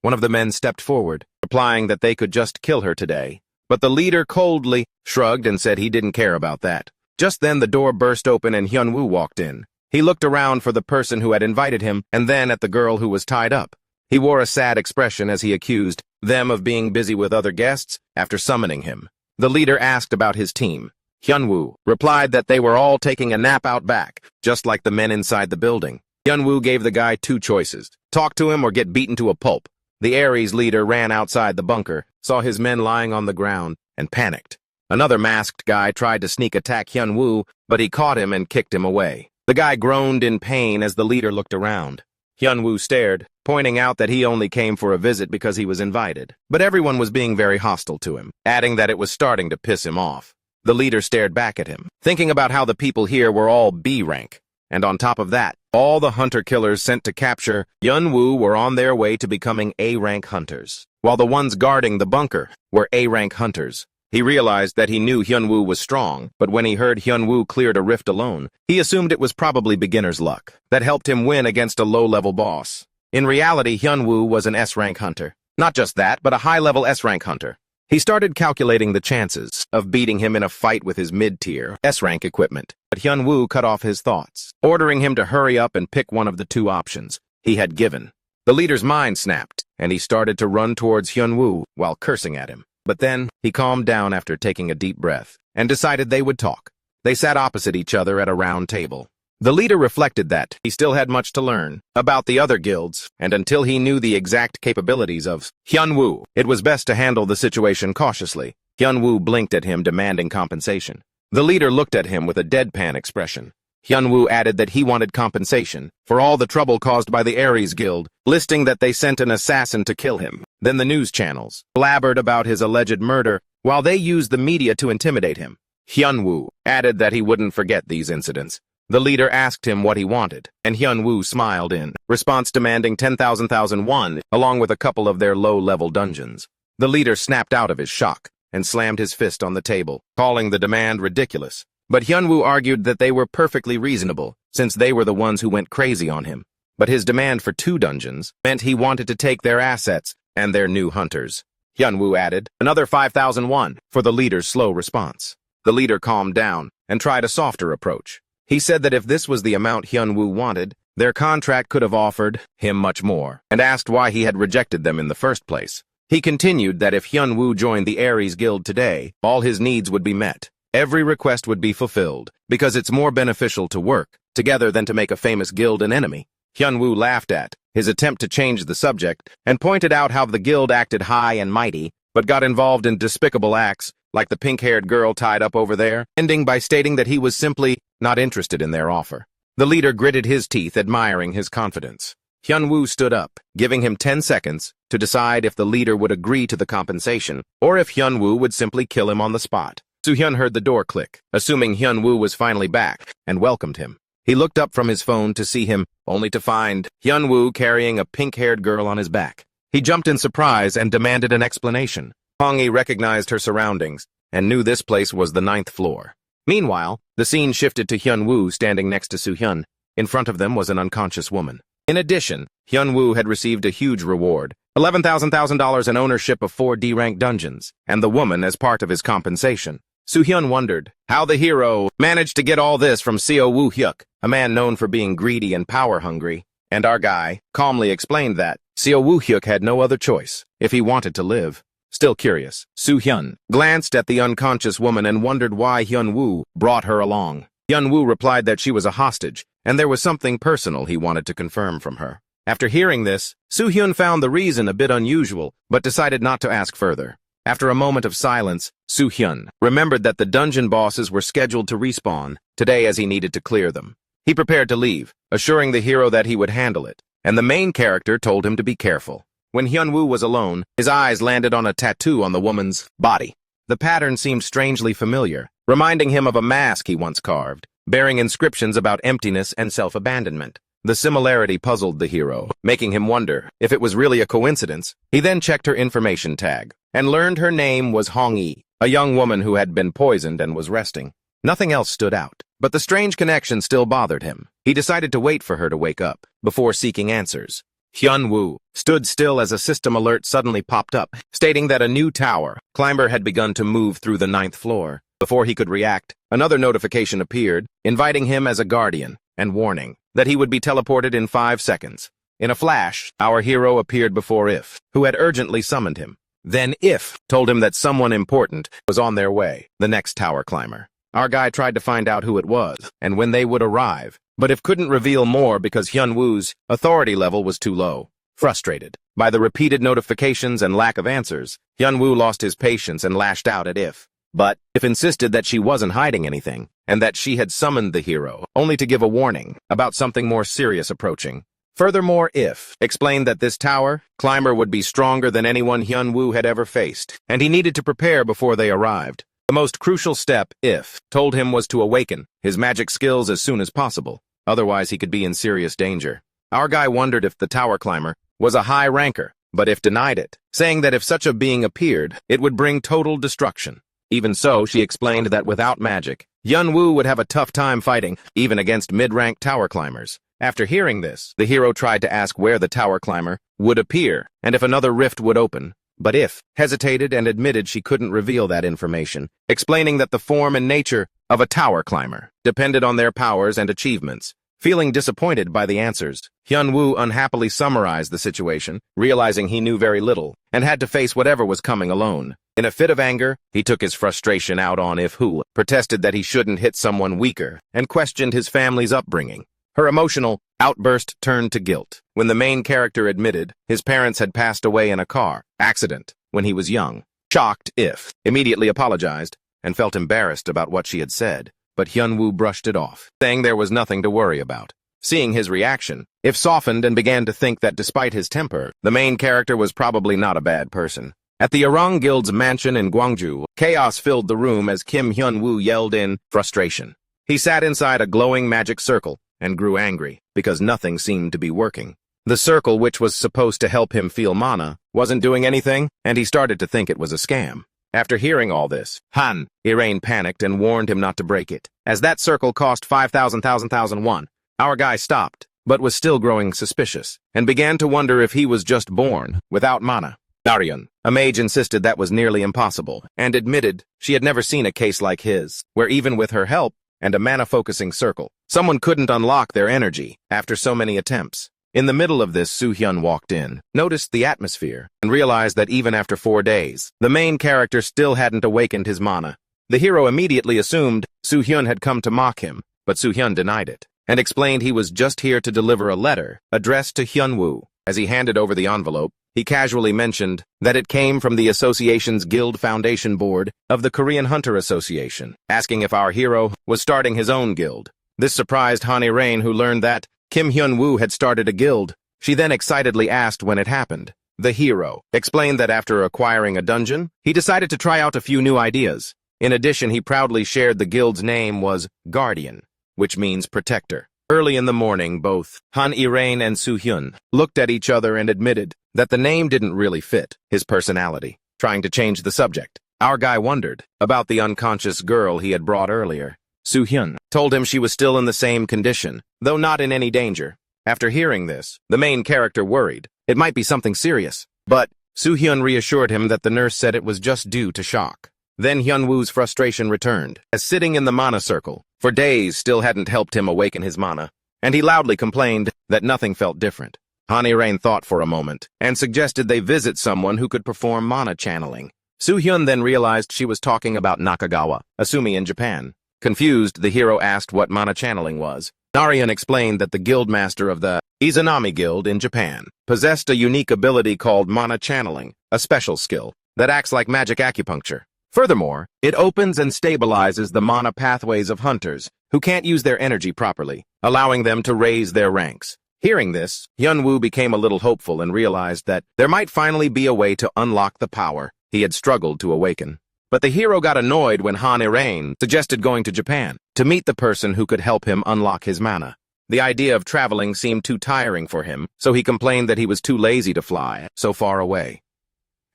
One of the men stepped forward, replying that they could just kill her today. But the leader coldly shrugged and said he didn't care about that. Just then the door burst open and Hyun-woo walked in. He looked around for the person who had invited him and then at the girl who was tied up. He wore a sad expression as he accused them of being busy with other guests after summoning him. The leader asked about his team. Hyun-woo replied that they were all taking a nap out back, just like the men inside the building. Hyun-woo gave the guy two choices: talk to him or get beaten to a pulp. The Aries leader ran outside the bunker, saw his men lying on the ground, and panicked. Another masked guy tried to sneak attack Hyun-woo, but he caught him and kicked him away. The guy groaned in pain as the leader looked around. Hyun-woo stared, pointing out that he only came for a visit because he was invited. But everyone was being very hostile to him, adding that it was starting to piss him off. The leader stared back at him, thinking about how the people here were all B rank. And on top of that, all the hunter-killers sent to capture Hyun-woo were on their way to becoming A-rank hunters, while the ones guarding the bunker were A-rank hunters. He realized that he knew Hyun-woo was strong, but when he heard Hyun-woo cleared a rift alone, he assumed it was probably beginner's luck that helped him win against a low-level boss. In reality, Hyun-woo was an S-rank hunter. Not just that, but a high-level S-rank hunter. He started calculating the chances of beating him in a fight with his mid-tier S-rank equipment, but Hyun-woo cut off his thoughts, ordering him to hurry up and pick one of the two options he had given. The leader's mind snapped, and he started to run towards Hyun-woo while cursing at him. But then, he calmed down after taking a deep breath, and decided they would talk. They sat opposite each other at a round table. The leader reflected that he still had much to learn about the other guilds, and until he knew the exact capabilities of Hyun-woo, it was best to handle the situation cautiously. Hyun-woo blinked at him, demanding compensation. The leader looked at him with a deadpan expression. Hyunwoo added that he wanted compensation for all the trouble caused by the Ares Guild, listing that they sent an assassin to kill him. Then the news channels blabbered about his alleged murder while they used the media to intimidate him. Hyunwoo added that he wouldn't forget these incidents. The leader asked him what he wanted, and Hyunwoo smiled in response, demanding 10,000 won, along with a couple of their low-level dungeons. The leader snapped out of his shock and slammed his fist on the table, calling the demand ridiculous. But Hyunwoo argued that they were perfectly reasonable, since they were the ones who went crazy on him. But his demand for 2 dungeons meant he wanted to take their assets and their new hunters. Hyunwoo added another 5,000 won for the leader's slow response. The leader calmed down and tried a softer approach. He said that if this was the amount Hyunwoo wanted, their contract could have offered him much more, and asked why he had rejected them in the first place. He continued that if Hyunwoo joined the Ares Guild today, all his needs would be met. Every request would be fulfilled, because it's more beneficial to work together than to make a famous guild an enemy. Hyunwoo laughed at his attempt to change the subject and pointed out how the guild acted high and mighty, but got involved in despicable acts, like the pink-haired girl tied up over there, ending by stating that he was simply not interested in their offer. The leader gritted his teeth, admiring his confidence. Hyunwoo stood up, giving him 10 seconds to decide if the leader would agree to the compensation, or if Hyunwoo would simply kill him on the spot. Soo-hyun heard the door click, assuming Hyunwoo was finally back, and welcomed him. He looked up from his phone to see him, only to find Hyunwoo carrying a pink-haired girl on his back. He jumped in surprise and demanded an explanation. Hong-yi recognized her surroundings and knew this place was the 9th floor. Meanwhile, the scene shifted to Hyunwoo standing next to Soo-hyun. In front of them was an unconscious woman. In addition, Hyunwoo had received a huge reward, $11,000 in ownership of 4 D-rank dungeons, and the woman as part of his compensation. Soo-hyun wondered how the hero managed to get all this from Seo Woo-hyuk, a man known for being greedy and power-hungry, and our guy calmly explained that Seo Woo-hyuk had no other choice if he wanted to live. Still curious, Soo-hyun glanced at the unconscious woman and wondered why Hyunwoo brought her along. Hyunwoo replied that she was a hostage, and there was something personal he wanted to confirm from her. After hearing this, Soo-hyun found the reason a bit unusual, but decided not to ask further. After a moment of silence, Soo-hyun remembered that the dungeon bosses were scheduled to respawn today as he needed to clear them. He prepared to leave, assuring the hero that he would handle it, and the main character told him to be careful. When Hyunwoo was alone, his eyes landed on a tattoo on the woman's body. The pattern seemed strangely familiar, reminding him of a mask he once carved, bearing inscriptions about emptiness and self-abandonment. The similarity puzzled the hero, making him wonder if it was really a coincidence. He then checked her information tag, and learned her name was Hong-yi, a young woman who had been poisoned and was resting. Nothing else stood out, but the strange connection still bothered him. He decided to wait for her to wake up, before seeking answers. Hyunwoo stood still as a system alert suddenly popped up, stating that a new tower climber had begun to move through the 9th floor. Before he could react, another notification appeared, inviting him as a guardian, and warning that he would be teleported in 5 seconds. In a flash, our hero appeared before If, who had urgently summoned him. Then If told him that someone important was on their way, the next tower climber. Our guy tried to find out who it was, and when they would arrive, but If couldn't reveal more because Hyunwoo's authority level was too low. Frustrated by the repeated notifications and lack of answers, Hyunwoo lost his patience and lashed out at If. But If insisted that she wasn't hiding anything, and that she had summoned the hero, only to give a warning about something more serious approaching. Furthermore, If explained that this tower climber would be stronger than anyone Hyunwoo had ever faced, and he needed to prepare before they arrived. The most crucial step, If told him, was to awaken his magic skills as soon as possible. Otherwise, he could be in serious danger. Our guy wondered if the tower climber was a high ranker, but If denied it, saying that if such a being appeared, it would bring total destruction. Even so, she explained that without magic, Hyunwoo would have a tough time fighting, even against mid-rank tower climbers. After hearing this, the hero tried to ask where the tower climber would appear, and if another rift would open. But If hesitated and admitted she couldn't reveal that information, explaining that the form and nature of a tower climber depended on their powers and achievements. Feeling disappointed by the answers, Hyunwoo unhappily summarized the situation, realizing he knew very little, and had to face whatever was coming alone. In a fit of anger, he took his frustration out on If, who protested that he shouldn't hit someone weaker, and questioned his family's upbringing. Her emotional outburst turned to guilt when the main character admitted his parents had passed away in a car accident when he was young. Shocked, If immediately apologized and felt embarrassed about what she had said, but Hyunwoo brushed it off, saying there was nothing to worry about. Seeing his reaction, If softened and began to think that despite his temper, the main character was probably not a bad person. At the Orang Guild's mansion in Gwangju, chaos filled the room as Kim Hyun-woo yelled in frustration. He sat inside a glowing magic circle and grew angry because nothing seemed to be working. The circle, which was supposed to help him feel mana, wasn't doing anything, and he started to think it was a scam. After hearing all this, Han Irain panicked and warned him not to break it, as that circle cost 5,000 won. Our guy stopped, but was still growing suspicious, and began to wonder if he was just born without mana. Daryan, a mage, insisted that was nearly impossible, and admitted she had never seen a case like his, where even with her help and a mana-focusing circle, someone couldn't unlock their energy after so many attempts. In the middle of this, Soo-hyun walked in, noticed the atmosphere, and realized that even after 4 days, the main character still hadn't awakened his mana. The hero immediately assumed Soo-hyun had come to mock him, but Soo-hyun denied it, and explained he was just here to deliver a letter addressed to Hyun-woo. As he handed over the envelope, he casually mentioned that it came from the association's Guild Foundation Board of the Korean Hunter Association, asking if our hero was starting his own guild. This surprised Han Irain, who learned that Kim Hyun-woo had started a guild. She then excitedly asked when it happened. The hero explained that after acquiring a dungeon, he decided to try out a few new ideas. In addition, he proudly shared the guild's name was Guardian, which means protector. Early in the morning, both Han Irain and Soo-hyun looked at each other and admitted that the name didn't really fit his personality. Trying to change the subject, our guy wondered about the unconscious girl he had brought earlier. Soo-hyun told him she was still in the same condition, though not in any danger. After hearing this, the main character worried it might be something serious, but Soo-hyun reassured him that the nurse said it was just due to shock. Then Hyun-woo's frustration returned, as sitting in the mana circle for days still hadn't helped him awaken his mana, and he loudly complained that nothing felt different. Han Irain thought for a moment, and suggested they visit someone who could perform mana channeling. Soo-hyun then realized she was talking about Nakagawa, Asumi in Japan. Confused, the hero asked what mana channeling was. Daryan explained that the guildmaster of the Izanami Guild in Japan possessed a unique ability called mana channeling, a special skill that acts like magic acupuncture. Furthermore, it opens and stabilizes the mana pathways of hunters who can't use their energy properly, allowing them to raise their ranks. Hearing this, Hyun-woo became a little hopeful and realized that there might finally be a way to unlock the power he had struggled to awaken. But the hero got annoyed when Han Irain suggested going to Japan to meet the person who could help him unlock his mana. The idea of traveling seemed too tiring for him, so he complained that he was too lazy to fly so far away.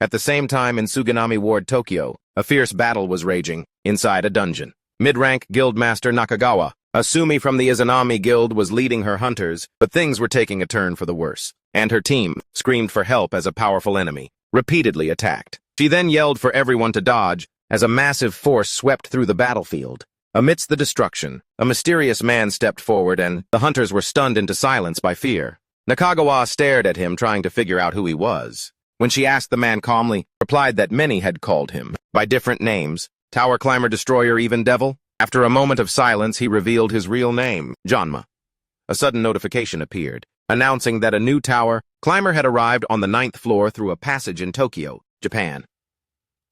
At the same time, in Suganami Ward, Tokyo, a fierce battle was raging inside a dungeon. Mid-rank Guildmaster Nakagawa, Asumi from the Izanami Guild, was leading her hunters, but things were taking a turn for the worse, and her team screamed for help as a powerful enemy repeatedly attacked. She then yelled for everyone to dodge as a massive force swept through the battlefield. Amidst the destruction, a mysterious man stepped forward and the hunters were stunned into silence by fear. Nakagawa stared at him, trying to figure out who he was. When she asked, the man calmly replied that many had called him by different names: Tower Climber, Destroyer, even Devil. After a moment of silence, he revealed his real name, Janma. A sudden notification appeared, announcing that a new tower climber had arrived on the 9th floor through a passage in Tokyo, Japan.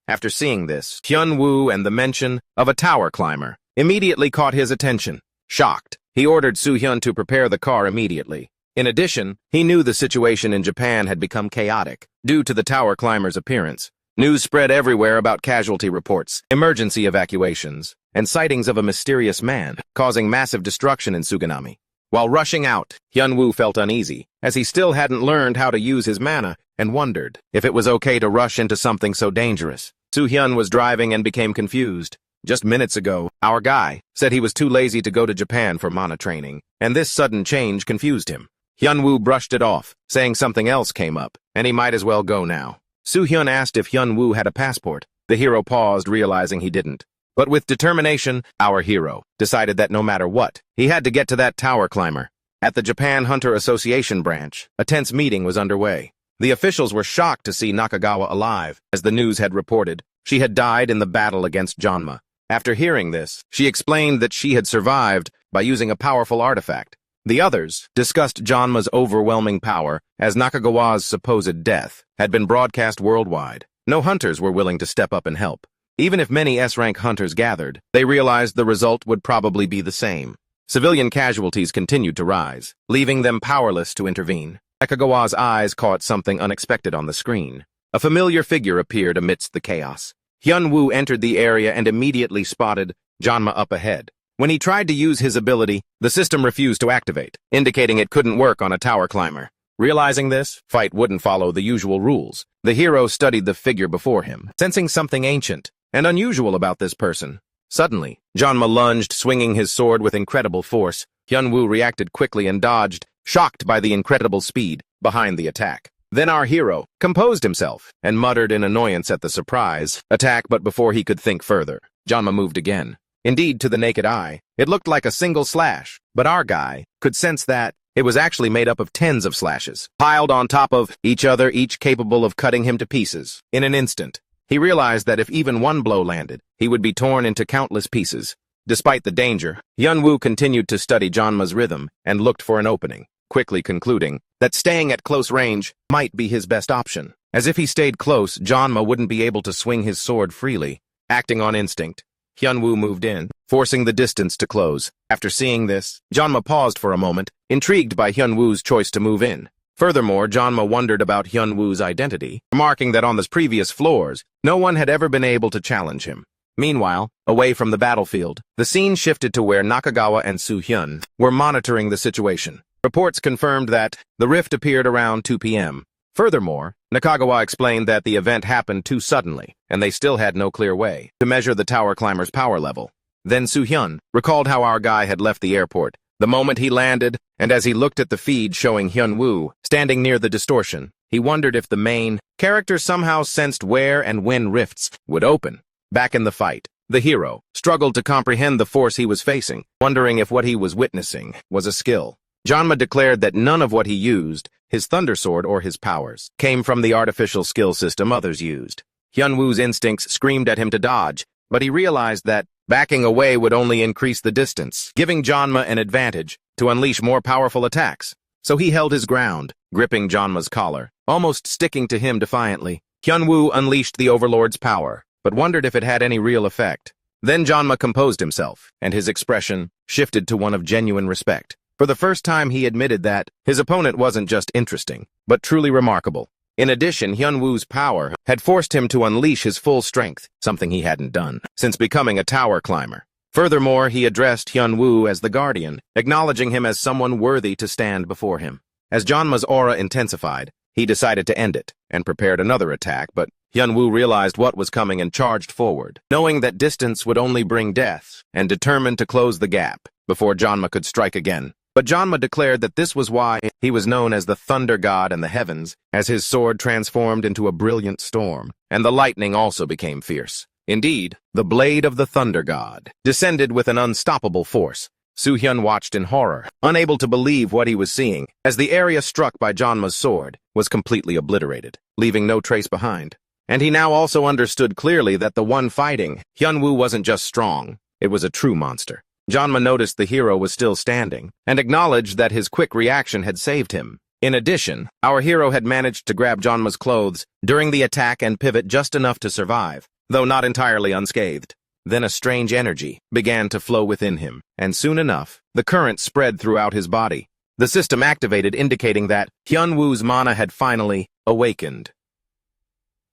After seeing this, Hyun-woo and the mention of a tower climber immediately caught his attention. Shocked, he ordered Soo-hyun to prepare the car immediately. In addition, he knew the situation in Japan had become chaotic due to the tower climber's appearance. News spread everywhere about casualty reports, emergency evacuations, and sightings of a mysterious man causing massive destruction in Suganami. While rushing out, Hyun-woo felt uneasy, as he still hadn't learned how to use his mana, and wondered if it was okay to rush into something so dangerous. Soo-hyun was driving and became confused. Just minutes ago, our guy said he was too lazy to go to Japan for mana training, and this sudden change confused him. Hyun-woo brushed it off, saying something else came up, and he might as well go now. Soo-hyun asked if Hyun-woo had a passport. The hero paused, realizing he didn't. But with determination, our hero decided that no matter what, he had to get to that tower climber. At the Japan Hunter Association branch, a tense meeting was underway. The officials were shocked to see Nakagawa alive. As the news had reported, she had died in the battle against Janma. After hearing this, she explained that she had survived by using a powerful artifact. The others discussed Janma's overwhelming power, as Nakagawa's supposed death had been broadcast worldwide. No hunters were willing to step up and help. Even if many S-rank hunters gathered, they realized the result would probably be the same. Civilian casualties continued to rise, leaving them powerless to intervene. Nakagawa's eyes caught something unexpected on the screen. A familiar figure appeared amidst the chaos. Hyun-woo entered the area and immediately spotted Janma up ahead. When he tried to use his ability, the system refused to activate, indicating it couldn't work on a tower climber. Realizing this, fight wouldn't follow the usual rules. The hero studied the figure before him, sensing something ancient and unusual about this person. Suddenly, Janma lunged, swinging his sword with incredible force. Hyun-woo reacted quickly and dodged, shocked by the incredible speed behind the attack. Then our hero composed himself and muttered in annoyance at the surprise attack, but before he could think further, Janma moved again. Indeed, to the naked eye, it looked like a single slash, but our guy could sense that it was actually made up of tens of slashes, piled on top of each other, each capable of cutting him to pieces. In an instant, he realized that if even one blow landed, he would be torn into countless pieces. Despite the danger, Hyun-woo continued to study Janma's rhythm and looked for an opening, quickly concluding that staying at close range might be his best option. As if he stayed close, Janma wouldn't be able to swing his sword freely. Acting on instinct, Hyun-woo moved in, forcing the distance to close. After seeing this, Janma paused for a moment, intrigued by Hyun-woo's choice to move in. Furthermore, Janma wondered about Hyun-woo's identity, remarking that on the previous floors, no one had ever been able to challenge him. Meanwhile, away from the battlefield, the scene shifted to where Nakagawa and Soo-hyun were monitoring the situation. Reports confirmed that the rift appeared around 2 p.m. Furthermore, Nakagawa explained that the event happened too suddenly, and they still had no clear way to measure the tower climber's power level. Then Soo-hyun recalled how our guy had left the airport the moment he landed, and as he looked at the feed showing Hyun-woo standing near the distortion, he wondered if the main character somehow sensed where and when rifts would open. Back in the fight, the hero struggled to comprehend the force he was facing, wondering if what he was witnessing was a skill. Janma declared that none of what he used, his thunder sword or his powers, came from the artificial skill system others used. Hyun-woo's instincts screamed at him to dodge, but he realized that backing away would only increase the distance, giving Janma an advantage to unleash more powerful attacks. So he held his ground, gripping Janma's collar, almost sticking to him defiantly. Hyun-woo unleashed the Overlord's power, but wondered if it had any real effect. Then Janma composed himself, and his expression shifted to one of genuine respect. For the first time, he admitted that his opponent wasn't just interesting, but truly remarkable. In addition, Hyun-woo's power had forced him to unleash his full strength, something he hadn't done since becoming a tower climber. Furthermore, he addressed Hyun-woo as the Guardian, acknowledging him as someone worthy to stand before him. As Janma's aura intensified, he decided to end it and prepared another attack, but Hyun-woo realized what was coming and charged forward, knowing that distance would only bring death, and determined to close the gap before Janma could strike again. But Janma declared that this was why he was known as the Thunder God in the heavens, as his sword transformed into a brilliant storm, and the lightning also became fierce. Indeed, the blade of the Thunder God descended with an unstoppable force. Soo-hyun watched in horror, unable to believe what he was seeing, as the area struck by Janma's sword was completely obliterated, leaving no trace behind. And he now also understood clearly that the one fighting Hyun-woo wasn't just strong, it was a true monster. Janma noticed the hero was still standing, and acknowledged that his quick reaction had saved him. In addition, our hero had managed to grab Janma's clothes during the attack and pivot just enough to survive, though not entirely unscathed. Then a strange energy began to flow within him, and soon enough, the current spread throughout his body. The system activated, indicating that Hyun-woo's mana had finally awakened.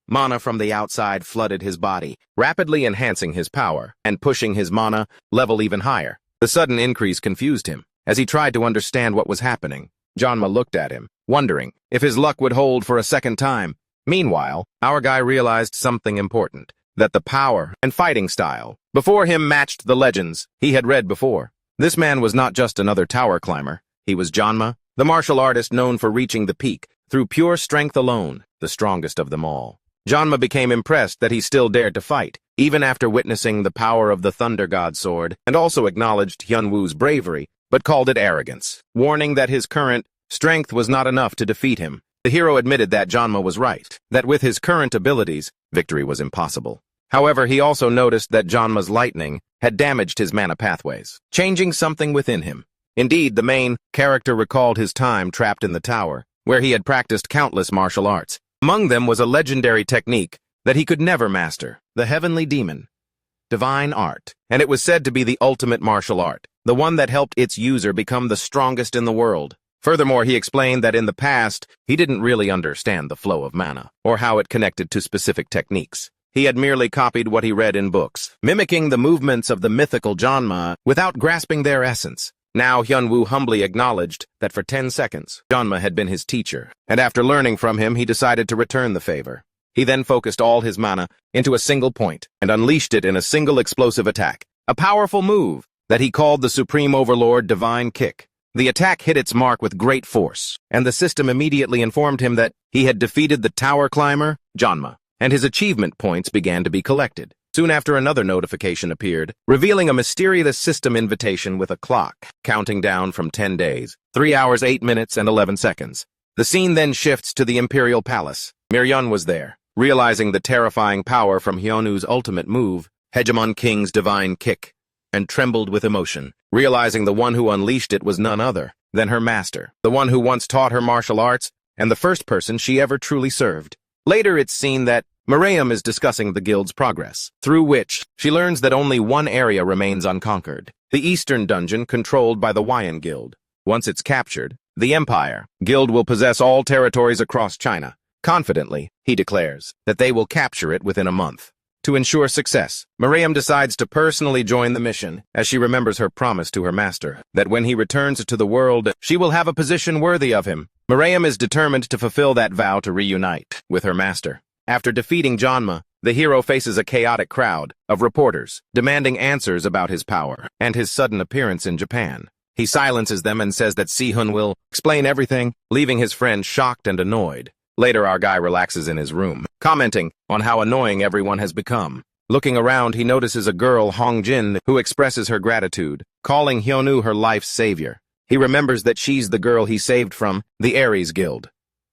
Mana from the outside flooded his body, rapidly enhancing his power and pushing his mana level even higher. The sudden increase confused him. As he tried to understand what was happening, Janma looked at him, wondering if his luck would hold for a second time. Meanwhile, our guy realized something important, that the power and fighting style before him matched the legends he had read before. This man was not just another tower climber. He was Janma, the martial artist known for reaching the peak through pure strength alone, the strongest of them all. Janma became impressed that he still dared to fight, even after witnessing the power of the Thunder God sword, and also acknowledged Hyun-woo's bravery, but called it arrogance, warning that his current strength was not enough to defeat him. The hero admitted that Janma was right, that with his current abilities, victory was impossible. However, he also noticed that Janma's lightning had damaged his mana pathways, changing something within him. Indeed, the main character recalled his time trapped in the tower, where he had practiced countless martial arts. Among them was a legendary technique that he could never master, the heavenly demon. Divine art, and it was said to be the ultimate martial art, the one that helped its user become the strongest in the world. Furthermore, he explained that in the past, he didn't really understand the flow of mana, or how it connected to specific techniques. He had merely copied what he read in books, mimicking the movements of the mythical Janma without grasping their essence. Now Hyunwoo humbly acknowledged that for 10 seconds, Janma had been his teacher, and after learning from him, he decided to return the favor. He then focused all his mana into a single point and unleashed it in a single explosive attack, a powerful move that he called the Supreme Overlord Divine Kick. The attack hit its mark with great force, and the system immediately informed him that he had defeated the tower climber, Janma, and his achievement points began to be collected. Soon after, another notification appeared, revealing a mysterious system invitation with a clock, counting down from 10 days, 3 hours, 8 minutes, and 11 seconds. The scene then shifts to the Imperial Palace. Miryun was there. Realizing the terrifying power from Hyunwoo's ultimate move, Hegemon King's Divine Kick, and trembled with emotion, realizing the one who unleashed it was none other than her master, the one who once taught her martial arts, and the first person she ever truly served. Later, it's seen that Miriam is discussing the guild's progress, through which she learns that only one area remains unconquered, the eastern dungeon controlled by the Wyan Guild. Once it's captured, the Empire Guild will possess all territories across China. Confidently, he declares that they will capture it within a month. To ensure success, Miriam decides to personally join the mission, as she remembers her promise to her master, that when he returns to the world, she will have a position worthy of him. Miriam is determined to fulfill that vow to reunite with her master. After defeating Janma, the hero faces a chaotic crowd of reporters, demanding answers about his power and his sudden appearance in Japan. He silences them and says that Sehun will explain everything, leaving his friend shocked and annoyed. Later, our guy relaxes in his room, commenting on how annoying everyone has become. Looking around, he notices a girl, Hongjin, who expresses her gratitude, calling Hyunwoo her life's savior. He remembers that she's the girl he saved from the Ares Guild.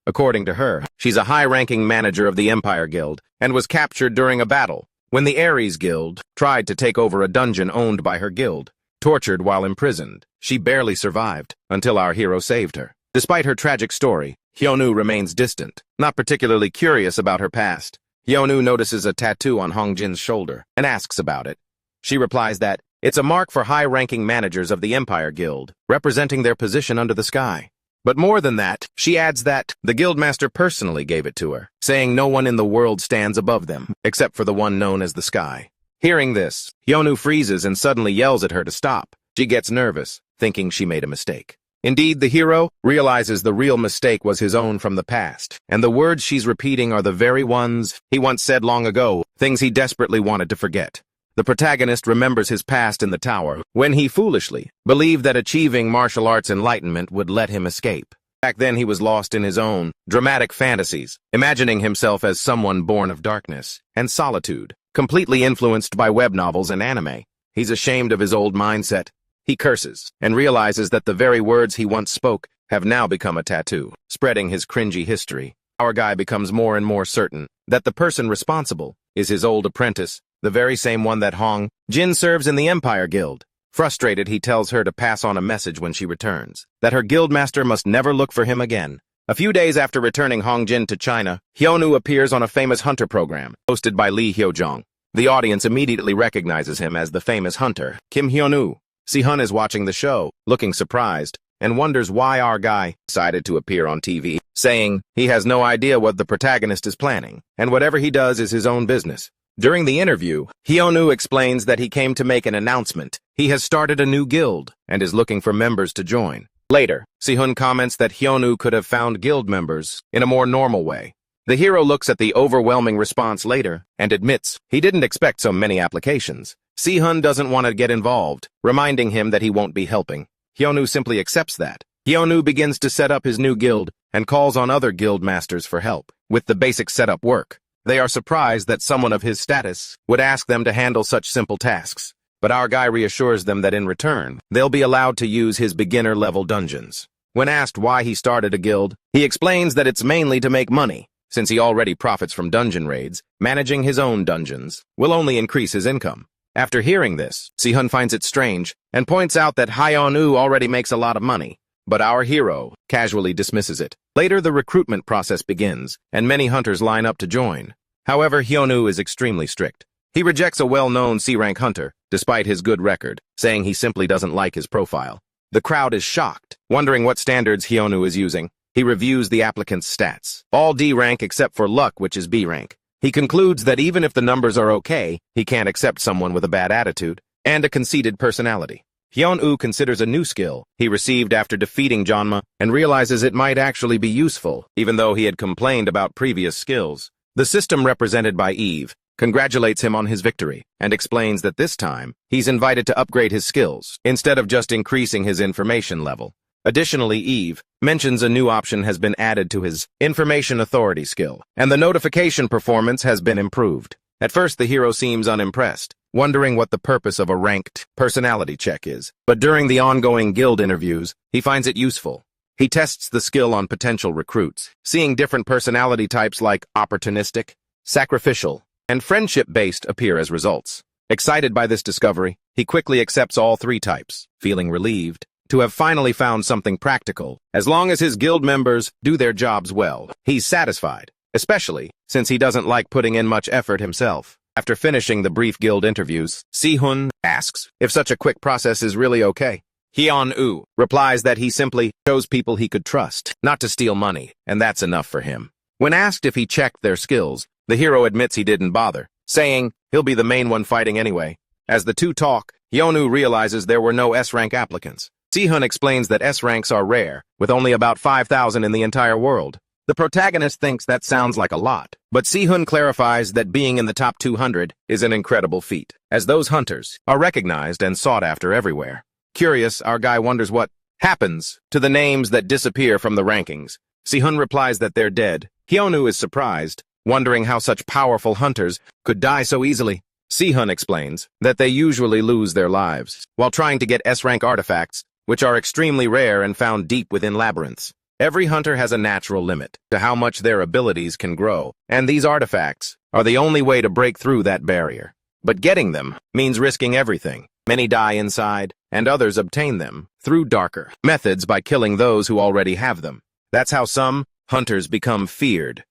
According to her, she's a high-ranking manager of the Empire Guild and was captured during a battle when the Ares Guild tried to take over a dungeon owned by her guild. Tortured while imprisoned, she barely survived until our hero saved her. Despite her tragic story, Hyunwoo remains distant, not particularly curious about her past. Hyunwoo notices a tattoo on Hongjin's shoulder and asks about it. She replies that it's a mark for high-ranking managers of the Empire Guild, representing their position under the sky. But more than that, she adds that the guildmaster personally gave it to her, saying no one in the world stands above them, except for the one known as the sky. Hearing this, Hyunwoo freezes and suddenly yells at her to stop. She gets nervous, thinking she made a mistake. Indeed, the hero realizes the real mistake was his own from the past, and the words she's repeating are the very ones he once said long ago, things he desperately wanted to forget. The protagonist remembers his past in the tower, when he foolishly believed that achieving martial arts enlightenment would let him escape. Back then he was lost in his own dramatic fantasies, imagining himself as someone born of darkness and solitude, completely influenced by web novels and anime. He's ashamed of his old mindset. He curses and realizes that the very words he once spoke have now become a tattoo, spreading his cringy history. Our guy becomes more and more certain that the person responsible is his old apprentice, the very same one that Hong Jin serves in the Empire Guild. Frustrated, he tells her to pass on a message when she returns, that her guildmaster must never look for him again. A few days after returning Hong Jin to China, Hyunwoo appears on a famous hunter program, hosted by Lee Hyojong. The audience immediately recognizes him as the famous hunter, Kim Hyunwoo. Sehun is watching the show, looking surprised, and wonders why our guy decided to appear on TV, saying he has no idea what the protagonist is planning, and whatever he does is his own business. During the interview, Hyunwoo explains that he came to make an announcement. He has started a new guild and is looking for members to join. Later, Sehun comments that Hyunwoo could have found guild members in a more normal way. The hero looks at the overwhelming response later and admits he didn't expect so many applications. Sehun doesn't want to get involved, reminding him that he won't be helping. Hyunwoo simply accepts that. Hyunwoo begins to set up his new guild and calls on other guild masters for help with the basic setup work. They are surprised that someone of his status would ask them to handle such simple tasks, but our guy reassures them that in return, they'll be allowed to use his beginner-level dungeons. When asked why he started a guild, he explains that it's mainly to make money. Since he already profits from dungeon raids, managing his own dungeons will only increase his income. After hearing this, Sehun finds it strange and points out that Hyunwoo already makes a lot of money, but our hero casually dismisses it. Later, the recruitment process begins, and many hunters line up to join. However, Hyunwoo is extremely strict. He rejects a well-known C-rank hunter, despite his good record, saying he simply doesn't like his profile. The crowd is shocked, wondering what standards Hyunwoo is using. He reviews the applicant's stats, all D rank except for luck, which is B rank. He concludes that even if the numbers are okay, he can't accept someone with a bad attitude and a conceited personality. Hyunwoo considers a new skill he received after defeating Jeonma and realizes it might actually be useful, even though he had complained about previous skills. The system represented by Eve congratulates him on his victory and explains that this time he's invited to upgrade his skills instead of just increasing his information level. Additionally, Eve mentions a new option has been added to his information authority skill, and the notification performance has been improved. At first, the hero seems unimpressed, wondering what the purpose of a ranked personality check is. But during the ongoing guild interviews, he finds it useful. He tests the skill on potential recruits, seeing different personality types like opportunistic, sacrificial, and friendship-based appear as results. Excited by this discovery, he quickly accepts all three types, feeling relieved to have finally found something practical. As long as his guild members do their jobs well, he's satisfied, especially since he doesn't like putting in much effort himself. After finishing the brief guild interviews, Si-hun asks if such a quick process is really okay. Hyunwoo replies that he simply chose people he could trust, not to steal money, and that's enough for him. When asked if he checked their skills, the hero admits he didn't bother, saying he'll be the main one fighting anyway. As the two talk, Hyunwoo realizes there were no S-rank applicants. Si-hun explains that S-ranks are rare, with only about 5,000 in the entire world. The protagonist thinks that sounds like a lot, but Si-hun clarifies that being in the top 200 is an incredible feat, as those hunters are recognized and sought after everywhere. Curious, our guy wonders what happens to the names that disappear from the rankings. Si-hun replies that they're dead. Hyunwoo is surprised, wondering how such powerful hunters could die so easily. Si-hun explains that they usually lose their lives while trying to get S-rank artifacts, which are extremely rare and found deep within labyrinths. Every hunter has a natural limit to how much their abilities can grow, and these artifacts are the only way to break through that barrier. But getting them means risking everything. Many die inside, and others obtain them through darker methods by killing those who already have them. That's how some hunters become feared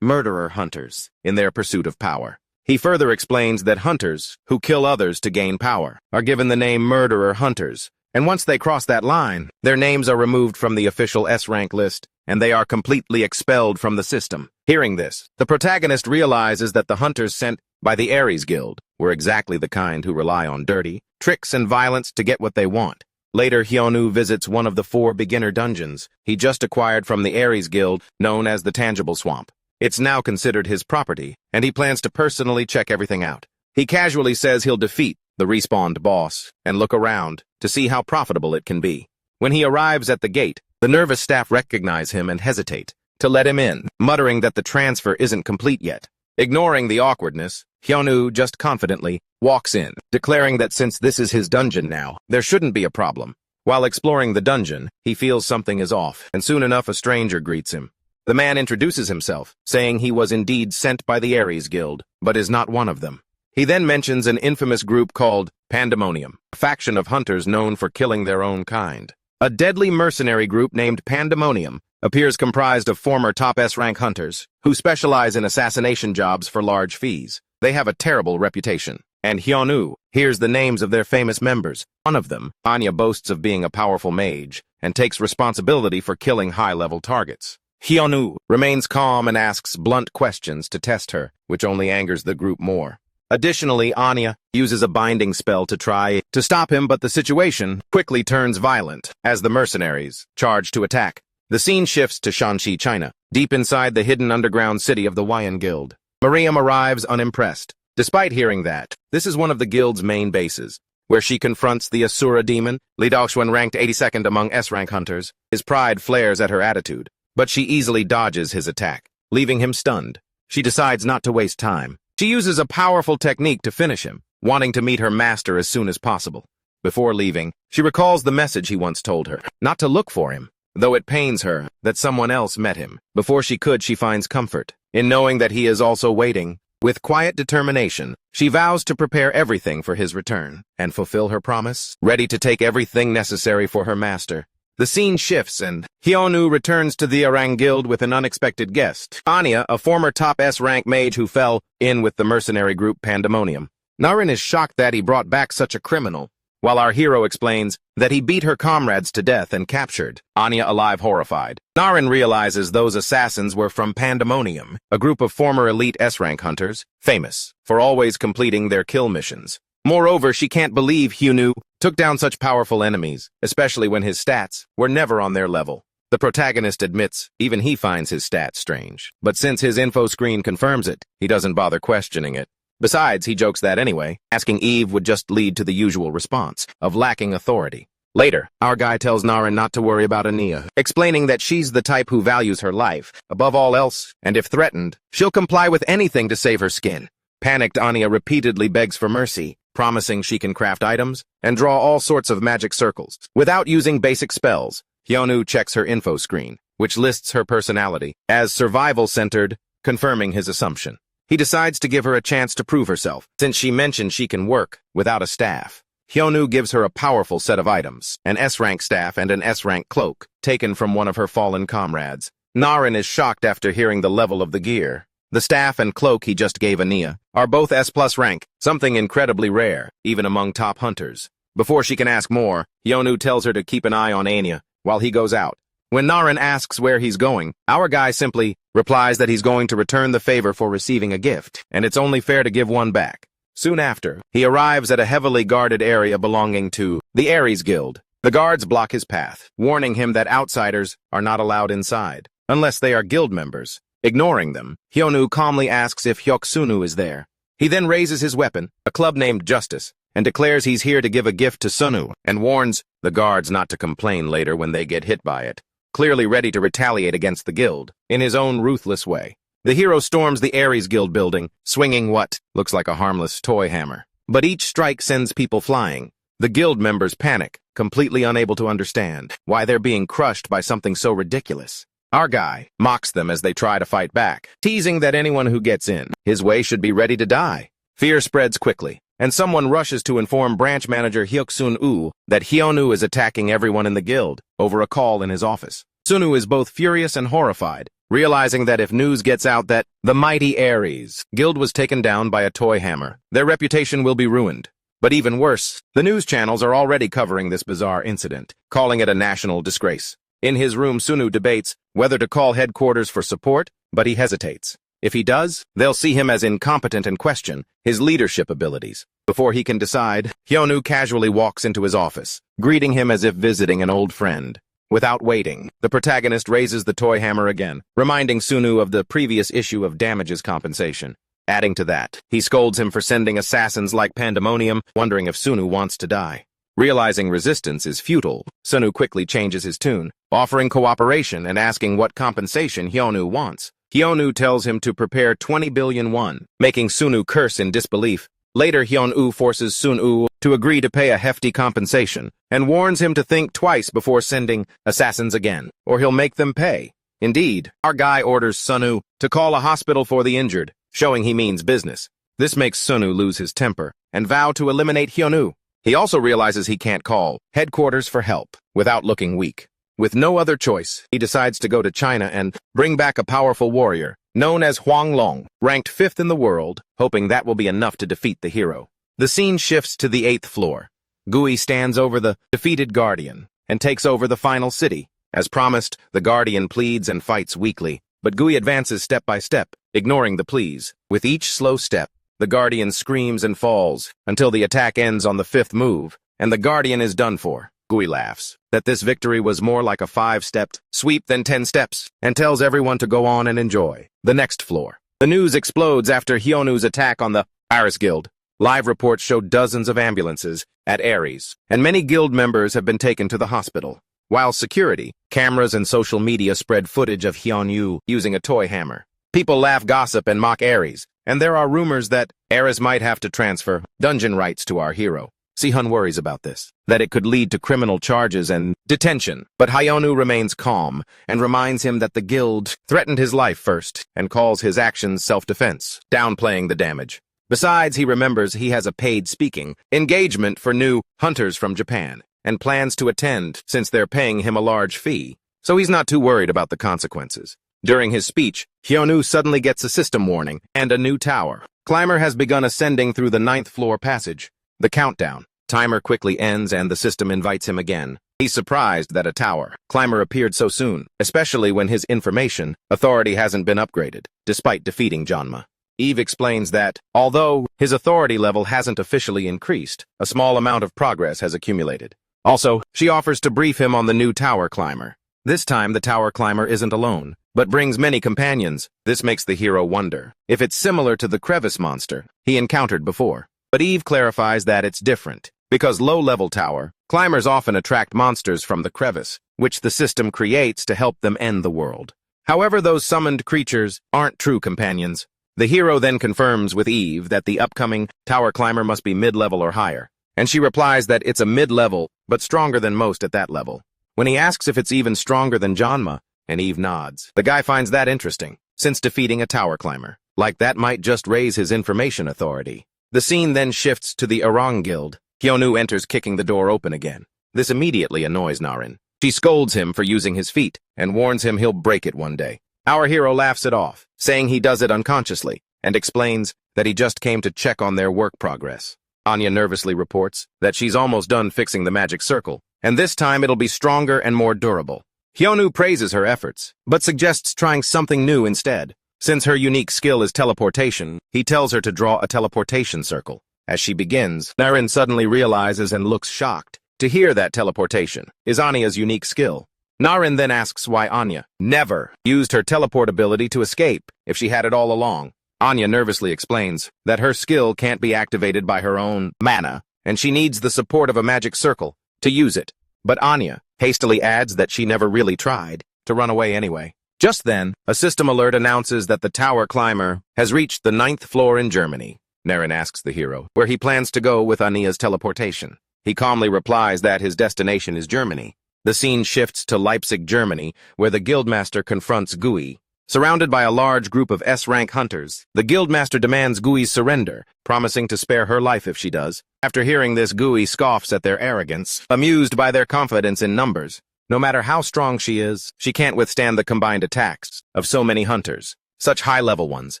murderer hunters in their pursuit of power. He further explains that hunters who kill others to gain power are given the name murderer hunters, and once they cross that line, their names are removed from the official S-rank list, and they are completely expelled from the system. Hearing this, the protagonist realizes that the hunters sent by the Ares Guild were exactly the kind who rely on dirty tricks and violence to get what they want. Later, Hyunwoo visits one of the 4 beginner dungeons he just acquired from the Ares Guild, known as the Tangible Swamp. It's now considered his property, and he plans to personally check everything out. He casually says he'll defeat the respawned boss and look around to see how profitable it can be. When he arrives at the gate, the nervous staff recognize him and hesitate to let him in, muttering that the transfer isn't complete yet. Ignoring the awkwardness, Hyunwoo just confidently walks in, declaring that since this is his dungeon now, there shouldn't be a problem. While exploring the dungeon, he feels something is off, and soon enough a stranger greets him. The man introduces himself, saying he was indeed sent by the Ares Guild, but is not one of them. He then mentions an infamous group called Pandemonium, a faction of hunters known for killing their own kind. A deadly mercenary group named Pandemonium appears comprised of former top S-rank hunters who specialize in assassination jobs for large fees. They have a terrible reputation, and Hyunwoo hears the names of their famous members. One of them, Anya, boasts of being a powerful mage and takes responsibility for killing high-level targets. Hyunwoo remains calm and asks blunt questions to test her, which only angers the group more. Additionally, Anya uses a binding spell to try to stop him, but the situation quickly turns violent as the mercenaries charge to attack. The scene shifts to Shanxi, China, deep inside the hidden underground city of the Wyan Guild. Miriam arrives unimpressed, despite hearing that this is one of the guild's main bases, where she confronts the Asura demon. Li Daoxuan, ranked 82nd among S-rank hunters. His pride flares at her attitude, but she easily dodges his attack, leaving him stunned. She decides not to waste time. She uses a powerful technique to finish him, wanting to meet her master as soon as possible. Before leaving, she recalls the message he once told her, not to look for him, though it pains her that someone else met him. Before she could, she finds comfort in knowing that he is also waiting. With quiet determination, she vows to prepare everything for his return and fulfill her promise, ready to take everything necessary for her master. The scene shifts and Hyonu returns to the Orang Guild with an unexpected guest. Anya, a former top S-rank mage who fell in with the mercenary group Pandemonium. Naren is shocked that he brought back such a criminal, while our hero explains that he beat her comrades to death and captured Anya alive, horrified. Naren realizes those assassins were from Pandemonium, a group of former elite S-rank hunters, famous for always completing their kill missions. Moreover, she can't believe Hyonu took down such powerful enemies, especially when his stats were never on their level. The protagonist admits even he finds his stats strange, but since his info screen confirms it, he doesn't bother questioning it. Besides, he jokes that anyway, asking Eve would just lead to the usual response of lacking authority. Later, our guy tells Naren not to worry about Anya, explaining that she's the type who values her life above all else, and if threatened, she'll comply with anything to save her skin. Panicked, Anya repeatedly begs for mercy, promising she can craft items and draw all sorts of magic circles without using basic spells. Hyonu checks her info screen, which lists her personality as survival-centered, confirming his assumption. He decides to give her a chance to prove herself, since she mentioned she can work without a staff. Hyonu gives her a powerful set of items, an S-rank staff and an S-rank cloak, taken from one of her fallen comrades. Naren is shocked after hearing the level of the gear. The staff and cloak he just gave Anya are both S+ rank, something incredibly rare, even among top hunters. Before she can ask more, Hyonu tells her to keep an eye on Anya while he goes out. When Naren asks where he's going, our guy simply replies that he's going to return the favor for receiving a gift, and it's only fair to give one back. Soon after, he arrives at a heavily guarded area belonging to the Ares Guild. The guards block his path, warning him that outsiders are not allowed inside, unless they are guild members. Ignoring them, Hyonu calmly asks if Hyoksunu is there. He then raises his weapon, a club named Justice, and declares he's here to give a gift to Sunu, and warns the guards not to complain later when they get hit by it. Clearly ready to retaliate against the guild, in his own ruthless way. The hero storms the Ares Guild building, swinging what looks like a harmless toy hammer. But each strike sends people flying. The guild members panic, completely unable to understand why they're being crushed by something so ridiculous. Our guy mocks them as they try to fight back, teasing that anyone who gets in his way should be ready to die. Fear spreads quickly, and someone rushes to inform branch manager Hyoksun-woo that Hyonu is attacking everyone in the guild over a call in his office. Sunu is both furious and horrified, realizing that if news gets out that the mighty Ares Guild was taken down by a toy hammer, their reputation will be ruined. But even worse, the news channels are already covering this bizarre incident, calling it a national disgrace. In his room, Sunu debates whether to call headquarters for support, but he hesitates. If he does, they'll see him as incompetent and question his leadership abilities. Before he can decide, Hyonu casually walks into his office, greeting him as if visiting an old friend. Without waiting, the protagonist raises the toy hammer again, reminding Sunu of the previous issue of damages compensation. Adding to that, he scolds him for sending assassins like Pandemonium, wondering if Sunu wants to die. Realizing resistance is futile, Sunu quickly changes his tune, offering cooperation and asking what compensation Hyonu wants. Hyonu tells him to prepare 20 billion won, making Sunu curse in disbelief. Later, Hyonu forces Sunu to agree to pay a hefty compensation, and warns him to think twice before sending assassins again, or he'll make them pay. Indeed, our guy orders Sunu to call a hospital for the injured, showing he means business. This makes Sunu lose his temper, and vow to eliminate Hyonu. He also realizes he can't call headquarters for help without looking weak. With no other choice, he decides to go to China and bring back a powerful warrior, known as Huang Long, ranked 5th in the world, hoping that will be enough to defeat the hero. The scene shifts to the 8th floor. Gui stands over the defeated Guardian and takes over the final city. As promised, the Guardian pleads and fights weakly, but Gui advances step by step, ignoring the pleas. With each slow step, the Guardian screams and falls until the attack ends on the 5th move, and the Guardian is done for. Gui laughs that this victory was more like a 5-step sweep than 10 steps, and tells everyone to go on and enjoy the next floor. The news explodes after Hyonu's attack on the Ares Guild. Live reports show dozens of ambulances at Ares, and many guild members have been taken to the hospital. While security, cameras and social media spread footage of Hyonu using a toy hammer. People laugh, gossip, and mock Ares, and there are rumors that Ares might have to transfer dungeon rights to our hero. Sihun worries about this, that it could lead to criminal charges and detention, but Hyonu remains calm and reminds him that the guild threatened his life first and calls his actions self-defense, downplaying the damage. Besides, he remembers he has a paid speaking engagement for new hunters from Japan. and plans to attend since they're paying him a large fee, so he's not too worried about the consequences. During his speech, Hyunwoo suddenly gets a system warning and a new tower. Climber has begun ascending through the 9th floor passage. The countdown. Timer quickly ends and the system invites him again. He's surprised that a tower climber appeared so soon, especially when his information authority hasn't been upgraded, despite defeating Janma. Eve explains that, although his authority level hasn't officially increased, a small amount of progress has accumulated. Also, she offers to brief him on the new tower climber. This time, the tower climber isn't alone, but brings many companions. This makes the hero wonder if it's similar to the crevice monster he encountered before. But Eve clarifies that it's different, because low-level tower climbers often attract monsters from the crevice, which the system creates to help them end the world. However, those summoned creatures aren't true companions. The hero then confirms with Eve that the upcoming tower climber must be mid-level or higher, and she replies that it's a mid-level, but stronger than most at that level. When he asks if it's even stronger than Janma, and Eve nods. The guy finds that interesting, since defeating a tower climber, like that might just raise his information authority. The scene then shifts to the Orang Guild. Hyunwoo enters, kicking the door open again. This immediately annoys Narin. She scolds him for using his feet and warns him he'll break it one day. Our hero laughs it off, saying he does it unconsciously, and explains that he just came to check on their work progress. Anya nervously reports that she's almost done fixing the magic circle, and this time it'll be stronger and more durable. Hyunwoo praises her efforts, but suggests trying something new instead. Since her unique skill is teleportation, he tells her to draw a teleportation circle. As she begins, Narin suddenly realizes and looks shocked to hear that teleportation is Anya's unique skill. Narin then asks why Anya never used her teleport ability to escape if she had it all along. Anya nervously explains that her skill can't be activated by her own mana, and she needs the support of a magic circle to use it. But Anya hastily adds that she never really tried to run away anyway. Just then, a system alert announces that the tower climber has reached the 9th floor in Germany. Narin asks the hero where he plans to go with Anya's teleportation. He calmly replies that his destination is Germany. The scene shifts to Leipzig, Germany, where the guildmaster confronts Gui. Surrounded by a large group of S-rank hunters, the guildmaster demands Gui's surrender, promising to spare her life if she does. After hearing this, Gui scoffs at their arrogance, amused by their confidence in numbers. No matter how strong she is, she can't withstand the combined attacks of so many hunters, such high-level ones.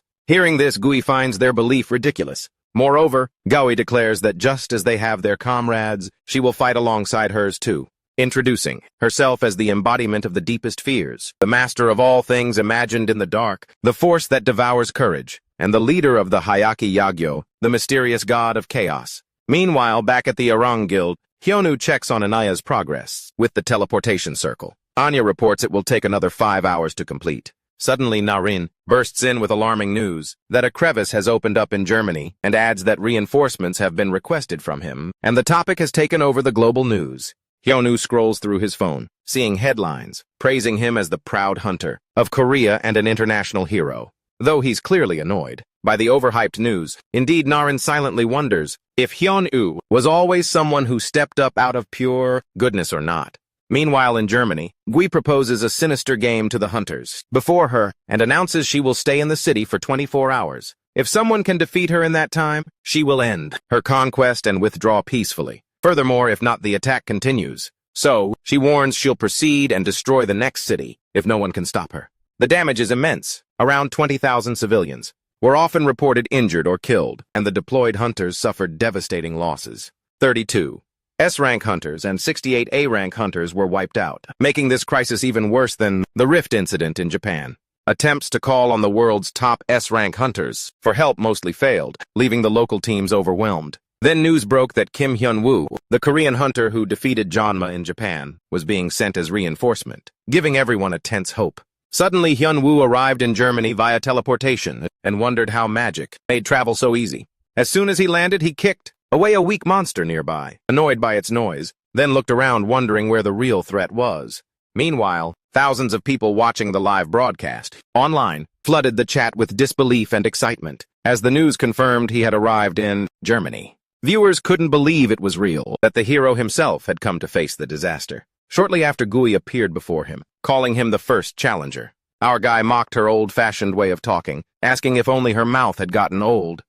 Hearing this, Gui finds their belief ridiculous. Moreover, Gui declares that just as they have their comrades, she will fight alongside hers too. Introducing herself as the embodiment of the deepest fears, the master of all things imagined in the dark, the force that devours courage, and the leader of the Hyaki Yagyo, the mysterious god of chaos. Meanwhile, back at the Orang Guild, Hyunwoo checks on Anya's progress with the teleportation circle. Anya reports it will take another 5 hours to complete. Suddenly, Narin bursts in with alarming news that a crevice has opened up in Germany and adds that reinforcements have been requested from him, and the topic has taken over the global news. Hyunwoo scrolls through his phone, seeing headlines praising him as the proud hunter of Korea and an international hero. Though he's clearly annoyed by the overhyped news, indeed Narin silently wonders if Hyunwoo was always someone who stepped up out of pure goodness or not. Meanwhile, in Germany, Gui proposes a sinister game to the hunters before her and announces she will stay in the city for 24 hours. If someone can defeat her in that time, she will end her conquest and withdraw peacefully. Furthermore, if not, the attack continues. So, she warns she'll proceed and destroy the next city if no one can stop her. The damage is immense. Around 20,000 civilians were often reported injured or killed, and the deployed hunters suffered devastating losses. 32 S-rank hunters and 68 A-rank hunters were wiped out, making this crisis even worse than the Rift incident in Japan. Attempts to call on the world's top S-rank hunters for help mostly failed, leaving the local teams overwhelmed. Then news broke that Kim Hyunwoo, the Korean hunter who defeated Janma in Japan, was being sent as reinforcement, giving everyone a tense hope. Suddenly, Hyunwoo arrived in Germany via teleportation and wondered how magic made travel so easy. As soon as he landed, he kicked away a weak monster nearby, annoyed by its noise, then looked around wondering where the real threat was. Meanwhile, thousands of people watching the live broadcast online flooded the chat with disbelief and excitement as the news confirmed he had arrived in Germany. Viewers couldn't believe it was real, that the hero himself had come to face the disaster. Shortly after, Gui appeared before him, calling him the first challenger. Our guy mocked her old-fashioned way of talking, asking if only her mouth had gotten old.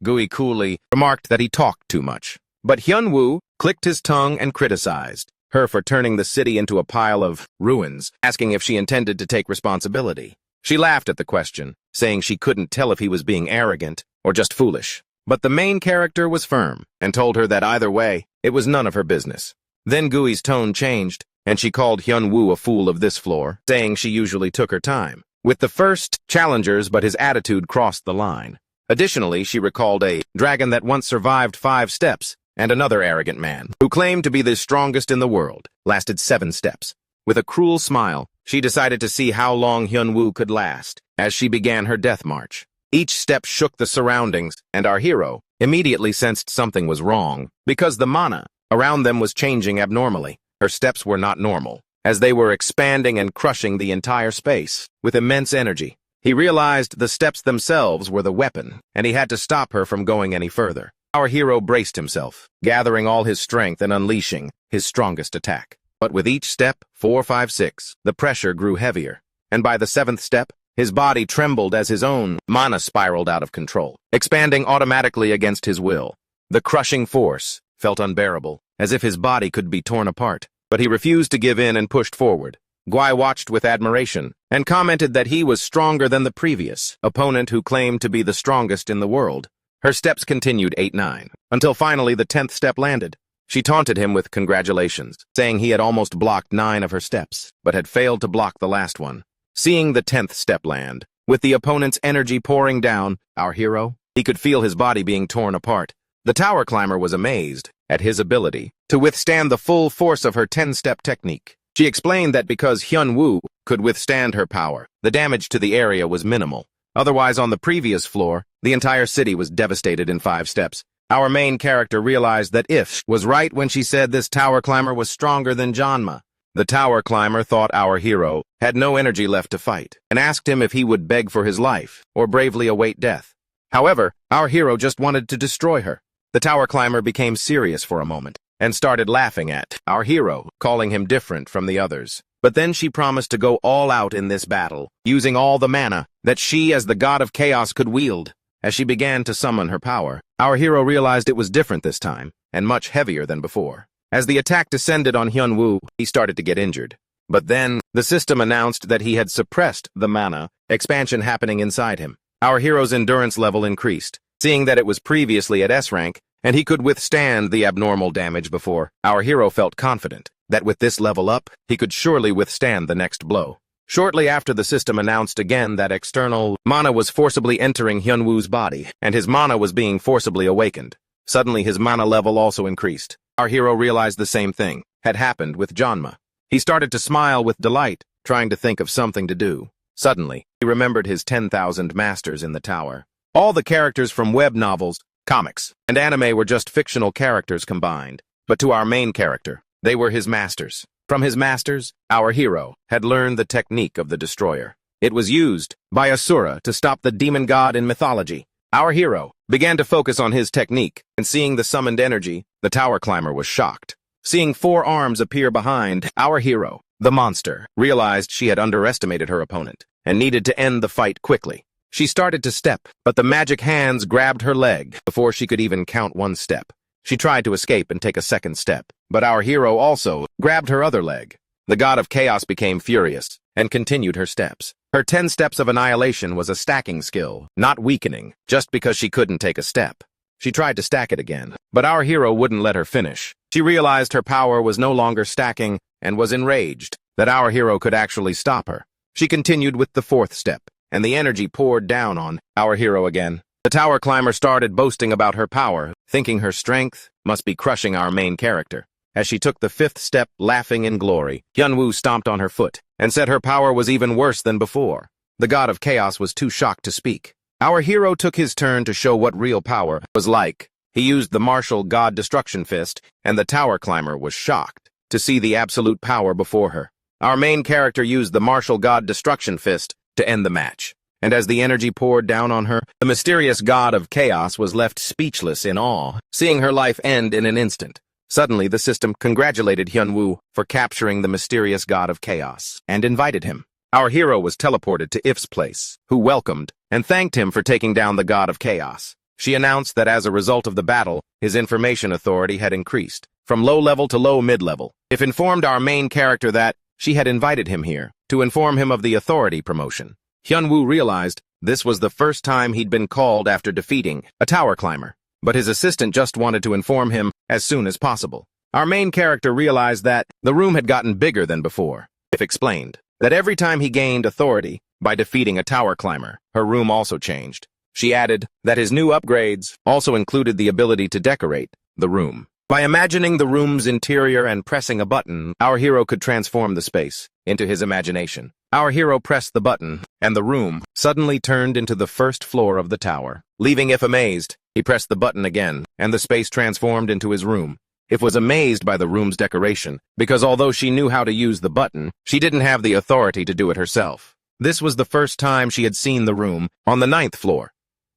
Gui coolly remarked that he talked too much. But Hyunwoo clicked his tongue and criticized her for turning the city into a pile of ruins, asking if she intended to take responsibility. She laughed at the question, saying she couldn't tell if he was being arrogant or just foolish. But the main character was firm and told her that either way, it was none of her business. Then Gui's tone changed, and she called Hyun-woo a fool of this floor, saying she usually took her time with the first challengers, but his attitude crossed the line. Additionally, she recalled a dragon that once survived 5 steps, and another arrogant man, who claimed to be the strongest in the world, lasted 7 steps. With a cruel smile, she decided to see how long Hyun-woo could last, as she began her death march. Each step shook the surroundings, and our hero immediately sensed something was wrong, because the mana around them was changing abnormally. Her steps were not normal, as they were expanding and crushing the entire space with immense energy. He realized the steps themselves were the weapon, and he had to stop her from going any further. Our hero braced himself, gathering all his strength and unleashing his strongest attack. But with each step, 4, 5, 6, the pressure grew heavier, and by the 7th step, his body trembled as his own mana spiraled out of control, expanding automatically against his will. The crushing force felt unbearable, as if his body could be torn apart, but he refused to give in and pushed forward. Gui watched with admiration and commented that he was stronger than the previous opponent who claimed to be the strongest in the world. Her steps continued 8, 9, until finally the 10th step landed. She taunted him with congratulations, saying he had almost blocked 9 of her steps, but had failed to block the last one. Seeing the 10th step land, with the opponent's energy pouring down, our hero, he could feel his body being torn apart. The tower climber was amazed at his ability to withstand the full force of her 10-step technique. She explained that because Hyun-woo could withstand her power, the damage to the area was minimal. Otherwise, on the previous floor, the entire city was devastated in 5 steps. Our main character realized that If was right when she said this tower climber was stronger than Janma. The tower climber thought our hero had no energy left to fight, and asked him if he would beg for his life or bravely await death. However, our hero just wanted to destroy her. The tower climber became serious for a moment, and started laughing at our hero, calling him different from the others. But then she promised to go all out in this battle, using all the mana that she as the god of chaos could wield. As she began to summon her power, our hero realized it was different this time, and much heavier than before. As the attack descended on Hyun-woo, he started to get injured. But then, the system announced that he had suppressed the mana expansion happening inside him. Our hero's endurance level increased, seeing that it was previously at S rank, and he could withstand the abnormal damage before. Our hero felt confident that with this level up, he could surely withstand the next blow. Shortly after, the system announced again that external mana was forcibly entering Hyun-woo's body, and his mana was being forcibly awakened. Suddenly, his mana level also increased. Our hero realized the same thing had happened with Janma. He started to smile with delight, trying to think of something to do. Suddenly, he remembered his 10,000 masters in the tower. All the characters from web novels, comics, and anime were just fictional characters combined. But to our main character, they were his masters. From his masters, our hero had learned the technique of the destroyer. It was used by Asura to stop the demon god in mythology. Our hero began to focus on his technique, and seeing the summoned energy, the tower climber was shocked. Seeing 4 arms appear behind our hero, the monster realized she had underestimated her opponent and needed to end the fight quickly. She started to step, but the magic hands grabbed her leg before she could even count 1 step. She tried to escape and take a 2nd step, but our hero also grabbed her other leg. The god of chaos became furious and continued her steps. Her 10 steps of annihilation was a stacking skill, not weakening, just because she couldn't take a step. She tried to stack it again, but our hero wouldn't let her finish. She realized her power was no longer stacking and was enraged that our hero could actually stop her. She continued with the 4th step, and the energy poured down on our hero again. The tower climber started boasting about her power, thinking her strength must be crushing our main character. As she took the 5th step, laughing in glory, Hyun-woo stomped on her foot and said her power was even worse than before. The god of chaos was too shocked to speak. Our hero took his turn to show what real power was like. He used the martial god destruction fist, and the tower climber was shocked to see the absolute power before her. Our main character used the martial god destruction fist to end the match. And as the energy poured down on her, the mysterious god of chaos was left speechless in awe, seeing her life end in an instant. Suddenly, the system congratulated Hyun-woo for capturing the mysterious god of chaos and invited him. Our hero was teleported to If's place, who welcomed and thanked him for taking down the god of chaos. She announced that as a result of the battle, his information authority had increased, from low level to low mid-level. If informed our main character that she had invited him here to inform him of the authority promotion. Hyun-woo realized this was the first time he'd been called after defeating a tower climber, but his assistant just wanted to inform him as soon as possible. Our main character realized that the room had gotten bigger than before. If explained that every time he gained authority by defeating a tower climber, her room also changed. She added that his new upgrades also included the ability to decorate the room. By imagining the room's interior and pressing a button, our hero could transform the space into his imagination. Our hero pressed the button, and the room suddenly turned into the first floor of the tower. Leaving If amazed, he pressed the button again, and the space transformed into his room. If was amazed by the room's decoration, because although she knew how to use the button, she didn't have the authority to do it herself. This was the first time she had seen the room on the 9th floor.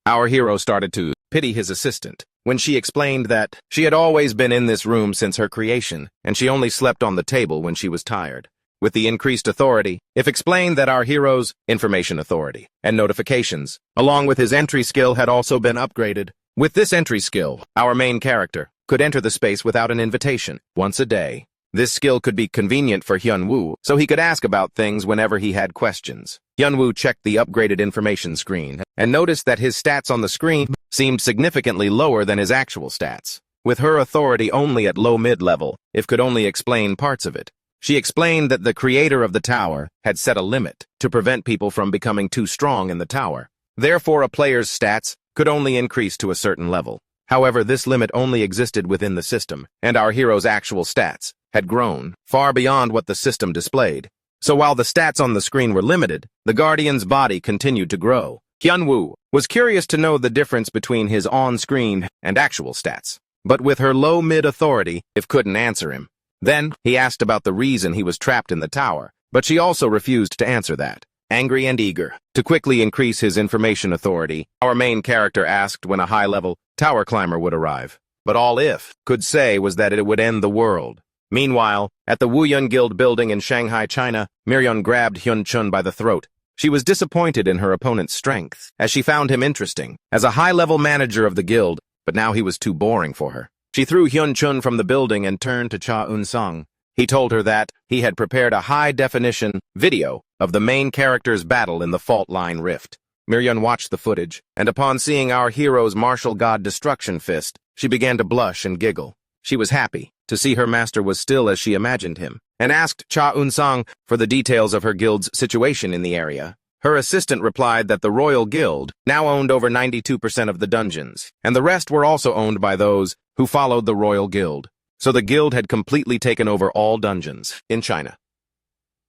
Our hero started to pity his assistant when she explained that she had always been in this room since her creation, and she only slept on the table when she was tired. With the increased authority, If explained that our hero's information authority and notifications, along with his entry skill, had also been upgraded. With this entry skill, our main character could enter the space without an invitation once a day. This skill could be convenient for Hyun-woo, so he could ask about things whenever he had questions. Hyun-woo checked the upgraded information screen and noticed that his stats on the screen seemed significantly lower than his actual stats. With her authority only at low mid-level, If could only explain parts of it. She explained that the creator of the tower had set a limit to prevent people from becoming too strong in the tower. Therefore, a player's stats could only increase to a certain level. However, this limit only existed within the system, and our hero's actual stats had grown far beyond what the system displayed. So while the stats on the screen were limited, the Guardian's body continued to grow. Hyun-woo was curious to know the difference between his on-screen and actual stats. But with her low-mid authority, If couldn't answer him. Then, he asked about the reason he was trapped in the tower, but she also refused to answer that. Angry and eager to quickly increase his information authority, our main character asked when a high-level tower climber would arrive. But all If could say was that it would end the world. Meanwhile, at the Wuyun Guild building in Shanghai, China, Myeon grabbed Hyun-chun by the throat. She was disappointed in her opponent's strength, as she found him interesting as a high-level manager of the guild, but now he was too boring for her. She threw Hyun-chun from the building and turned to Cha Eun-sung. He told her that he had prepared a high-definition video of the main character's battle in the fault line rift. Myeon watched the footage, and upon seeing our hero's martial god destruction fist, she began to blush and giggle. She was happy to see her master was still as she imagined him, and asked Cha Eun-sung for the details of her guild's situation in the area. Her assistant replied that the Royal Guild now owned over 92% of the dungeons, and the rest were also owned by those who followed the Royal Guild. So the guild had completely taken over all dungeons in China.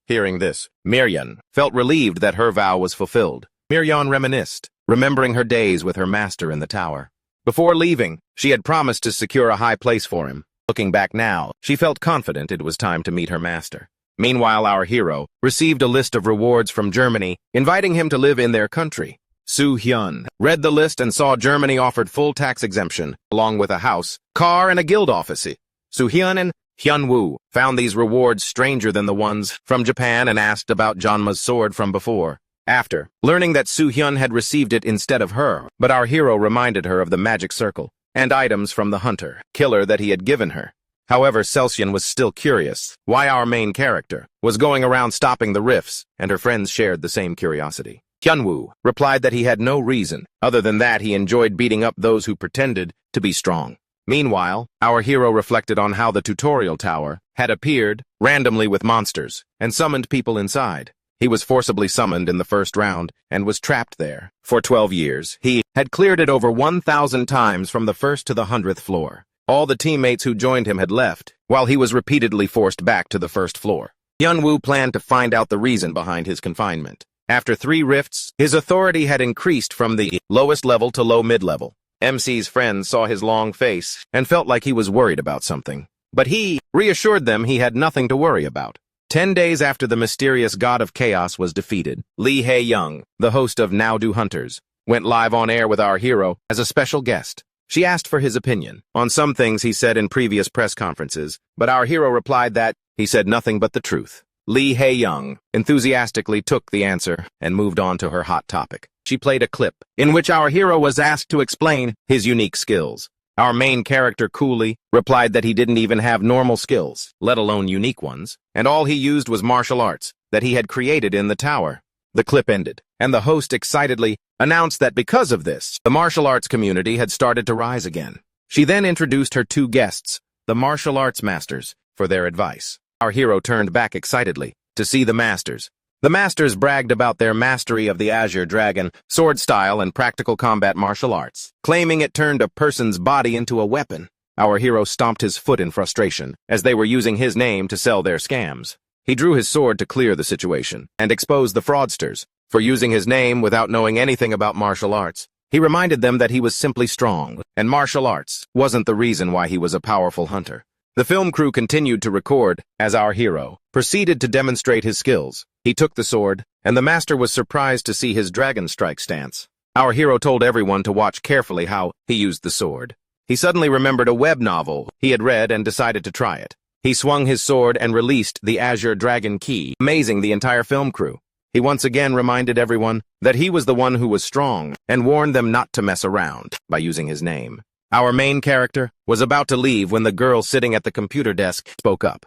Hearing this, Myeon felt relieved that her vow was fulfilled. Myeon reminisced, remembering her days with her master in the tower. Before leaving, she had promised to secure a high place for him. Looking back now, she felt confident it was time to meet her master. Meanwhile, our hero received a list of rewards from Germany, inviting him to live in their country. Soo-hyun read the list and saw Germany offered full tax exemption, along with a house, car, and a guild office. Soo-hyun and Hyun-woo found these rewards stranger than the ones from Japan and asked about Janma's sword from before. After learning that Soo-hyun had received it instead of her, but our hero reminded her of the magic circle and items from the hunter-killer that he had given her. However, Celsian was still curious why our main character was going around stopping the rifts, and her friends shared the same curiosity. Hyun-woo replied that he had no reason, other than that he enjoyed beating up those who pretended to be strong. Meanwhile, our hero reflected on how the tutorial tower had appeared randomly with monsters and summoned people inside. He was forcibly summoned in the first round and was trapped there. For 12 years, he had cleared it over 1,000 times from the first to the 100th floor. All the teammates who joined him had left, while he was repeatedly forced back to the first floor. Hyun-woo planned to find out the reason behind his confinement. After 3 rifts, his authority had increased from the lowest level to low mid-level. MC's friends saw his long face and felt like he was worried about something. But he reassured them he had nothing to worry about. 10 days after the mysterious god of chaos was defeated, Lee Hae-young, the host of Now Do Hunters, went live on air with our hero as a special guest. She asked for his opinion on some things he said in previous press conferences, but our hero replied that he said nothing but the truth. Lee Hae-young enthusiastically took the answer and moved on to her hot topic. She played a clip in which our hero was asked to explain his unique skills. Our main character coolly replied that he didn't even have normal skills, let alone unique ones, and all he used was martial arts that he had created in the tower. The clip ended, and the host excitedly announced that because of this, the martial arts community had started to rise again. She then introduced her two guests, the martial arts masters, for their advice. Our hero turned back excitedly to see the masters. The masters bragged about their mastery of the Azure Dragon, sword style, and practical combat martial arts, claiming it turned a person's body into a weapon. Our hero stomped his foot in frustration, as they were using his name to sell their scams. He drew his sword to clear the situation, and expose the fraudsters for using his name without knowing anything about martial arts. He reminded them that he was simply strong, and martial arts wasn't the reason why he was a powerful hunter. The film crew continued to record as our hero proceeded to demonstrate his skills. He took the sword, and the master was surprised to see his dragon strike stance. Our hero told everyone to watch carefully how he used the sword. He suddenly remembered a web novel he had read and decided to try it. He swung his sword and released the Azure Dragon key, amazing the entire film crew. He once again reminded everyone that he was the one who was strong and warned them not to mess around by using his name. Our main character was about to leave when the girl sitting at the computer desk spoke up.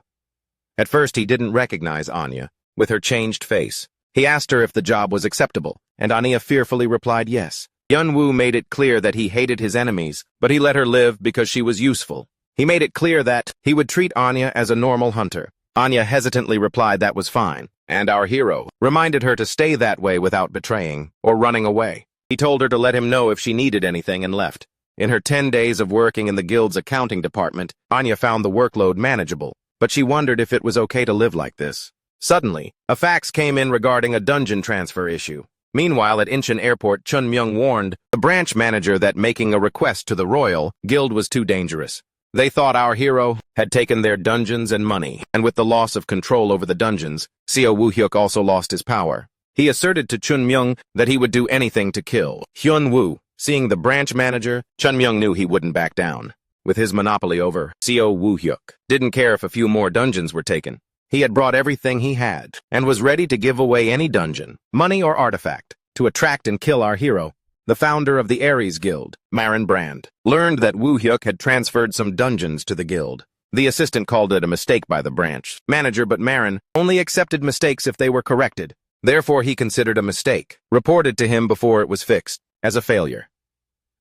At first, he didn't recognize Anya, with her changed face. He asked her if the job was acceptable, and Anya fearfully replied yes. Hyun-woo made it clear that he hated his enemies, but he let her live because she was useful. He made it clear that he would treat Anya as a normal hunter. Anya hesitantly replied that was fine, and our hero reminded her to stay that way without betraying or running away. He told her to let him know if she needed anything and left. In her 10 days of working in the guild's accounting department, Anya found the workload manageable, but she wondered if it was okay to live like this. Suddenly, a fax came in regarding a dungeon transfer issue. Meanwhile, at Incheon Airport, Chun Myung warned the branch manager that making a request to the Royal Guild was too dangerous. They thought our hero had taken their dungeons and money, and with the loss of control over the dungeons, Seo Woo-hyuk also lost his power. He asserted to Chun Myung that he would do anything to kill Hyun-woo. Seeing the branch manager, Chun Myung knew he wouldn't back down. With his monopoly over Seo Woo-hyuk, didn't care if a few more dungeons were taken. He had brought everything he had, and was ready to give away any dungeon, money or artifact, to attract and kill our hero. The founder of the Ares Guild, Marin Brand, learned that Woo-hyuk had transferred some dungeons to the guild. The assistant called it a mistake by the branch manager, but Marin only accepted mistakes if they were corrected. Therefore, he considered a mistake reported to him before it was fixed as a failure.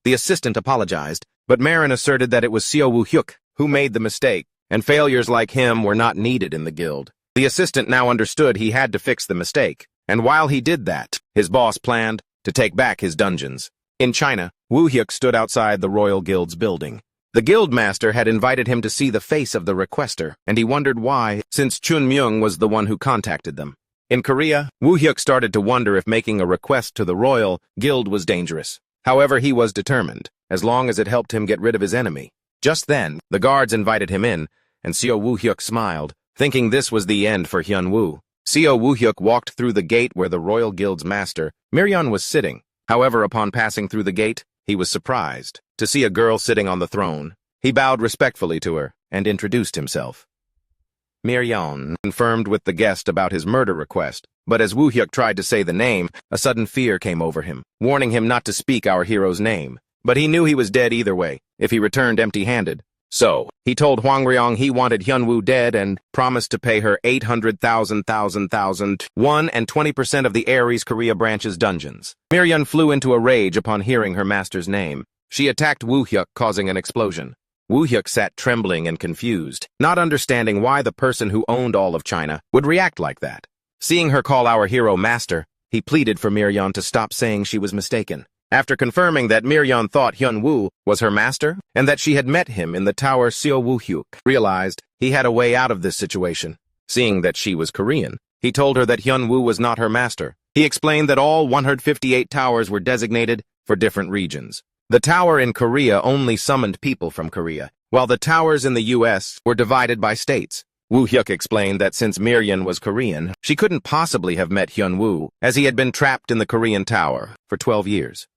The assistant apologized, but Marin asserted that it was Seo Woo-hyuk who made the mistake, and failures like him were not needed in the guild. The assistant now understood he had to fix the mistake, and while he did that, his boss planned to take back his dungeons. In China, Woo-hyuk stood outside the Royal Guild's building. The guild master had invited him to see the face of the requester, and he wondered why, since Chun Myung was the one who contacted them. In Korea, Woo-hyuk started to wonder if making a request to the Royal Guild was dangerous. However, he was determined, as long as it helped him get rid of his enemy. Just then, the guards invited him in, and Seo Woo-hyuk smiled, thinking this was the end for Hyun-woo. Seo Woo-hyuk walked through the gate where the Royal Guild's master, Miryeon, was sitting. However, upon passing through the gate, he was surprised to see a girl sitting on the throne. He bowed respectfully to her and introduced himself. Miryeon confirmed with the guest about his murder request, but as Woo-hyuk tried to say the name, a sudden fear came over him, warning him not to speak our hero's name. But he knew he was dead either way, if he returned empty-handed. So, he told Hwang Ryong he wanted Hyun-woo dead and promised to pay her 800,000 won and 20% of the Ares Korea branch's dungeons. Miryeon flew into a rage upon hearing her master's name. She attacked Woo-hyuk, causing an explosion. Woo-hyuk sat trembling and confused, not understanding why the person who owned all of China would react like that. Seeing her call our hero master, he pleaded for Miryeon to stop saying she was mistaken. After confirming that Miryeon thought Hyun-woo was her master, and that she had met him in the tower, Seo Woo-hyuk realized he had a way out of this situation. Seeing that she was Korean, he told her that Hyun-woo was not her master. He explained that all 158 towers were designated for different regions. The tower in Korea only summoned people from Korea, while the towers in the US were divided by states. Woo-hyuk explained that since Miryeon was Korean, she couldn't possibly have met Hyun-woo, as he had been trapped in the Korean tower for 12 years.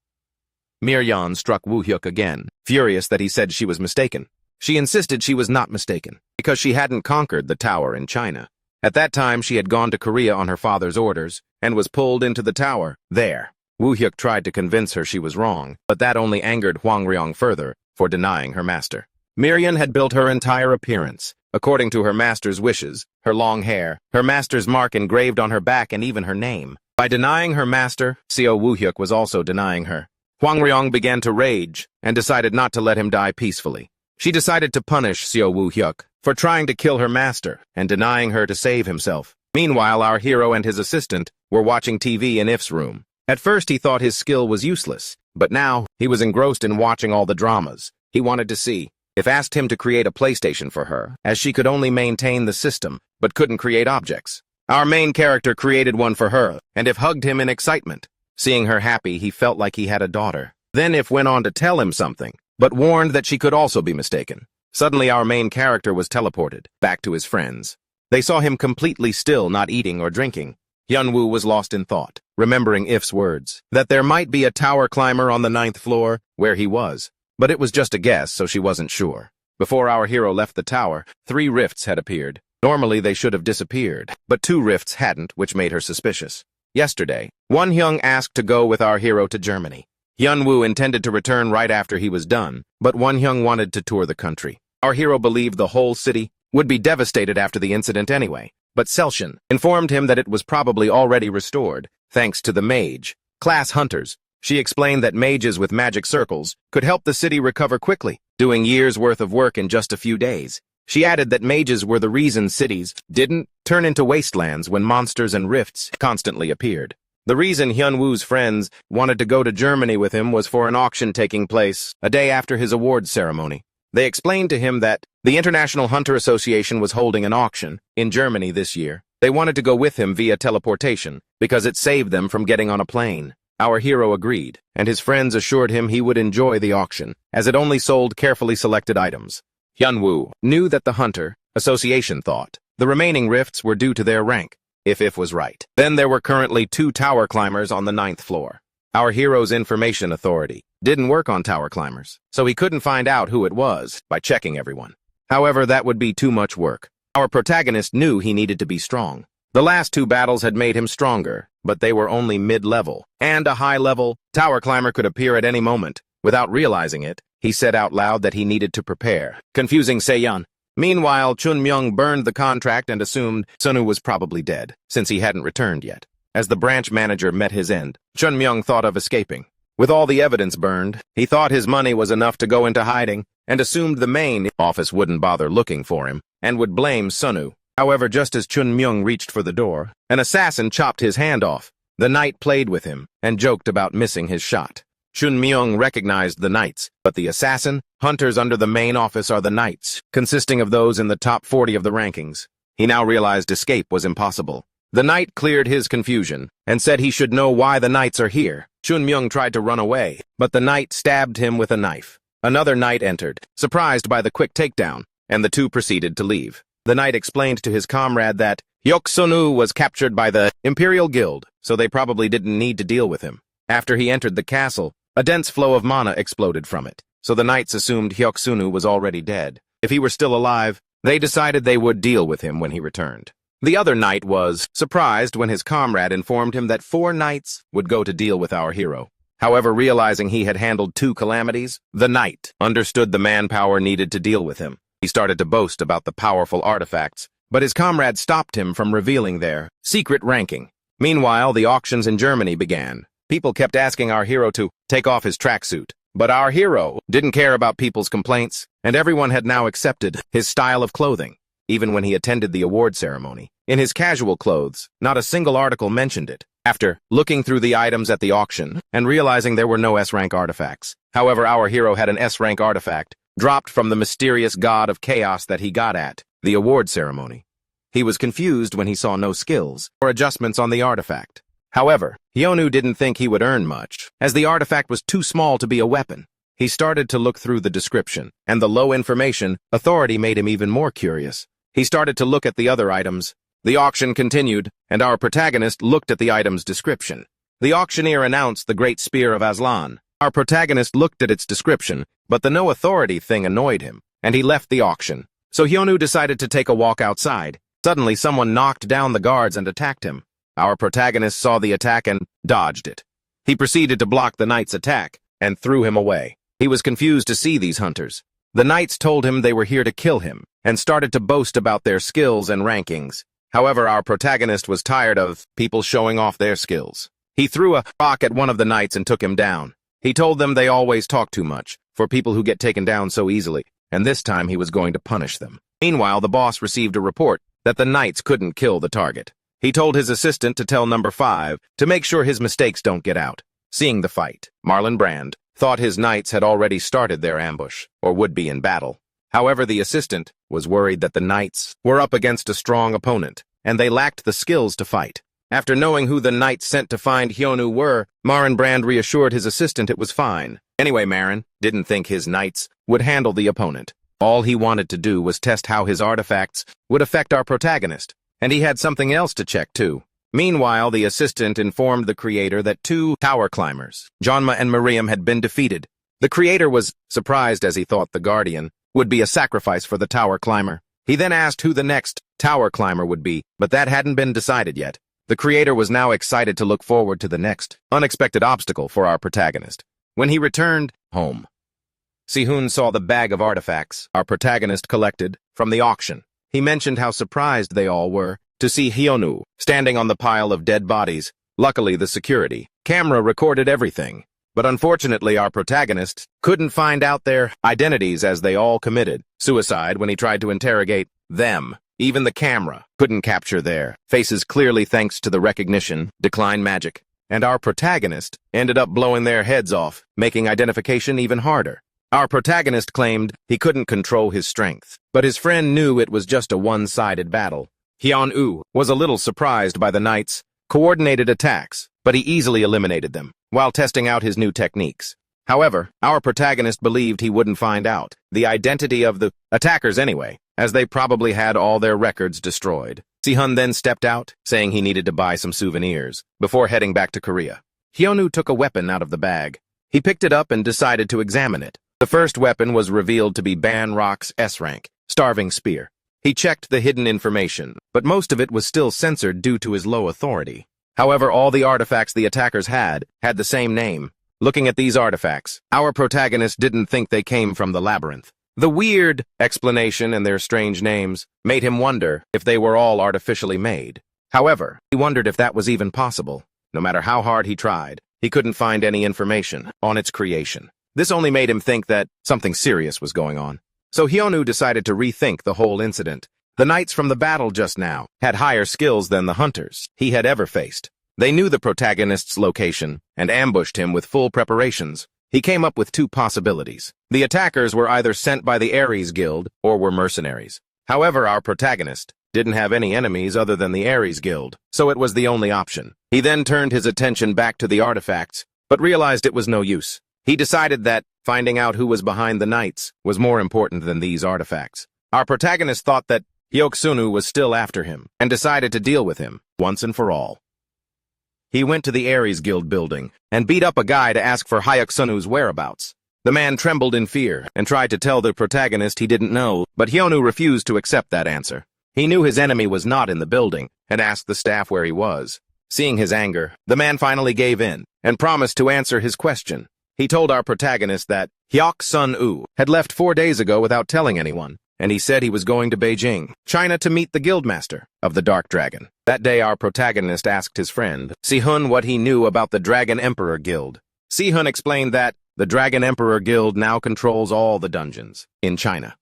Miryeon struck Woo-hyuk again, furious that he said she was mistaken. She insisted she was not mistaken, because she hadn't conquered the tower in China. At that time, she had gone to Korea on her father's orders and was pulled into the tower. There, Woo Hyuk tried to convince her she was wrong, but that only angered Hwang Ryong further for denying her master. Miriam had built her entire appearance, according to her master's wishes, her long hair, her master's mark engraved on her back, and even her name. By denying her master, Seo Woo Hyuk was also denying her. Hwang Ryong began to rage and decided not to let him die peacefully. She decided to punish Seo Woo Hyuk for trying to kill her master and denying her to save himself. Meanwhile, our hero and his assistant were watching TV in If's room. At first, he thought his skill was useless, but now he was engrossed in watching all the dramas. He wanted to see. If asked him to create a PlayStation for her, as she could only maintain the system, but couldn't create objects. Our main character created one for her, and If hugged him in excitement. Seeing her happy, he felt like he had a daughter. Then If went on to tell him something, but warned that she could also be mistaken. Suddenly, our main character was teleported back to his friends. They saw him completely still, not eating or drinking. Hyunwoo was lost in thought, remembering If's words, that there might be a tower climber on the 9th floor where he was. But it was just a guess, so she wasn't sure. Before our hero left the tower, 3 rifts had appeared. Normally, they should have disappeared, but 2 rifts hadn't, which made her suspicious. Yesterday, Won Hyung asked to go with our hero to Germany. Hyunwoo intended to return right after he was done, but Won Hyung wanted to tour the country. Our hero believed the whole city would be devastated after the incident anyway, but Selshin informed him that it was probably already restored, thanks to the mage class hunters. She explained that mages with magic circles could help the city recover quickly, doing years' worth of work in just a few days. She added that mages were the reason cities didn't turn into wastelands when monsters and rifts constantly appeared. The reason Hyunwoo's friends wanted to go to Germany with him was for an auction taking place a day after his awards ceremony. They explained to him that the International Hunter Association was holding an auction in Germany this year. They wanted to go with him via teleportation because it saved them from getting on a plane. Our hero agreed, and his friends assured him he would enjoy the auction, as it only sold carefully selected items. Hyunwoo knew that the Hunter Association thought the remaining rifts were due to their rank, if was right. Then there were currently 2 tower climbers on the 9th floor. Our hero's information authority didn't work on tower climbers, so he couldn't find out who it was by checking everyone. However, that would be too much work. Our protagonist knew he needed to be strong. The last 2 battles had made him stronger, but they were only mid-level, and a high-level tower climber could appear at any moment. Without realizing it, he said out loud that he needed to prepare, confusing Seyeon. Meanwhile, Chun Myung burned the contract and assumed Sunu was probably dead, since he hadn't returned yet. As the branch manager met his end, Chun Myung thought of escaping. With all the evidence burned, he thought his money was enough to go into hiding, and assumed the main office wouldn't bother looking for him, and would blame Sunu. However, just as Chun Myung reached for the door, an assassin chopped his hand off. The knight played with him and joked about missing his shot. Chun Myung recognized the knights, but the assassin hunters under the main office are the knights, consisting of those in the top 40 of the rankings. He now realized escape was impossible. The knight cleared his confusion and said he should know why the knights are here. Chun Myung tried to run away, but the knight stabbed him with a knife. Another knight entered, surprised by the quick takedown, and the 2 proceeded to leave. The knight explained to his comrade that Hyuk Sunu was captured by the Imperial Guild, so they probably didn't need to deal with him. After he entered the castle, a dense flow of mana exploded from it, so the knights assumed Hyuk Sunu was already dead. If he were still alive, they decided they would deal with him when he returned. The other knight was surprised when his comrade informed him that 4 knights would go to deal with our hero. However, realizing he had handled 2 calamities, the knight understood the manpower needed to deal with him. He started to boast about the powerful artifacts, but his comrade stopped him from revealing their secret ranking. Meanwhile, the auctions in Germany began. People kept asking our hero to take off his tracksuit, but our hero didn't care about people's complaints, and everyone had now accepted his style of clothing. Even when he attended the award ceremony, in his casual clothes, not a single article mentioned it. After looking through the items at the auction and realizing there were no S-rank artifacts. However, our hero had an S-rank artifact dropped from the mysterious god of chaos that he got at the award ceremony. He was confused when he saw no skills or adjustments on the artifact. However, Hyunwoo didn't think he would earn much, as the artifact was too small to be a weapon. He started to look through the description, and the low information authority made him even more curious. He started to look at the other items. The auction continued, and our protagonist looked at the item's description. The auctioneer announced the Great Spear of Aslan. Our protagonist looked at its description, but the no authority thing annoyed him, and he left the auction. So Hyunwoo decided to take a walk outside. Suddenly, someone knocked down the guards and attacked him. Our protagonist saw the attack and dodged it. He proceeded to block the knight's attack and threw him away. He was confused to see these hunters. The knights told him they were here to kill him and started to boast about their skills and rankings. However, our protagonist was tired of people showing off their skills. He threw a rock at one of the knights and took him down. He told them they always talk too much for people who get taken down so easily, and this time he was going to punish them. Meanwhile, the boss received a report that the knights couldn't kill the target. He told his assistant to tell number 5 to make sure his mistakes don't get out. Seeing the fight, Marlon Brand thought his knights had already started their ambush, or would be in battle. However, the assistant was worried that the knights were up against a strong opponent, and they lacked the skills to fight. After knowing who the knights sent to find Hyunwoo were, Marlon Brand reassured his assistant it was fine. Anyway, Marin didn't think his knights would handle the opponent. All he wanted to do was test how his artifacts would affect our protagonist, and he had something else to check too. Meanwhile, the assistant informed the creator that 2 tower climbers, Jonma and Miriam, had been defeated. The creator was surprised as he thought the guardian would be a sacrifice for the tower climber. He then asked who the next tower climber would be, but that hadn't been decided yet. The creator was now excited to look forward to the next unexpected obstacle for our protagonist. When he returned home, Si-hun saw the bag of artifacts our protagonist collected from the auction. He mentioned how surprised they all were to see Hyunwoo standing on the pile of dead bodies. Luckily, the security camera recorded everything, but unfortunately our protagonist couldn't find out their identities as they all committed suicide when he tried to interrogate them. Even the camera couldn't capture their faces clearly thanks to the recognition decline magic, and our protagonist ended up blowing their heads off, making identification even harder. Our protagonist claimed he couldn't control his strength, but his friend knew it was just a one-sided battle. Hyunwoo was a little surprised by the knights' coordinated attacks, but he easily eliminated them while testing out his new techniques. However, our protagonist believed he wouldn't find out the identity of the attackers anyway, as they probably had all their records destroyed. Si-hun then stepped out, saying he needed to buy some souvenirs before heading back to Korea. Hyunwoo took a weapon out of the bag. He picked it up and decided to examine it. The first weapon was revealed to be Ban Rock's S-rank, Starving Spear. He checked the hidden information, but most of it was still censored due to his low authority. However, all the artifacts the attackers had the same name. Looking at these artifacts, our protagonist didn't think they came from the labyrinth. The weird explanation and their strange names made him wonder if they were all artificially made. However, he wondered if that was even possible. No matter how hard he tried, he couldn't find any information on its creation. This only made him think that something serious was going on. So Hyunwoo decided to rethink the whole incident. The knights from the battle just now had higher skills than the hunters he had ever faced. They knew the protagonist's location and ambushed him with full preparations. He came up with 2 possibilities. The attackers were either sent by the Ares Guild or were mercenaries. However, our protagonist didn't have any enemies other than the Ares Guild, so it was the only option. He then turned his attention back to the artifacts, but realized it was no use. He decided that finding out who was behind the knights was more important than these artifacts. Our protagonist thought that Hyuk-sunu was still after him and decided to deal with him once and for all. He went to the Ares Guild building and beat up a guy to ask for Hyuk-sunu's whereabouts. The man trembled in fear and tried to tell the protagonist he didn't know, but Hyunwoo refused to accept that answer. He knew his enemy was not in the building and asked the staff where he was. Seeing his anger, the man finally gave in and promised to answer his question. He told our protagonist that Hyuk-sun-woo had left 4 days ago without telling anyone, and he said he was going to Beijing, China to meet the guildmaster of the Dark Dragon. That day, our protagonist asked his friend, Si-hun, what he knew about the Dragon Emperor Guild. Si-hun explained that the Dragon Emperor Guild now controls all the dungeons in China.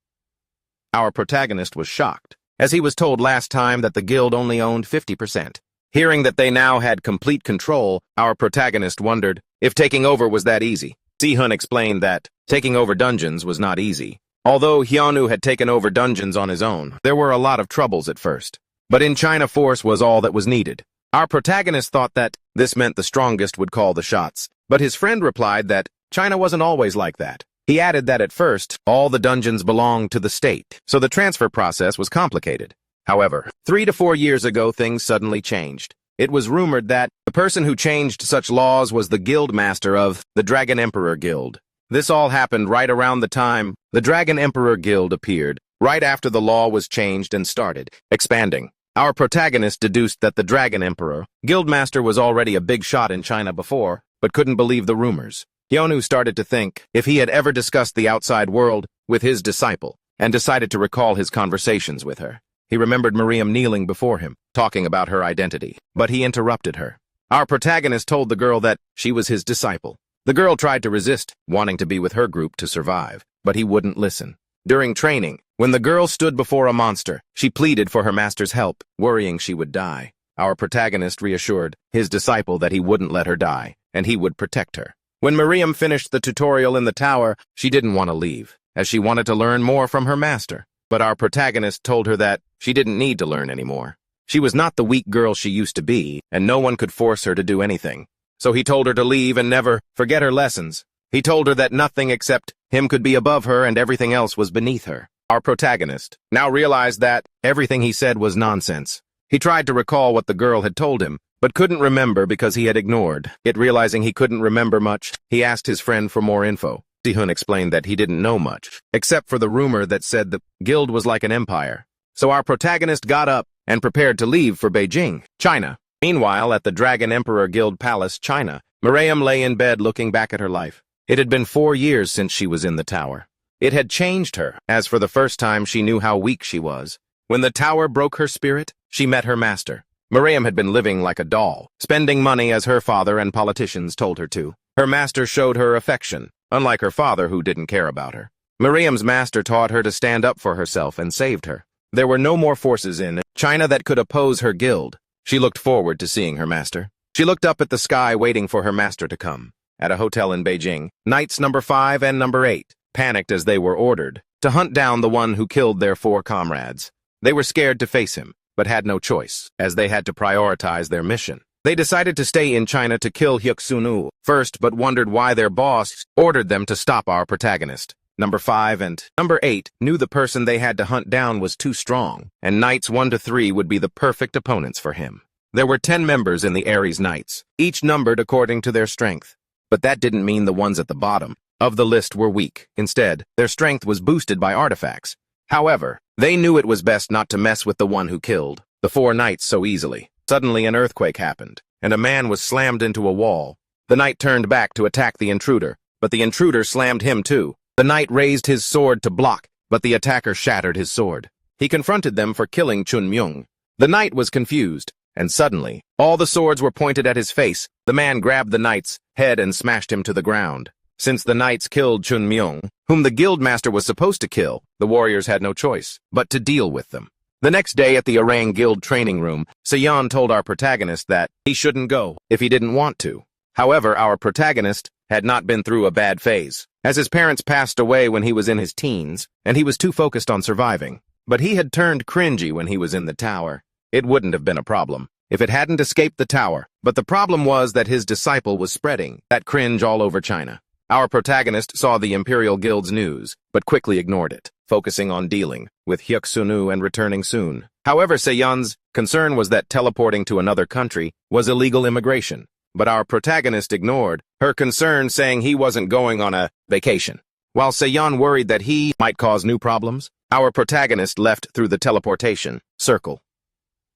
Our protagonist was shocked, as he was told last time that the guild only owned 50%. Hearing that they now had complete control, our protagonist wondered if taking over was that easy. Si-hun explained that taking over dungeons was not easy. Although Hyunwoo had taken over dungeons on his own, there were a lot of troubles at first. But in China, force was all that was needed. Our protagonist thought that this meant the strongest would call the shots, but his friend replied that China wasn't always like that. He added that at first, all the dungeons belonged to the state, so the transfer process was complicated. However, 3 to 4 years ago, things suddenly changed. It was rumored that the person who changed such laws was the guildmaster of the Dragon Emperor Guild. This all happened right around the time the Dragon Emperor Guild appeared right after the law was changed and started expanding. Our protagonist deduced that the Dragon Emperor, Guildmaster, was already a big shot in China before, but couldn't believe the rumors. Hyonu started to think if he had ever discussed the outside world with his disciple, and decided to recall his conversations with her. He remembered Miriam kneeling before him, talking about her identity, but he interrupted her. Our protagonist told the girl that she was his disciple. The girl tried to resist, wanting to be with her group to survive, but he wouldn't listen. During training, when the girl stood before a monster, she pleaded for her master's help, worrying she would die. Our protagonist reassured his disciple that he wouldn't let her die, and he would protect her. When Miriam finished the tutorial in the tower, she didn't want to leave, as she wanted to learn more from her master. But our protagonist told her that she didn't need to learn anymore. She was not the weak girl she used to be, and no one could force her to do anything. So he told her to leave and never forget her lessons. He told her that nothing except him could be above her and everything else was beneath her. Our protagonist now realized that everything he said was nonsense. He tried to recall what the girl had told him, but couldn't remember because he had ignored it. Realizing he couldn't remember much, he asked his friend for more info. Sihun explained that he didn't know much, except for the rumor that said the guild was like an empire. So our protagonist got up and prepared to leave for Beijing, China. Meanwhile, at the Dragon Emperor Guild Palace, China, Miriam lay in bed looking back at her life. It had been 4 years since she was in the tower. It had changed her, as for the first time she knew how weak she was. When the tower broke her spirit, she met her master. Miriam had been living like a doll, spending money as her father and politicians told her to. Her master showed her affection, unlike her father who didn't care about her. Miriam's master taught her to stand up for herself and saved her. There were no more forces in China that could oppose her guild. She looked forward to seeing her master. She looked up at the sky waiting for her master to come. At a hotel in Beijing, Knights number 5 and number 8 panicked as they were ordered to hunt down the one who killed their 4 comrades. They were scared to face him, but had no choice, as they had to prioritize their mission. They decided to stay in China to kill Hyuk-sunu first, but wondered why their boss ordered them to stop our protagonist. Number 5 and number 8 knew the person they had to hunt down was too strong, and Knights 1 to 3 would be the perfect opponents for him. There were 10 members in the Ares Knights, each numbered according to their strength. But that didn't mean the ones at the bottom of the list were weak. Instead, their strength was boosted by artifacts. However, they knew it was best not to mess with the one who killed the 4 knights so easily. Suddenly an earthquake happened, and a man was slammed into a wall. The knight turned back to attack the intruder, but the intruder slammed him too. The knight raised his sword to block, but the attacker shattered his sword. He confronted them for killing Chun Myung. The knight was confused, and suddenly, all the swords were pointed at his face. The man grabbed the knight's head and smashed him to the ground. Since the knights killed Chun Myung, whom the guildmaster was supposed to kill, the warriors had no choice but to deal with them. The next day at the Orang Guild training room, Seon told our protagonist that he shouldn't go if he didn't want to. However, our protagonist had not been through a bad phase, as his parents passed away when he was in his teens, and he was too focused on surviving. But he had turned cringy when he was in the tower. It wouldn't have been a problem if it hadn't escaped the tower, but the problem was that his disciple was spreading that cringe all over China. Our protagonist saw the Imperial Guild's news, but quickly ignored it, focusing on dealing with Hyuk-sunu and returning soon. However, Seon's concern was that teleporting to another country was illegal immigration, but our protagonist ignored her concern, saying he wasn't going on a vacation. While Seon worried that he might cause new problems, our protagonist left through the teleportation circle.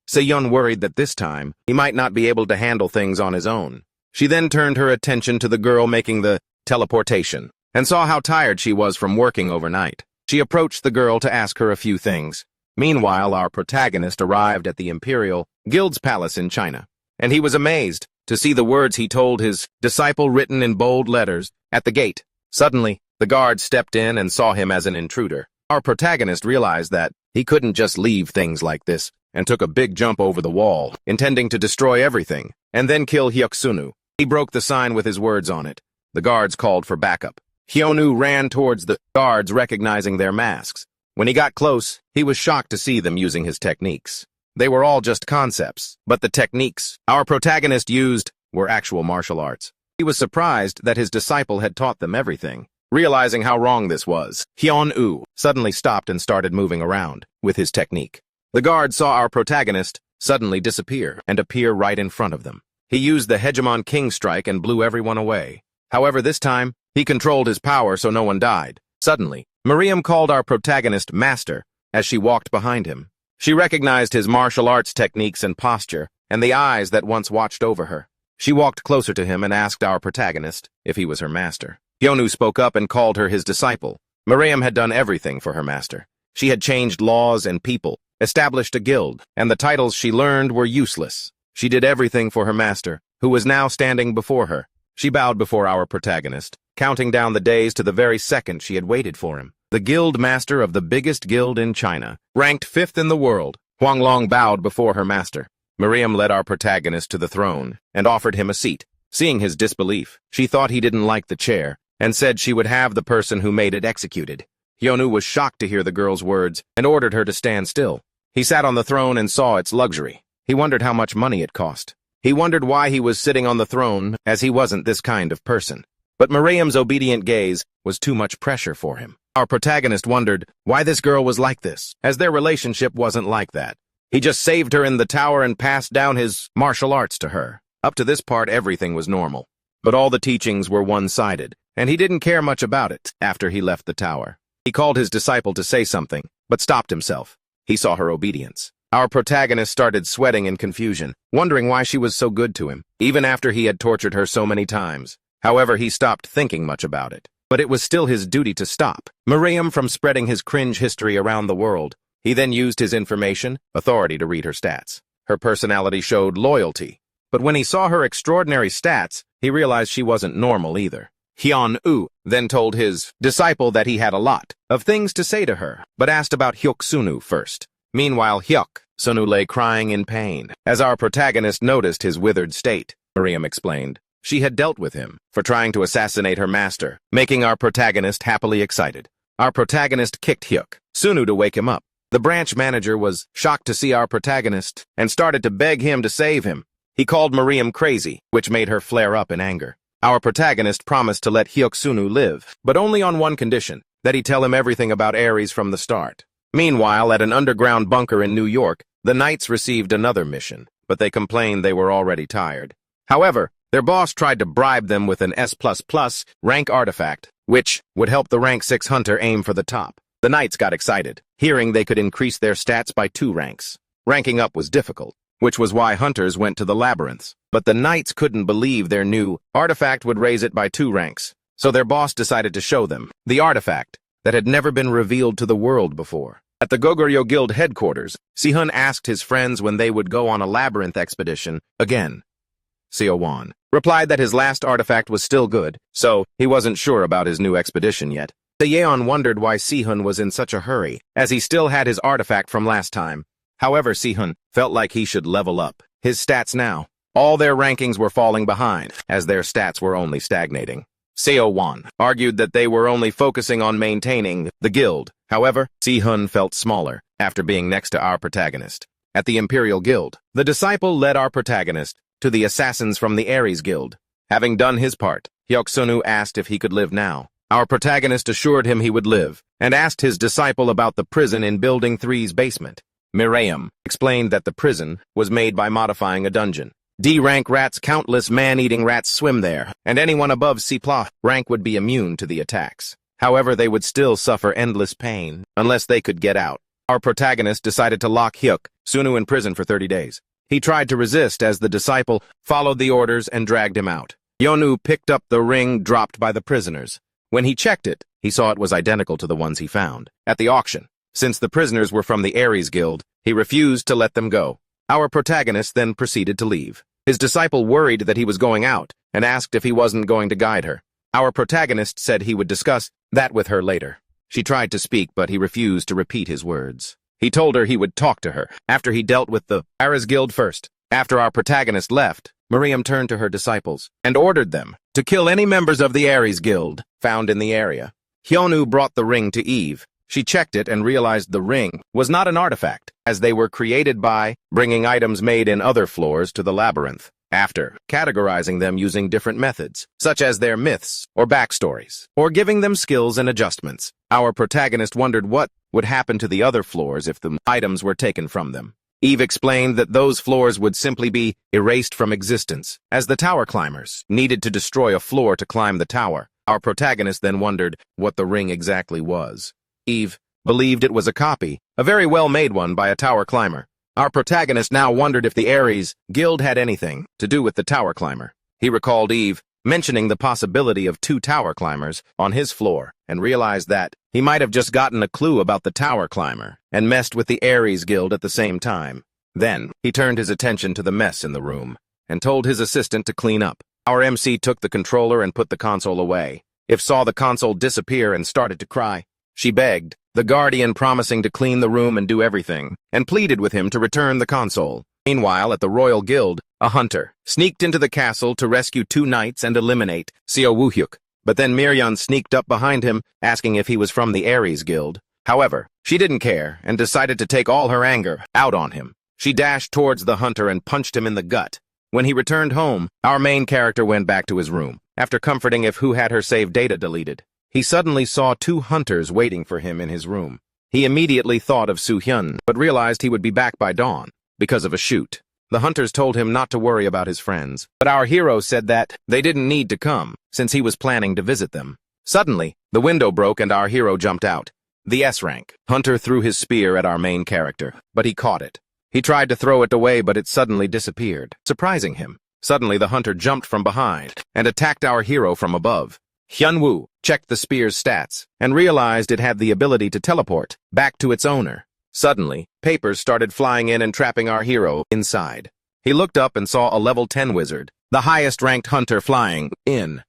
Seon worried that this time he might not be able to handle things on his own. She then turned her attention to the girl making the teleportation and saw how tired she was from working overnight. She approached the girl to ask her a few things. Meanwhile, our protagonist arrived at the Imperial Guild's palace in China, and he was amazed to see the words he told his disciple written in bold letters at the gate. Suddenly, the guard stepped in and saw him as an intruder. Our protagonist realized that he couldn't just leave things like this, and took a big jump over the wall, intending to destroy everything, and then kill Hyuk-sunu. He broke the sign with his words on it. The guards called for backup. Hyonu ran towards the guards, recognizing their masks. When he got close, he was shocked to see them using his techniques. They were all just concepts, but the techniques our protagonist used were actual martial arts. He was surprised that his disciple had taught them everything. Realizing how wrong this was, Hyun-woo suddenly stopped and started moving around with his technique. The guard saw our protagonist suddenly disappear and appear right in front of them. He used the Hegemon King strike and blew everyone away. However, this time, he controlled his power so no one died. Suddenly, Miriam called our protagonist Master, as she walked behind him. She recognized his martial arts techniques and posture, and the eyes that once watched over her. She walked closer to him and asked our protagonist if he was her master. Hyonu spoke up and called her his disciple. Miriam had done everything for her master. She had changed laws and people, established a guild, and the titles she learned were useless. She did everything for her master, who was now standing before her. She bowed before our protagonist, counting down the days to the very second she had waited for him. The guild master of the biggest guild in China, ranked 5th in the world, Huanglong bowed before her master. Miriam led our protagonist to the throne and offered him a seat. Seeing his disbelief, she thought he didn't like the chair and said she would have the person who made it executed. Hyonu was shocked to hear the girl's words and ordered her to stand still. He sat on the throne and saw its luxury. He wondered how much money it cost. He wondered why he was sitting on the throne, as he wasn't this kind of person. But Miriam's obedient gaze was too much pressure for him. Our protagonist wondered why this girl was like this, as their relationship wasn't like that. He just saved her in the tower and passed down his martial arts to her. Up to this part, everything was normal. But all the teachings were one-sided, and he didn't care much about it after he left the tower. He called his disciple to say something, but stopped himself. He saw her obedience. Our protagonist started sweating in confusion, wondering why she was so good to him, even after he had tortured her so many times. However, he stopped thinking much about it. But it was still his duty to stop Miriam from spreading his cringe history around the world. He then used his authority to read her stats. Her personality showed loyalty. But when he saw her extraordinary stats, he realized she wasn't normal either. Hyun-woo then told his disciple that he had a lot of things to say to her, but asked about Hyuk-sunu first. Meanwhile, Hyuk-sunu lay crying in pain. As our protagonist noticed his withered state, Miriam explained, she had dealt with him for trying to assassinate her master, making our protagonist happily excited. Our protagonist kicked Hyuk-sunu to wake him up. The branch manager was shocked to see our protagonist and started to beg him to save him. He called Miriam crazy, which made her flare up in anger. Our protagonist promised to let Hyuk-sunu live, but only on one condition, that he tell him everything about Ares from the start. Meanwhile, at an underground bunker in New York, the Knights received another mission, but they complained they were already tired. However, their boss tried to bribe them with an S++ rank artifact, which would help the rank 6 hunter aim for the top. The Knights got excited, hearing they could increase their stats by 2 ranks. Ranking up was difficult, which was why hunters went to the labyrinths. But the Knights couldn't believe their new artifact would raise it by 2 ranks, so their boss decided to show them the artifact that had never been revealed to the world before. At the Goguryeo Guild headquarters, Sihun asked his friends when they would go on a labyrinth expedition again. Seo-won replied that his last artifact was still good, so he wasn't sure about his new expedition yet. Yeon wondered why Sihun was in such a hurry, as he still had his artifact from last time. However, Sihun felt like he should level up his stats now. All their rankings were falling behind, as their stats were only stagnating. Seo-won argued that they were only focusing on maintaining the guild. However, Sihun felt smaller after being next to our protagonist. At the Imperial Guild, the disciple led our protagonist to the assassins from the Ares Guild. Having done his part, Hyuk-sunu asked if he could live now. Our protagonist assured him he would live, and asked his disciple about the prison in Building 3's basement. Miriam explained that the prison was made by modifying a dungeon. D-rank rats, countless man-eating rats swim there, and anyone above C+ rank would be immune to the attacks. However, they would still suffer endless pain unless they could get out. Our protagonist decided to lock Hyuk-sunu in prison for 30 days. He tried to resist as the disciple followed the orders and dragged him out. Hyonu picked up the ring dropped by the prisoners. When he checked it, he saw it was identical to the ones he found at the auction. Since the prisoners were from the Ares Guild, he refused to let them go. Our protagonist then proceeded to leave. His disciple worried that he was going out and asked if he wasn't going to guide her. Our protagonist said he would discuss that with her later. She tried to speak, but he refused to repeat his words. He told her he would talk to her after he dealt with the Ares Guild first. After our protagonist left, Miriam turned to her disciples and ordered them to kill any members of the Ares Guild found in the area. Hyonu brought the ring to Eve. She checked it and realized the ring was not an artifact, as they were created by bringing items made in other floors to the labyrinth, after categorizing them using different methods, such as their myths or backstories, or giving them skills and adjustments. Our protagonist wondered what would happen to the other floors if the items were taken from them. Eve explained that those floors would simply be erased from existence, as the tower climbers needed to destroy a floor to climb the tower. Our protagonist then wondered what the ring exactly was. Eve believed it was a copy, a very well-made one by a tower climber. Our protagonist now wondered if the Ares Guild had anything to do with the tower climber. He recalled Eve mentioning the possibility of 2 tower climbers on his floor and realized that he might have just gotten a clue about the tower climber and messed with the Ares Guild at the same time. Then, he turned his attention to the mess in the room and told his assistant to clean up. Our MC took the controller and put the console away. Eve saw the console disappear and started to cry. She begged, the guardian promising to clean the room and do everything, and pleaded with him to return the console. Meanwhile, at the Royal Guild, a hunter sneaked into the castle to rescue 2 knights and eliminate Seo Woohyuk. But then Miryeon sneaked up behind him, asking if he was from the Ares Guild. However, she didn't care and decided to take all her anger out on him. She dashed towards the hunter and punched him in the gut. When he returned home, our main character went back to his room, after comforting Eve who had her save data deleted. He suddenly saw 2 hunters waiting for him in his room. He immediately thought of Soo-hyun, but realized he would be back by dawn because of a shoot. The hunters told him not to worry about his friends, but our hero said that they didn't need to come, since he was planning to visit them. Suddenly, the window broke and our hero jumped out. The S-rank hunter threw his spear at our main character, but he caught it. He tried to throw it away, but it suddenly disappeared, surprising him. Suddenly, the hunter jumped from behind and attacked our hero from above. Hyunwoo checked the spear's stats and realized it had the ability to teleport back to its owner. Suddenly, papers started flying in and trapping our hero inside. He looked up and saw a level 10 wizard, the highest-ranked hunter, flying in.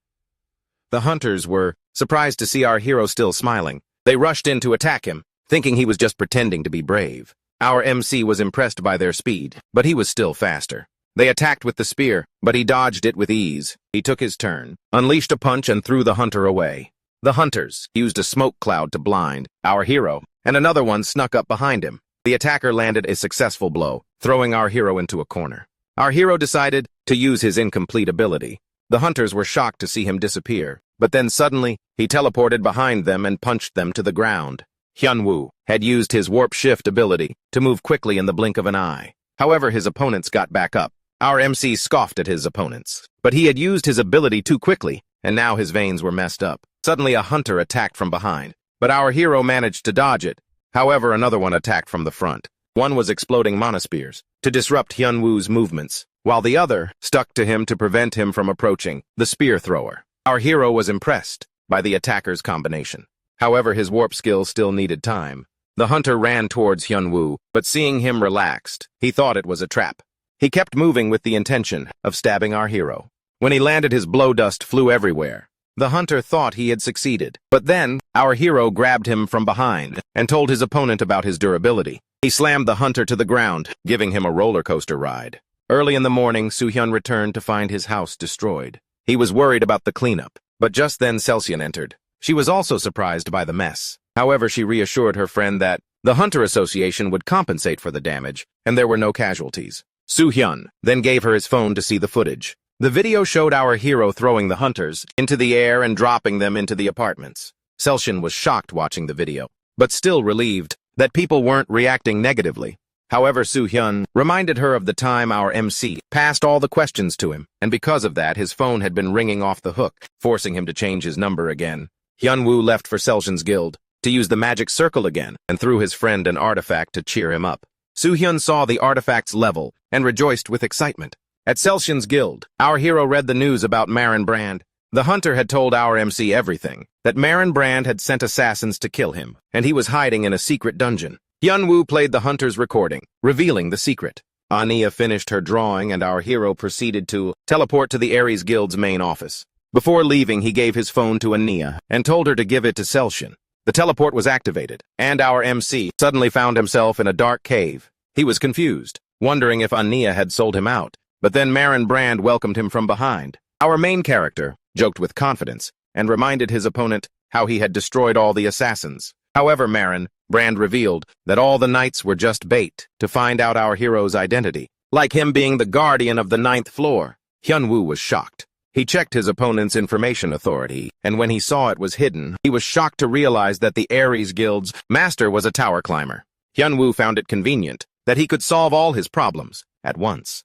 The hunters were surprised to see our hero still smiling. They rushed in to attack him, thinking he was just pretending to be brave. Our MC was impressed by their speed, but he was still faster. They attacked with the spear, but he dodged it with ease. He took his turn, unleashed a punch, and threw the hunter away. The hunters used a smoke cloud to blind our hero, and another one snuck up behind him. The attacker landed a successful blow, throwing our hero into a corner. Our hero decided to use his incomplete ability. The hunters were shocked to see him disappear, but then suddenly, he teleported behind them and punched them to the ground. Hyunwoo had used his warp shift ability to move quickly in the blink of an eye. However, his opponents got back up. Our MC scoffed at his opponents, but he had used his ability too quickly, and now his veins were messed up. Suddenly, a hunter attacked from behind, but our hero managed to dodge it. However, another one attacked from the front. One was exploding monospears to disrupt Hyunwoo's movements, while the other stuck to him to prevent him from approaching the spear thrower. Our hero was impressed by the attacker's combination. However, his warp skill still needed time. The hunter ran towards Hyunwoo, but seeing him relaxed, he thought it was a trap. He kept moving with the intention of stabbing our hero. When he landed, his blow dust flew everywhere. The hunter thought he had succeeded, but then our hero grabbed him from behind and told his opponent about his durability. He slammed the hunter to the ground, giving him a roller coaster ride. Early in the morning, Soo-hyun returned to find his house destroyed. He was worried about the cleanup, but just then Celsian entered. She was also surprised by the mess. However, she reassured her friend that the Hunter Association would compensate for the damage, and there were no casualties. Soo-hyun then gave her his phone to see the footage. The video showed our hero throwing the hunters into the air and dropping them into the apartments. Celsian was shocked watching the video, but still relieved that people weren't reacting negatively. However, Soo-hyun reminded her of the time our MC passed all the questions to him, and because of that, his phone had been ringing off the hook, forcing him to change his number again. Hyunwoo left for Celsian's guild to use the magic circle again and threw his friend an artifact to cheer him up. Soo-hyun saw the artifact's level and rejoiced with excitement. At Celsian's guild, our hero read the news about Marin Brand. The hunter had told our MC everything, that Marin Brand had sent assassins to kill him, and he was hiding in a secret dungeon. Hyunwoo played the hunter's recording, revealing the secret. Ania finished her drawing and our hero proceeded to teleport to the Ares Guild's main office. Before leaving, he gave his phone to Ania and told her to give it to Celsian. The teleport was activated, and our MC suddenly found himself in a dark cave. He was confused, wondering if Ania had sold him out, but then Marin Brand welcomed him from behind. Our main character joked with confidence and reminded his opponent how he had destroyed all the assassins. However, Marin Brand revealed that all the knights were just bait to find out our hero's identity, like him being the guardian of the 9th floor. Hyunwoo was shocked. He checked his opponent's information authority, and when he saw it was hidden, he was shocked to realize that the Ares Guild's master was a tower climber. Hyunwoo found it convenient that he could solve all his problems at once.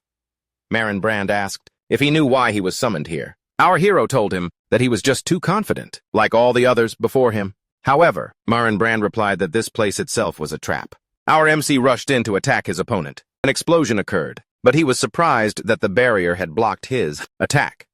Marin Brand asked if he knew why he was summoned here. Our hero told him that he was just too confident, like all the others before him. However, Marin Brand replied that this place itself was a trap. Our MC rushed in to attack his opponent. An explosion occurred, but he was surprised that the barrier had blocked his attack.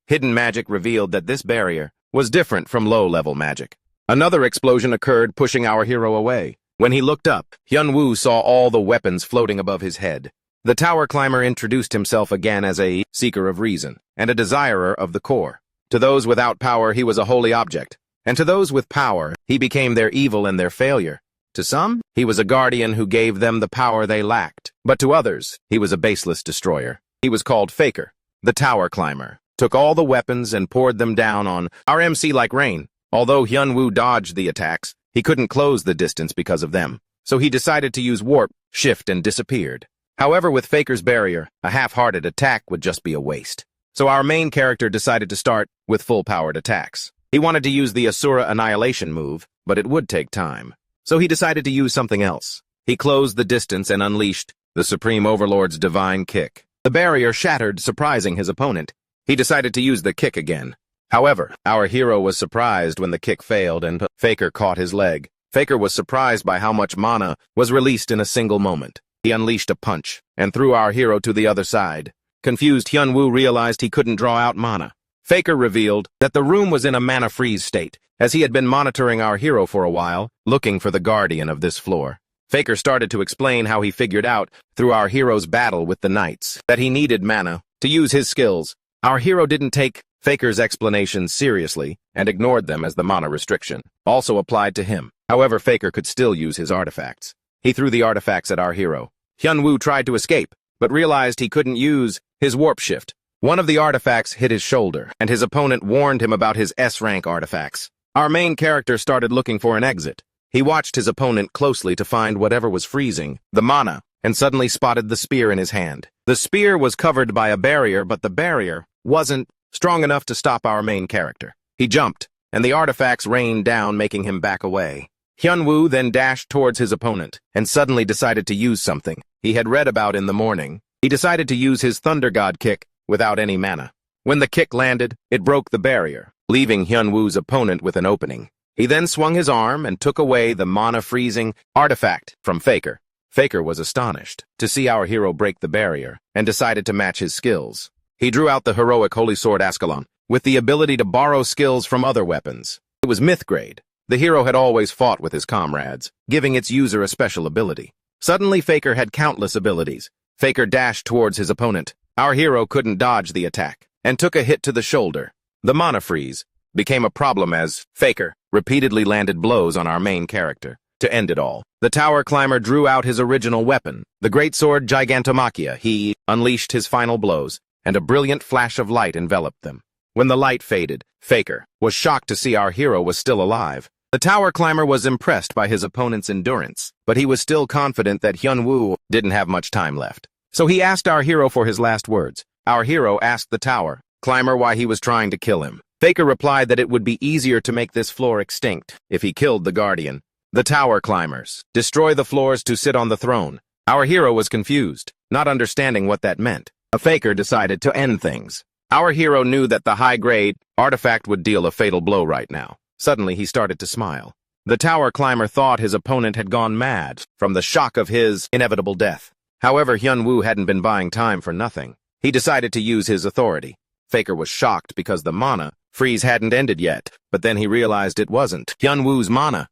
Hidden magic revealed that this barrier was different from low-level magic. Another explosion occurred, pushing our hero away. When he looked up, Hyun-woo saw all the weapons floating above his head. The tower climber introduced himself again as a seeker of reason and a desirer of the core. To those without power, he was a holy object, and to those with power, he became their evil and their failure. To some, he was a guardian who gave them the power they lacked, but to others, he was a baseless destroyer. He was called Faker, the tower climber, took all the weapons and poured them down on our MC like rain. Although Hyun-woo dodged the attacks, he couldn't close the distance because of them, so he decided to use warp, shift, and disappeared. However, with Faker's barrier, a half-hearted attack would just be a waste. So our main character decided to start with full-powered attacks. He wanted to use the Asura Annihilation move, but it would take time. So he decided to use something else. He closed the distance and unleashed the Supreme Overlord's divine kick. The barrier shattered, surprising his opponent. He decided to use the kick again. However, our hero was surprised when the kick failed and Faker caught his leg. Faker was surprised by how much mana was released in a single moment. He unleashed a punch and threw our hero to the other side. Confused, Hyun-woo realized he couldn't draw out mana. Faker revealed that the room was in a mana freeze state, as he had been monitoring our hero for a while, looking for the guardian of this floor. Faker started to explain how he figured out, through our hero's battle with the knights, that he needed mana to use his skills. Our hero didn't take Faker's explanations seriously and ignored them as the mana restriction also applied to him. However, Faker could still use his artifacts. He threw the artifacts at our hero. Hyun-woo tried to escape, but realized he couldn't use his warp shift. One of the artifacts hit his shoulder, and his opponent warned him about his S-rank artifacts. Our main character started looking for an exit. He watched his opponent closely to find whatever was freezing the mana, and suddenly spotted the spear in his hand. The spear was covered by a barrier, but the barrier wasn't strong enough to stop our main character. He jumped, and the artifacts rained down, making him back away. Hyun-woo then dashed towards his opponent, and suddenly decided to use something he had read about in the morning. He decided to use his Thunder God kick without any mana. When the kick landed, it broke the barrier, leaving Hyun-woo's opponent with an opening. He then swung his arm and took away the mana-freezing artifact from Faker. Faker was astonished to see our hero break the barrier, and decided to match his skills. He drew out the heroic Holy Sword Ascalon, with the ability to borrow skills from other weapons. It was myth grade. The hero had always fought with his comrades, giving its user a special ability. Suddenly, Faker had countless abilities. Faker dashed towards his opponent. Our hero couldn't dodge the attack, and took a hit to the shoulder. The mana freeze became a problem as Faker repeatedly landed blows on our main character. To end it all, the tower climber drew out his original weapon, the great sword Gigantomachia. He unleashed his final blows, and a brilliant flash of light enveloped them. When the light faded, Faker was shocked to see our hero was still alive. The tower climber was impressed by his opponent's endurance, but he was still confident that Hyun-woo didn't have much time left. So he asked our hero for his last words. Our hero asked the tower climber why he was trying to kill him. Faker replied that it would be easier to make this floor extinct if he killed the guardian. The tower climbers destroy the floors to sit on the throne. Our hero was confused, not understanding what that meant. Faker decided to end things. Our hero knew that the high-grade artifact would deal a fatal blow right now. Suddenly, he started to smile. The tower climber thought his opponent had gone mad from the shock of his inevitable death. However, Hyun-woo hadn't been buying time for nothing. He decided to use his authority. Faker was shocked because the mana freeze hadn't ended yet, but then he realized it wasn't Hyun-woo's mana.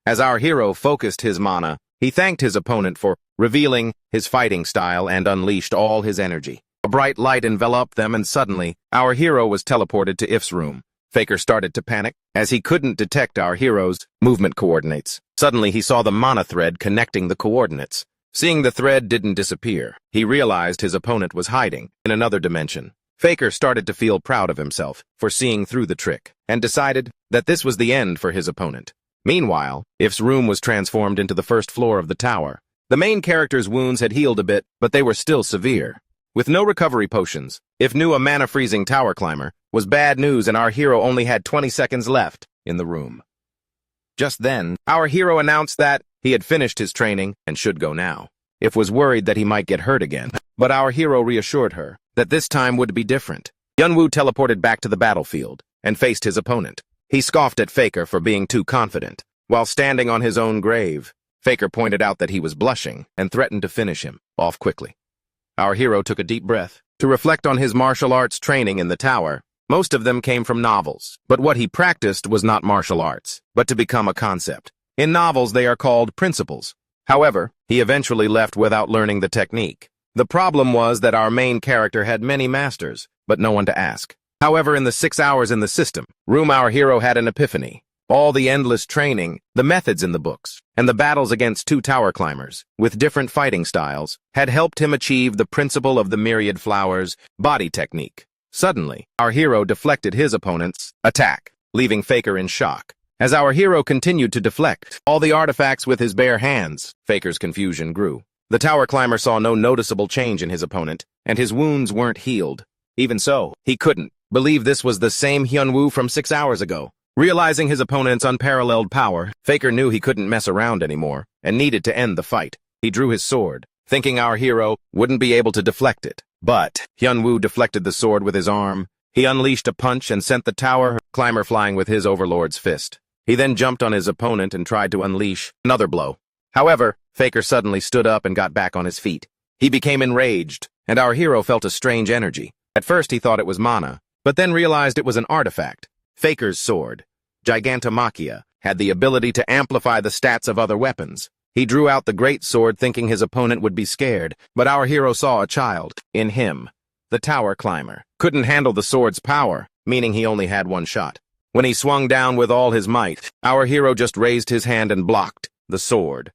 As our hero focused his mana, he thanked his opponent for revealing his fighting style and unleashed all his energy. A bright light enveloped them, and suddenly, our hero was teleported to If's room. Faker started to panic, as he couldn't detect our hero's movement coordinates. Suddenly, he saw the mana thread connecting the coordinates. Seeing the thread didn't disappear, he realized his opponent was hiding in another dimension. Faker started to feel proud of himself for seeing through the trick, and decided that this was the end for his opponent. Meanwhile, If's room was transformed into the first floor of the tower. The main character's wounds had healed a bit, but they were still severe. With no recovery potions, If knew a mana-freezing tower climber was bad news, and our hero only had 20 seconds left in the room. Just then, our hero announced that he had finished his training and should go now. If was worried that he might get hurt again, but our hero reassured her that this time would be different. Hyun-woo teleported back to the battlefield and faced his opponent. He scoffed at Faker for being too confident. While standing on his own grave, Faker pointed out that he was blushing and threatened to finish him off quickly. Our hero took a deep breath to reflect on his martial arts training in the tower. Most of them came from novels, but what he practiced was not martial arts, but to become a concept. In novels, they are called principles. However, he eventually left without learning the technique. The problem was that our main character had many masters, but no one to ask. However, in the 6 hours in the system room, our hero had an epiphany. All the endless training, the methods in the books, and the battles against 2 tower climbers, with different fighting styles, had helped him achieve the principle of the myriad flowers body technique. Suddenly, our hero deflected his opponent's attack, leaving Faker in shock. As our hero continued to deflect all the artifacts with his bare hands, Faker's confusion grew. The tower climber saw no noticeable change in his opponent, and his wounds weren't healed. Even so, he couldn't believe this was the same Hyunwoo from 6 hours ago. Realizing his opponent's unparalleled power, Faker knew he couldn't mess around anymore and needed to end the fight. He drew his sword, thinking our hero wouldn't be able to deflect it. But Hyunwoo deflected the sword with his arm. He unleashed a punch and sent the tower climber flying with his overlord's fist. He then jumped on his opponent and tried to unleash another blow. However, Faker suddenly stood up and got back on his feet. He became enraged, and our hero felt a strange energy. At first he thought it was mana, but then realized it was an artifact. Faker's sword, Gigantomachia, had the ability to amplify the stats of other weapons. He drew out the great sword thinking his opponent would be scared, but our hero saw a child in him. The tower climber couldn't handle the sword's power, meaning he only had one shot. When he swung down with all his might, our hero just raised his hand and blocked the sword.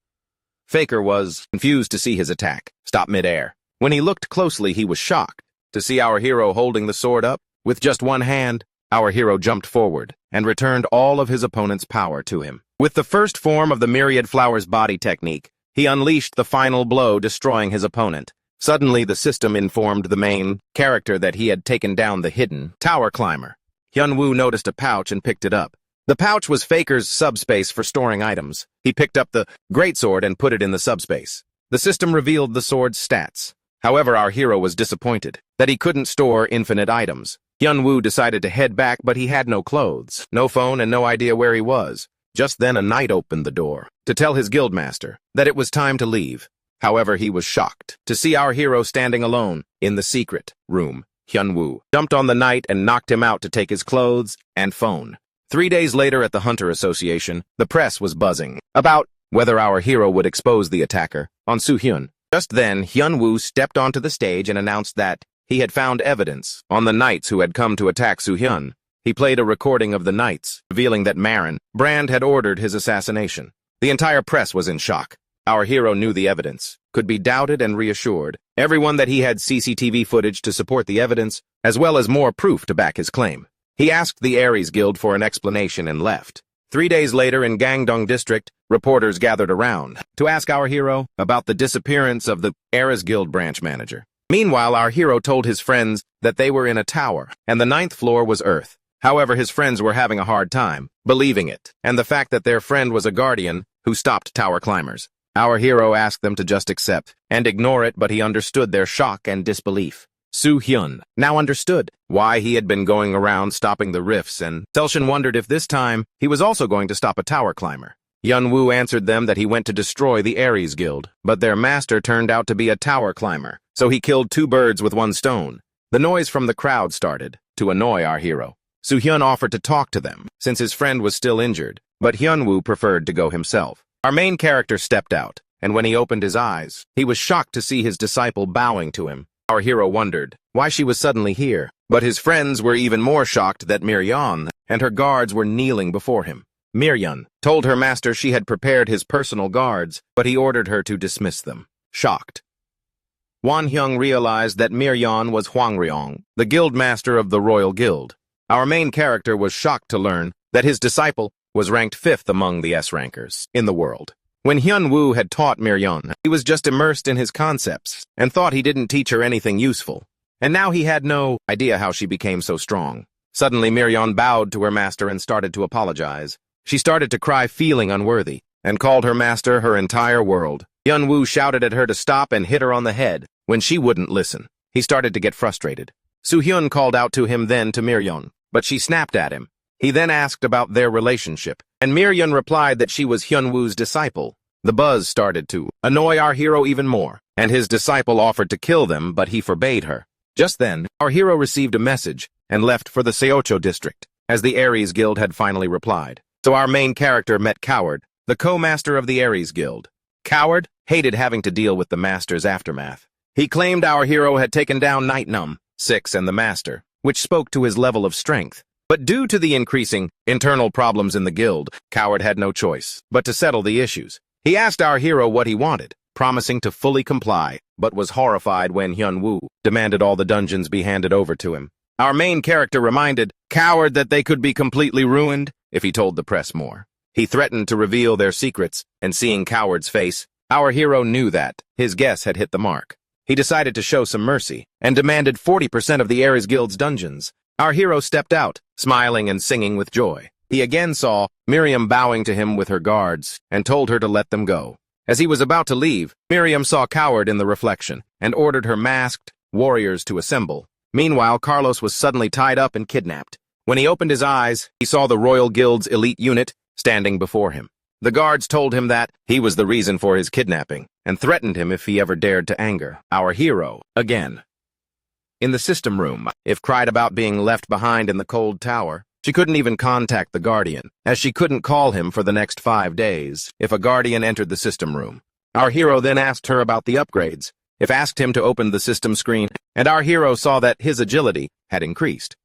Faker was confused to see his attack stop midair. When he looked closely, he was shocked to see our hero holding the sword up with just one hand. Our hero jumped forward and returned all of his opponent's power to him. With the first form of the myriad flowers body technique, he unleashed the final blow, destroying his opponent. Suddenly, the system informed the main character that he had taken down the hidden tower climber. Hyunwoo noticed a pouch and picked it up. The pouch was Faker's subspace for storing items. He picked up the greatsword and put it in the subspace. The system revealed the sword's stats. However, our hero was disappointed that he couldn't store infinite items. Hyunwoo decided to head back, but he had no clothes, no phone, and no idea where he was. Just then a knight opened the door to tell his guildmaster that it was time to leave. However, he was shocked to see our hero standing alone in the secret room. Hyunwoo jumped on the knight and knocked him out to take his clothes and phone. 3 days later at the Hunter Association, the press was buzzing about whether our hero would expose the attacker on Soo-hyun. Just then, Hyunwoo stepped onto the stage and announced that he had found evidence on the knights who had come to attack Soo-hyun. He played a recording of the knights, revealing that Marin Brand had ordered his assassination. The entire press was in shock. Our hero knew the evidence could be doubted and reassured everyone that he had CCTV footage to support the evidence, as well as more proof to back his claim. He asked the Aries Guild for an explanation and left. 3 days later in Gangdong District, reporters gathered around to ask our hero about the disappearance of the Aries Guild branch manager. Meanwhile, our hero told his friends that they were in a tower, and the 9th floor was Earth. However, his friends were having a hard time believing it, and the fact that their friend was a guardian who stopped tower climbers. Our hero asked them to just accept and ignore it, but he understood their shock and disbelief. Soo-hyun now understood why he had been going around stopping the rifts, and Selshin wondered if this time he was also going to stop a tower climber. Hyunwoo answered them that he went to destroy the Aries Guild, but their master turned out to be a tower climber, so he killed 2 birds with 1 stone. The noise from the crowd started to annoy our hero. Soo-hyun offered to talk to them, since his friend was still injured, but Hyunwoo preferred to go himself. Our main character stepped out, and when he opened his eyes, he was shocked to see his disciple bowing to him. Our hero wondered why she was suddenly here, but his friends were even more shocked that Miryeon and her guards were kneeling before him. Miryeon told her master she had prepared his personal guards, but he ordered her to dismiss them. Shocked, Won-hyung realized that Miryeon was Hwangryong, the guild master of the Royal Guild. Our main character was shocked to learn that his disciple was ranked 5th among the S-rankers in the world. When Hyunwoo had taught Miryeon, he was just immersed in his concepts and thought he didn't teach her anything useful. And now he had no idea how she became so strong. Suddenly, Miryeon bowed to her master and started to apologize. She started to cry, feeling unworthy, and called her master her entire world. Hyunwoo shouted at her to stop and hit her on the head. When she wouldn't listen, he started to get frustrated. Soo-hyun called out to him then to Miryeon, but she snapped at him. He then asked about their relationship, and Miryun replied that she was Hyunwoo's disciple. The buzz started to annoy our hero even more, and his disciple offered to kill them, but he forbade her. Just then, our hero received a message and left for the Seocho district, as the Aries Guild had finally replied. So our main character met Coward, the co-master of the Aries Guild. Coward hated having to deal with the master's aftermath. He claimed our hero had taken down Night Numb, 6 and the master, which spoke to his level of strength. But due to the increasing internal problems in the guild, Coward had no choice but to settle the issues. He asked our hero what he wanted, promising to fully comply, but was horrified when Hyunwoo demanded all the dungeons be handed over to him. Our main character reminded Coward that they could be completely ruined if he told the press more. He threatened to reveal their secrets, and seeing Coward's face, our hero knew that his guess had hit the mark. He decided to show some mercy and demanded 40% of the Aries Guild's dungeons. Our hero stepped out, smiling and singing with joy. He again saw Miriam bowing to him with her guards and told her to let them go. As he was about to leave, Miriam saw Coward in the reflection and ordered her masked warriors to assemble. Meanwhile, Carlos was suddenly tied up and kidnapped. When he opened his eyes, he saw the Royal Guild's elite unit standing before him. The guards told him that he was the reason for his kidnapping and threatened him if he ever dared to anger our hero again. In the system room, If cried about being left behind in the cold tower. She couldn't even contact the Guardian, as she couldn't call him for the next 5 days if a Guardian entered the system room. Our hero then asked her about the upgrades. If asked him to open the system screen, and our hero saw that his agility had increased.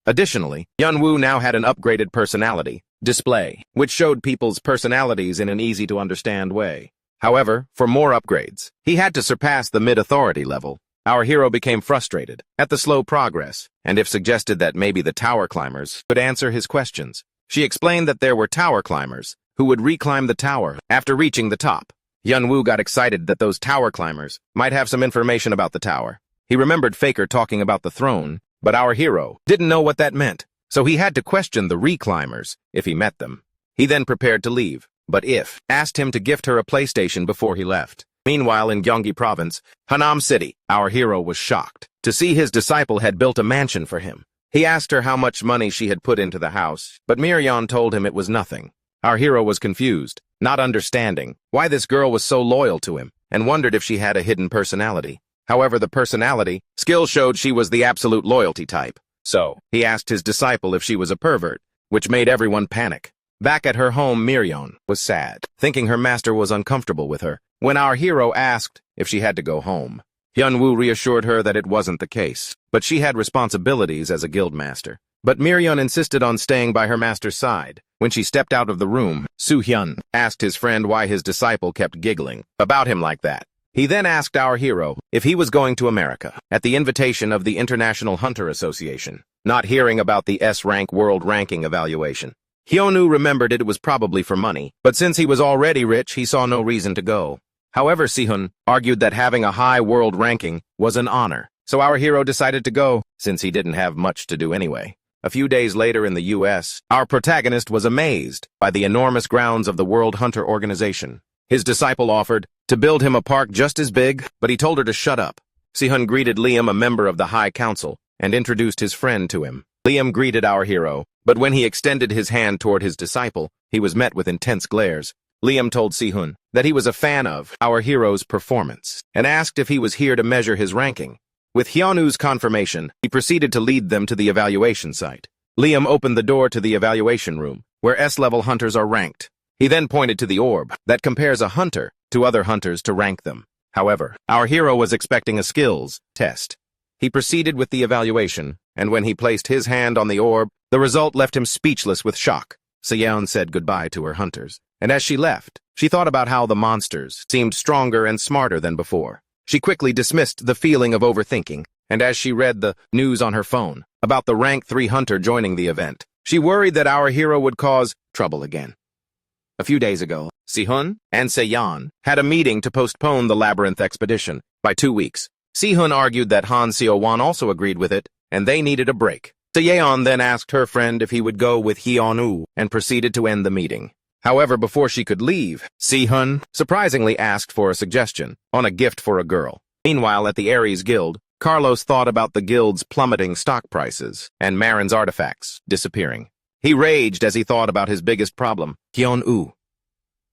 Additionally, Hyunwoo now had an upgraded personality display, which showed people's personalities in an easy-to-understand way. However, for more upgrades, he had to surpass the mid-authority level. Our hero became frustrated at the slow progress, and if suggested that maybe the tower climbers could answer his questions. She explained that there were tower climbers who would reclimb the tower after reaching the top. Hyunwoo got excited that those tower climbers might have some information about the tower. He remembered Faker talking about the throne, but our hero didn't know what that meant, so he had to question the reclimbers if he met them. He then prepared to leave, but If asked him to gift her a PlayStation before he left. Meanwhile, in Gyeonggi Province, Hanam City, our hero was shocked to see his disciple had built a mansion for him. He asked her how much money she had put into the house, but Miryeon told him it was nothing. Our hero was confused, not understanding why this girl was so loyal to him, and wondered if she had a hidden personality. However, the personality skill showed she was the absolute loyalty type. So, he asked his disciple if she was a pervert, which made everyone panic. Back at her home, Miryeon was sad, thinking her master was uncomfortable with her, when our hero asked if she had to go home. Hyunwoo reassured her that it wasn't the case, but she had responsibilities as a guild master. But Miryeon insisted on staying by her master's side. When she stepped out of the room, Soo-hyun asked his friend why his disciple kept giggling about him like that. He then asked our hero if he was going to America, at the invitation of the International Hunter Association, not hearing about the S-rank world ranking evaluation. Hyunwoo remembered it was probably for money, but since he was already rich, he saw no reason to go. However, Sehun argued that having a high world ranking was an honor, so our hero decided to go, since he didn't have much to do anyway. A few days later in the U.S., our protagonist was amazed by the enormous grounds of the World Hunter Organization. His disciple offered to build him a park just as big, but he told her to shut up. Sehun greeted Liam, a member of the High Council, and introduced his friend to him. Liam greeted our hero, but when he extended his hand toward his disciple, he was met with intense glares. Liam told Sehun that he was a fan of our hero's performance, and asked if he was here to measure his ranking. With Hyunwoo's confirmation, he proceeded to lead them to the evaluation site. Liam opened the door to the evaluation room, where S-level hunters are ranked. He then pointed to the orb that compares a hunter to other hunters to rank them. However, our hero was expecting a skills test. He proceeded with the evaluation, and when he placed his hand on the orb, the result left him speechless with shock. Seyeon said goodbye to her hunters, and as she left, she thought about how the monsters seemed stronger and smarter than before. She quickly dismissed the feeling of overthinking, and as she read the news on her phone about the rank 3 hunter joining the event, she worried that our hero would cause trouble again. A few days ago, Sehun and Seyeon had a meeting to postpone the Labyrinth expedition by 2 weeks. Sehun argued that Han Seo-won also agreed with it, and they needed a break. Seyeon then asked her friend if he would go with Hyunwoo and proceeded to end the meeting. However, before she could leave, Sehun surprisingly asked for a suggestion on a gift for a girl. Meanwhile, at the Aries Guild, Carlos thought about the guild's plummeting stock prices and Marin's artifacts disappearing. He raged as he thought about his biggest problem, Hyun-woo.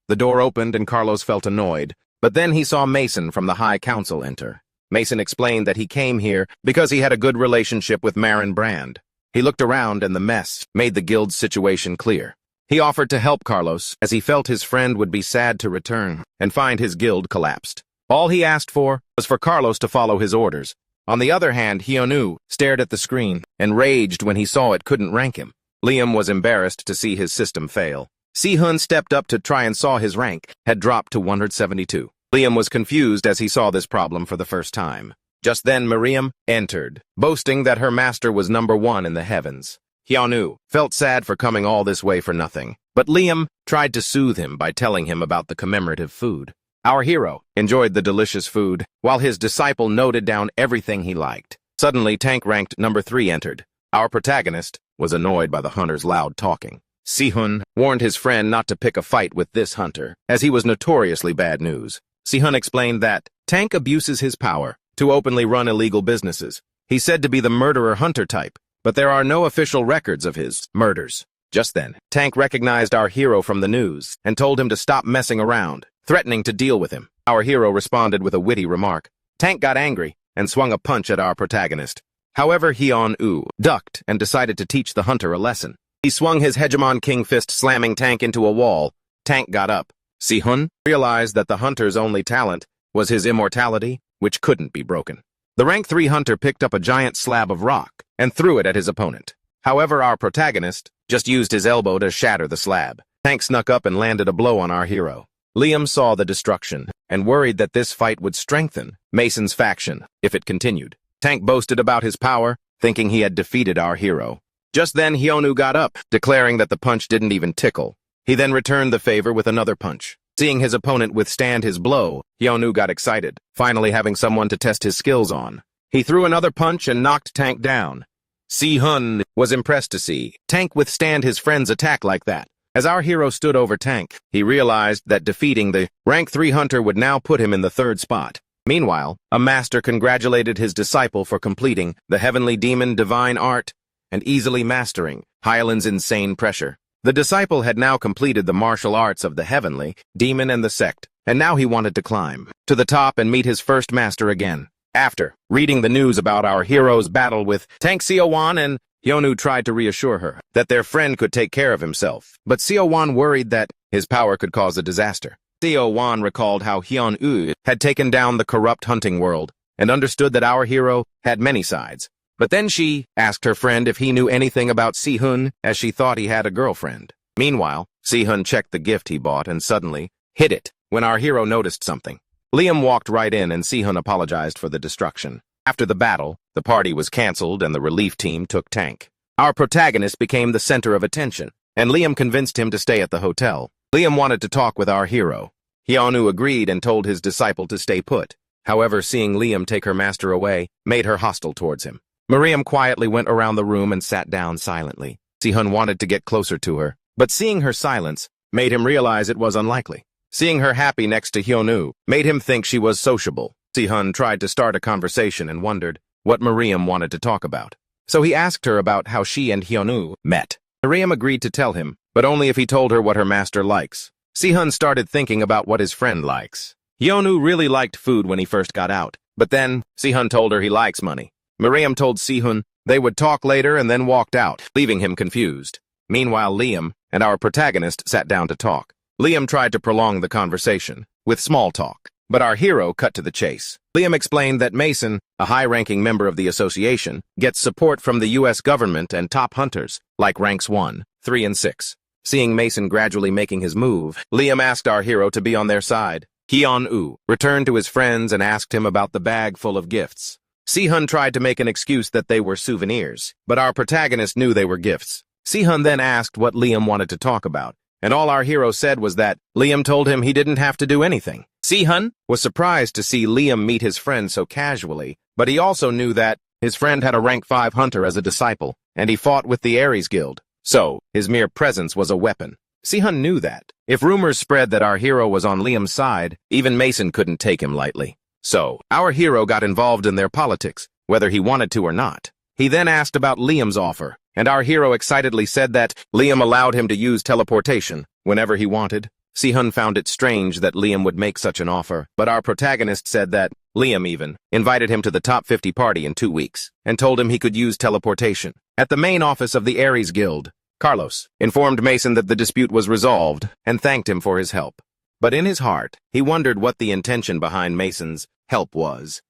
The door opened and Carlos felt annoyed, but then he saw Mason from the High Council enter. Mason explained that he came here because he had a good relationship with Marin Brand. He looked around and the mess made the guild's situation clear. He offered to help Carlos as he felt his friend would be sad to return and find his guild collapsed. All he asked for was for Carlos to follow his orders. On the other hand, Hyun-woo stared at the screen and raged when he saw it couldn't rank him. Liam was embarrassed to see his system fail. Si-hun stepped up to try and saw his rank had dropped to 172. Liam was confused as he saw this problem for the first time. Just then Miriam entered, boasting that her master was #1 in the heavens. Hyun-woo felt sad for coming all this way for nothing, but Liam tried to soothe him by telling him about the commemorative food. Our hero enjoyed the delicious food, while his disciple noted down everything he liked. Suddenly, tank ranked #3 entered. Our protagonist was annoyed by the hunter's loud talking. Si-hun warned his friend not to pick a fight with this hunter, as he was notoriously bad news. Si-hun explained that Tank abuses his power to openly run illegal businesses. He's said to be the murderer-hunter type, but there are no official records of his murders. Just then, Tank recognized our hero from the news and told him to stop messing around, threatening to deal with him. Our hero responded with a witty remark. Tank got angry and swung a punch at our protagonist. However, Hyun-woo ducked and decided to teach the hunter a lesson. He swung his Hegemon King fist, slamming Tank into a wall. Tank got up. Si-hun realized that the hunter's only talent was his immortality, which couldn't be broken. The rank 3 hunter picked up a giant slab of rock and threw it at his opponent. However, our protagonist just used his elbow to shatter the slab. Tank snuck up and landed a blow on our hero. Liam saw the destruction and worried that this fight would strengthen Mason's faction if it continued. Tank boasted about his power, thinking he had defeated our hero. Just then, Hyun-woo got up, declaring that the punch didn't even tickle. He then returned the favor with another punch. Seeing his opponent withstand his blow, Hyun-woo got excited, finally having someone to test his skills on. He threw another punch and knocked Tank down. Si-hun was impressed to see Tank withstand his friend's attack like that. As our hero stood over Tank, he realized that defeating the rank 3 hunter would now put him in the 3rd spot. Meanwhile, a master congratulated his disciple for completing the heavenly demon divine art and easily mastering Hyland's insane pressure. The disciple had now completed the martial arts of the heavenly demon and the sect, and now he wanted to climb to the top and meet his first master again. After reading the news about our hero's battle with Tank, Seo-won and Hyun-woo tried to reassure her that their friend could take care of himself, but Seo-won worried that his power could cause a disaster. Seo-won recalled how Hyun-woo had taken down the corrupt hunting world and understood that our hero had many sides. But then she asked her friend if he knew anything about Si-hun, as she thought he had a girlfriend. Meanwhile, Si-hun checked the gift he bought and suddenly hid it when our hero noticed something. Liam walked right in and Si-hun apologized for the destruction. After the battle, the party was canceled and the relief team took Tank. Our protagonist became the center of attention, and Liam convinced him to stay at the hotel. Liam wanted to talk with our hero. Hyun-woo agreed and told his disciple to stay put. However, seeing Liam take her master away made her hostile towards him. Miriam quietly went around the room and sat down silently. Si-hun wanted to get closer to her, but seeing her silence made him realize it was unlikely. Seeing her happy next to Hyun-woo made him think she was sociable. Si-hun tried to start a conversation and wondered what Miriam wanted to talk about. So he asked her about how she and Hyun-woo met. Miriam agreed to tell him, but only if he told her what her master likes. Si-hun started thinking about what his friend likes. Hyun-woo really liked food when he first got out, but then Si-hun told her he likes money. Miriam told Si-hun they would talk later and then walked out, leaving him confused. Meanwhile, Liam and our protagonist sat down to talk. Liam tried to prolong the conversation with small talk, but our hero cut to the chase. Liam explained that Mason, a high-ranking member of the association, gets support from the U.S. government and top hunters, like ranks 1, 3, and 6. Seeing Mason gradually making his move, Liam asked our hero to be on their side. Hyun-woo returned to his friends and asked him about the bag full of gifts. Si-hun tried to make an excuse that they were souvenirs, but our protagonist knew they were gifts. Si-hun then asked what Liam wanted to talk about, and all our hero said was that Liam told him he didn't have to do anything. Si-hun was surprised to see Liam meet his friend so casually, but he also knew that his friend had a rank 5 hunter as a disciple, and he fought with the Ares Guild, so his mere presence was a weapon. Si-hun knew that. If rumors spread that our hero was on Liam's side, even Mason couldn't take him lightly. So, our hero got involved in their politics, whether he wanted to or not. He then asked about Liam's offer, and our hero excitedly said that Liam allowed him to use teleportation whenever he wanted. Sehun found it strange that Liam would make such an offer, but our protagonist said that Liam even invited him to the top 50 party in 2 weeks and told him he could use teleportation. At the main office of the Ares Guild, Carlos informed Mason that the dispute was resolved and thanked him for his help. But in his heart, he wondered what the intention behind Mason's help was.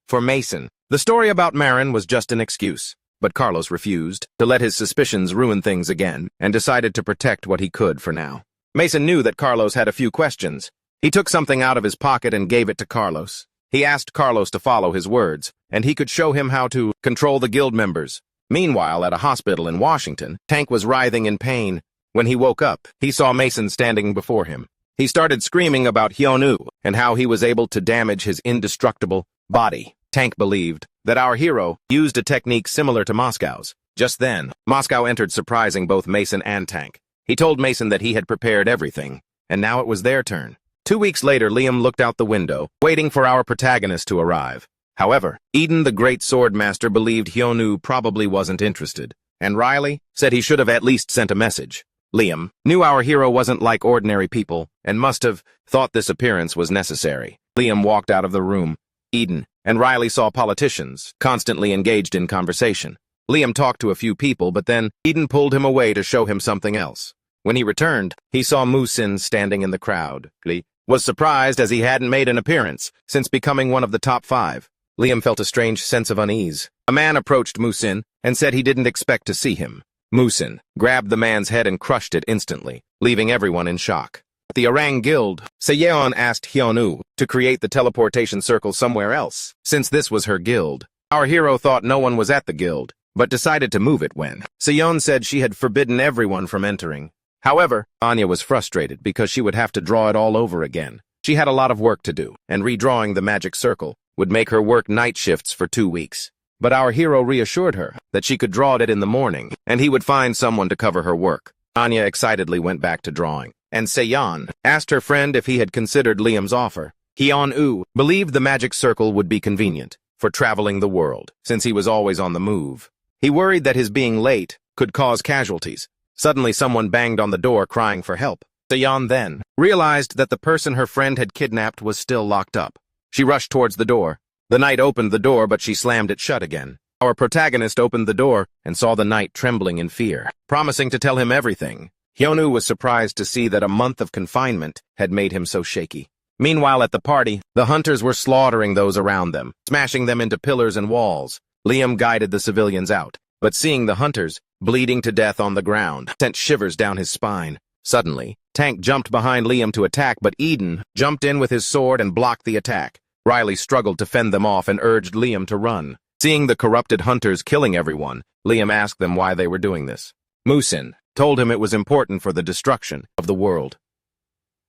For Mason, the story about Marin was just an excuse, but Carlos refused to let his suspicions ruin things again and decided to protect what he could for now. Mason knew that Carlos had a few questions. He took something out of his pocket and gave it to Carlos. He asked Carlos to follow his words, and he could show him how to control the guild members. Meanwhile, at a hospital in Washington, Tank was writhing in pain. When he woke up, he saw Mason standing before him. He started screaming about Hyunwoo and how he was able to damage his indestructible body. Tank believed that our hero used a technique similar to Moscow's. Just then, Moscow entered, surprising both Mason and Tank. He told Mason that he had prepared everything, and now it was their turn. 2 weeks later, Liam looked out the window, waiting for our protagonist to arrive. However, Eden, the great sword master, believed Hyunwoo probably wasn't interested, and Riley said he should have at least sent a message. Liam knew our hero wasn't like ordinary people and must have thought this appearance was necessary. Liam walked out of the room. Eden and Riley saw politicians constantly engaged in conversation. Liam talked to a few people, but then Eden pulled him away to show him something else. When he returned, he saw Musin standing in the crowd. He was surprised as he hadn't made an appearance since becoming one of the top 5. Liam felt a strange sense of unease. A man approached Musin and said he didn't expect to see him. Musin grabbed the man's head and crushed it instantly, leaving everyone in shock. At the Orang Guild, Seyeon asked Hyunwoo to create the teleportation circle somewhere else, since this was her guild. Our hero thought no one was at the guild, but decided to move it when Seyeon said she had forbidden everyone from entering. However, Anya was frustrated because she would have to draw it all over again. She had a lot of work to do, and redrawing the magic circle would make her work night shifts for 2 weeks. But our hero reassured her that she could draw it in the morning, and he would find someone to cover her work. Anya excitedly went back to drawing, and Seyeon asked her friend if he had considered Liam's offer. Hyunwoo believed the magic circle would be convenient for traveling the world, since he was always on the move. He worried that his being late could cause casualties. Suddenly, someone banged on the door crying for help. Seyeon then realized that the person her friend had kidnapped was still locked up. She rushed towards the door. The knight opened the door, but she slammed it shut again. Our protagonist opened the door and saw the knight trembling in fear, promising to tell him everything. Hyunwoo was surprised to see that a month of confinement had made him so shaky. Meanwhile, at the party, the hunters were slaughtering those around them, smashing them into pillars and walls. Liam guided the civilians out, but seeing the hunters bleeding to death on the ground sent shivers down his spine. Suddenly, Tank jumped behind Liam to attack, but Eden jumped in with his sword and blocked the attack. Riley struggled to fend them off and urged Liam to run. Seeing the corrupted hunters killing everyone, Liam asked them why they were doing this. Musin told him it was important for the destruction of the world.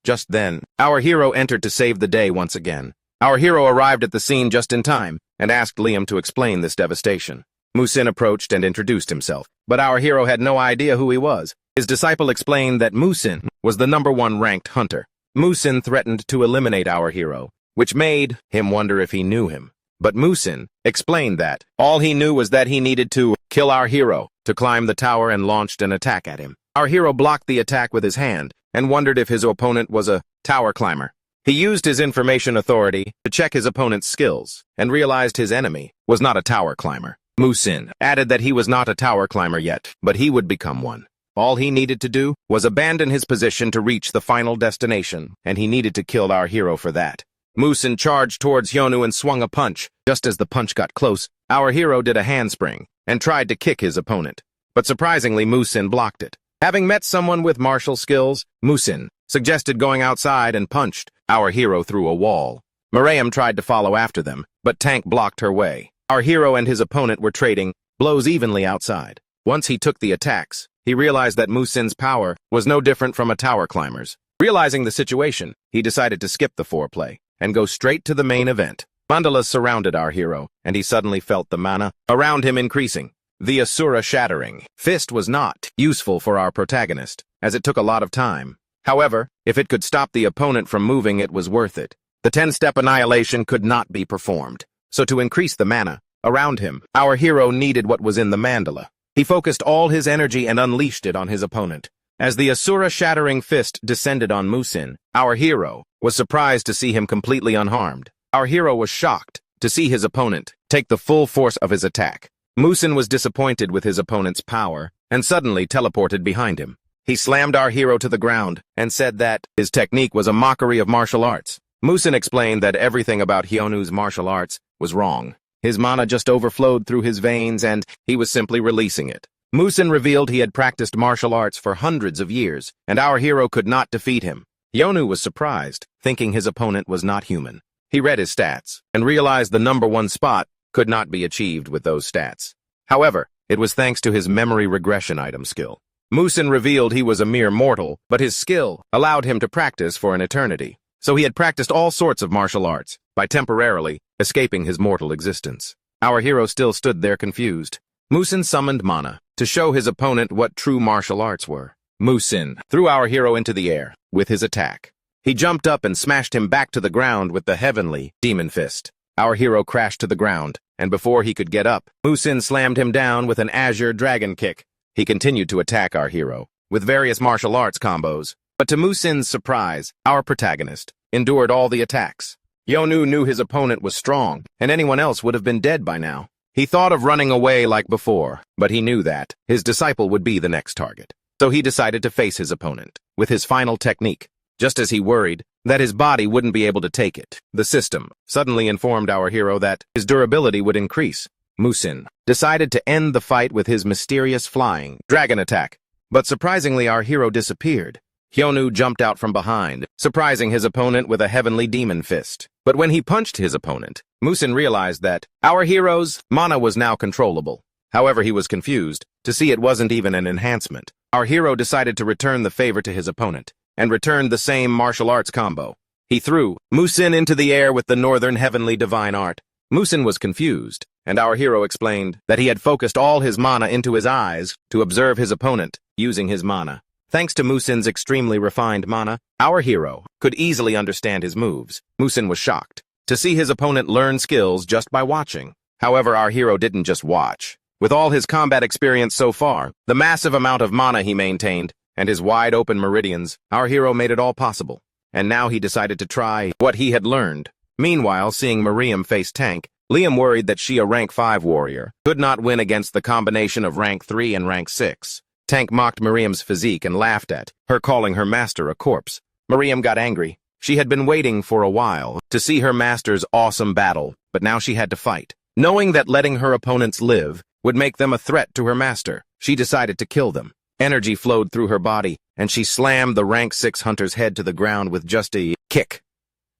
Just then, our hero entered to save the day once again. Our hero arrived at the scene just in time and asked Liam to explain this devastation. Musin approached and introduced himself, but our hero had no idea who he was. His disciple explained that Musin was the #1 ranked hunter. Musin threatened to eliminate our hero, which made him wonder if he knew him. But Musin explained that all he knew was that he needed to kill our hero to climb the tower and launched an attack at him. Our hero blocked the attack with his hand and wondered if his opponent was a tower climber. He used his information authority to check his opponent's skills and realized his enemy was not a tower climber. Musin added that he was not a tower climber yet, but he would become one. All he needed to do was abandon his position to reach the final destination, and he needed to kill our hero for that. Musin charged towards Hyunwoo and swung a punch. Just as the punch got close, our hero did a handspring and tried to kick his opponent. But surprisingly, Musin blocked it. Having met someone with martial skills, Musin suggested going outside and punched our hero through a wall. Miriam tried to follow after them, but Tank blocked her way. Our hero and his opponent were trading blows evenly outside. Once he took the attacks, he realized that Musin's power was no different from a tower climber's. Realizing the situation, he decided to skip the foreplay and go straight to the main event. Mandalas surrounded our hero, and he suddenly felt the mana around him increasing. The Asura shattering fist was not useful for our protagonist, as it took a lot of time. However, if it could stop the opponent from moving, it was worth it. The 10-step annihilation could not be performed, so to increase the mana around him, our hero needed what was in the mandala. He focused all his energy and unleashed it on his opponent. As the Asura-shattering fist descended on Musin, our hero was surprised to see him completely unharmed. Our hero was shocked to see his opponent take the full force of his attack. Musin was disappointed with his opponent's power and suddenly teleported behind him. He slammed our hero to the ground and said that his technique was a mockery of martial arts. Musin explained that everything about Hyonu's martial arts was wrong. His mana just overflowed through his veins and he was simply releasing it. Musin revealed he had practiced martial arts for hundreds of years, and our hero could not defeat him. Hyonu was surprised, thinking his opponent was not human. He read his stats and realized the #1 spot could not be achieved with those stats. However, it was thanks to his memory regression item skill. Musin revealed he was a mere mortal, but his skill allowed him to practice for an eternity. So he had practiced all sorts of martial arts by temporarily escaping his mortal existence. Our hero still stood there confused. Musin summoned mana to show his opponent what true martial arts were. Musin threw our hero into the air with his attack. He jumped up and smashed him back to the ground with the heavenly demon fist. Our hero crashed to the ground, and before he could get up, Musin slammed him down with an azure dragon kick. He continued to attack our hero with various martial arts combos, but to Musin's surprise, our protagonist endured all the attacks. Hyonu knew his opponent was strong, and anyone else would have been dead by now. He thought of running away like before, but he knew that his disciple would be the next target. So he decided to face his opponent with his final technique. Just as he worried that his body wouldn't be able to take it, the system suddenly informed our hero that his durability would increase. Musin decided to end the fight with his mysterious flying dragon attack, but surprisingly our hero disappeared. Hyonu jumped out from behind, surprising his opponent with a heavenly demon fist. But when he punched his opponent, Musin realized that our hero's mana was now controllable. However, he was confused to see it wasn't even an enhancement. Our hero decided to return the favor to his opponent and returned the same martial arts combo. He threw Musin into the air with the northern heavenly divine art. Musin was confused, and our hero explained that he had focused all his mana into his eyes to observe his opponent using his mana. Thanks to Musin's extremely refined mana, our hero could easily understand his moves. Musin was shocked to see his opponent learn skills just by watching. However, our hero didn't just watch. With all his combat experience so far, the massive amount of mana he maintained, and his wide-open meridians, our hero made it all possible. And now he decided to try what he had learned. Meanwhile, seeing Miriam face Tank, Liam worried that she, a rank 5 warrior, could not win against the combination of rank 3 and rank 6. Tank mocked Miriam's physique and laughed at her, calling her master a corpse. Miriam got angry. She had been waiting for a while to see her master's awesome battle, but now she had to fight. Knowing that letting her opponents live would make them a threat to her master, she decided to kill them. Energy flowed through her body, and she slammed the rank 6 hunter's head to the ground with just a kick.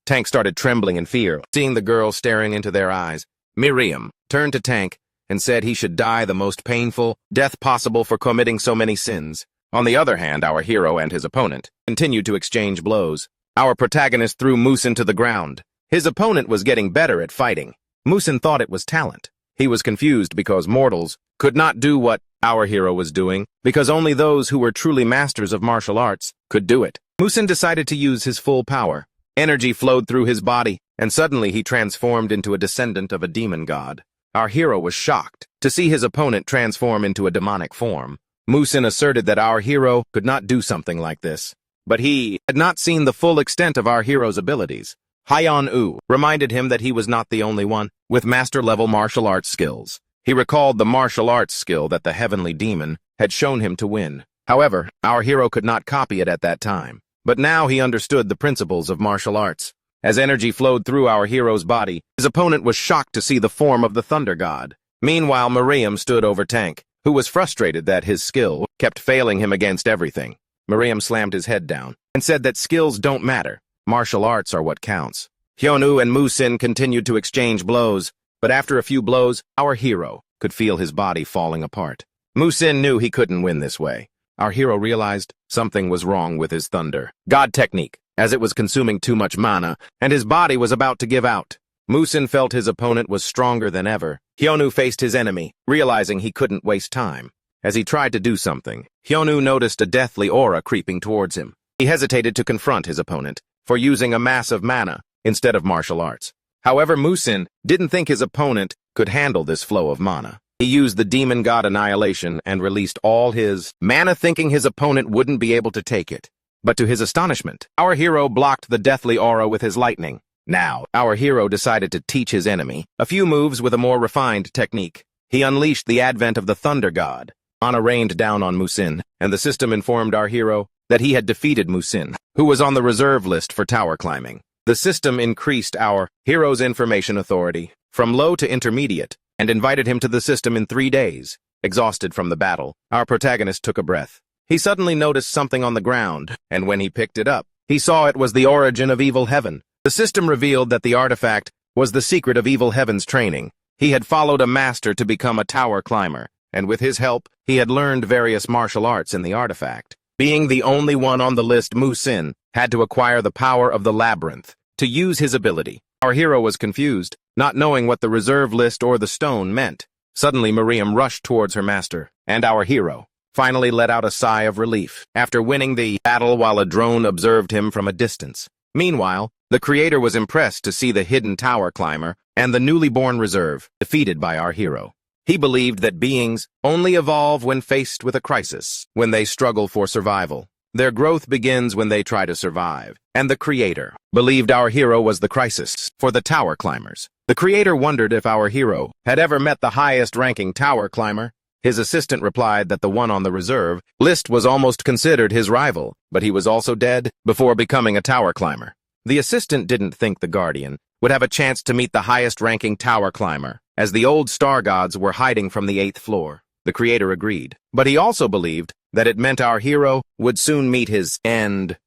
Tank started trembling in fear, seeing the girl staring into their eyes. Miriam turned to Tank and said he should die the most painful death possible for committing so many sins. On the other hand, our hero and his opponent continued to exchange blows. Our protagonist threw Musin to the ground. His opponent was getting better at fighting. Musin thought it was talent. He was confused because mortals could not do what our hero was doing, because only those who were truly masters of martial arts could do it. Musin decided to use his full power. Energy flowed through his body, and suddenly he transformed into a descendant of a demon god. Our hero was shocked to see his opponent transform into a demonic form. Musin asserted that our hero could not do something like this, but he had not seen the full extent of our hero's abilities. Hyonu reminded him that he was not the only one with master-level martial arts skills. He recalled the martial arts skill that the heavenly demon had shown him to win. However, our hero could not copy it at that time, but now he understood the principles of martial arts. As energy flowed through our hero's body, his opponent was shocked to see the form of the thunder god. Meanwhile, Miriam stood over Tank, who was frustrated that his skill kept failing him against everything. Miriam slammed his head down and said that skills don't matter. Martial arts are what counts. Hyonu and Musin continued to exchange blows, but after a few blows, our hero could feel his body falling apart. Musin knew he couldn't win this way. Our hero realized something was wrong with his thunder god technique, as it was consuming too much mana, and his body was about to give out. Musin felt his opponent was stronger than ever. Hyonu faced his enemy, realizing he couldn't waste time. As he tried to do something, Hyonu noticed a deathly aura creeping towards him. He hesitated to confront his opponent for using a massive mana instead of martial arts. However, Musin didn't think his opponent could handle this flow of mana. He used the demon god Annihilation and released all his mana, thinking his opponent wouldn't be able to take it. But to his astonishment, our hero blocked the deathly aura with his lightning. Now, our hero decided to teach his enemy a few moves with a more refined technique. He unleashed the advent of the Thunder God. Anna rained down on Musin, and the system informed our hero that he had defeated Musin, who was on the reserve list for tower climbing. The system increased our hero's information authority from low to intermediate and invited him to the system in 3 days. Exhausted from the battle, our protagonist took a breath. He suddenly noticed something on the ground, and when he picked it up, he saw it was the origin of Evil Heaven. The system revealed that the artifact was the secret of Evil Heaven's training. He had followed a master to become a tower climber, and with his help, he had learned various martial arts in the artifact. Being the only one on the list, Musin had to acquire the power of the labyrinth to use his ability. Our hero was confused, not knowing what the reserve list or the stone meant. Suddenly, Miriam rushed towards her master, and our hero finally let out a sigh of relief after winning the battle while a drone observed him from a distance. Meanwhile, the creator was impressed to see the hidden tower climber and the newly born reserve defeated by our hero. He believed that beings only evolve when faced with a crisis, when they struggle for survival. Their growth begins when they try to survive, and the creator believed our hero was the crisis for the tower climbers. The creator wondered if our hero had ever met the highest-ranking tower climber. His assistant replied that the one on the reserve list was almost considered his rival, but he was also dead before becoming a tower climber. The assistant didn't think the Guardian would have a chance to meet the highest-ranking tower climber, as the old star gods were hiding from the 8th floor. The creator agreed, but he also believed that it meant our hero would soon meet his end.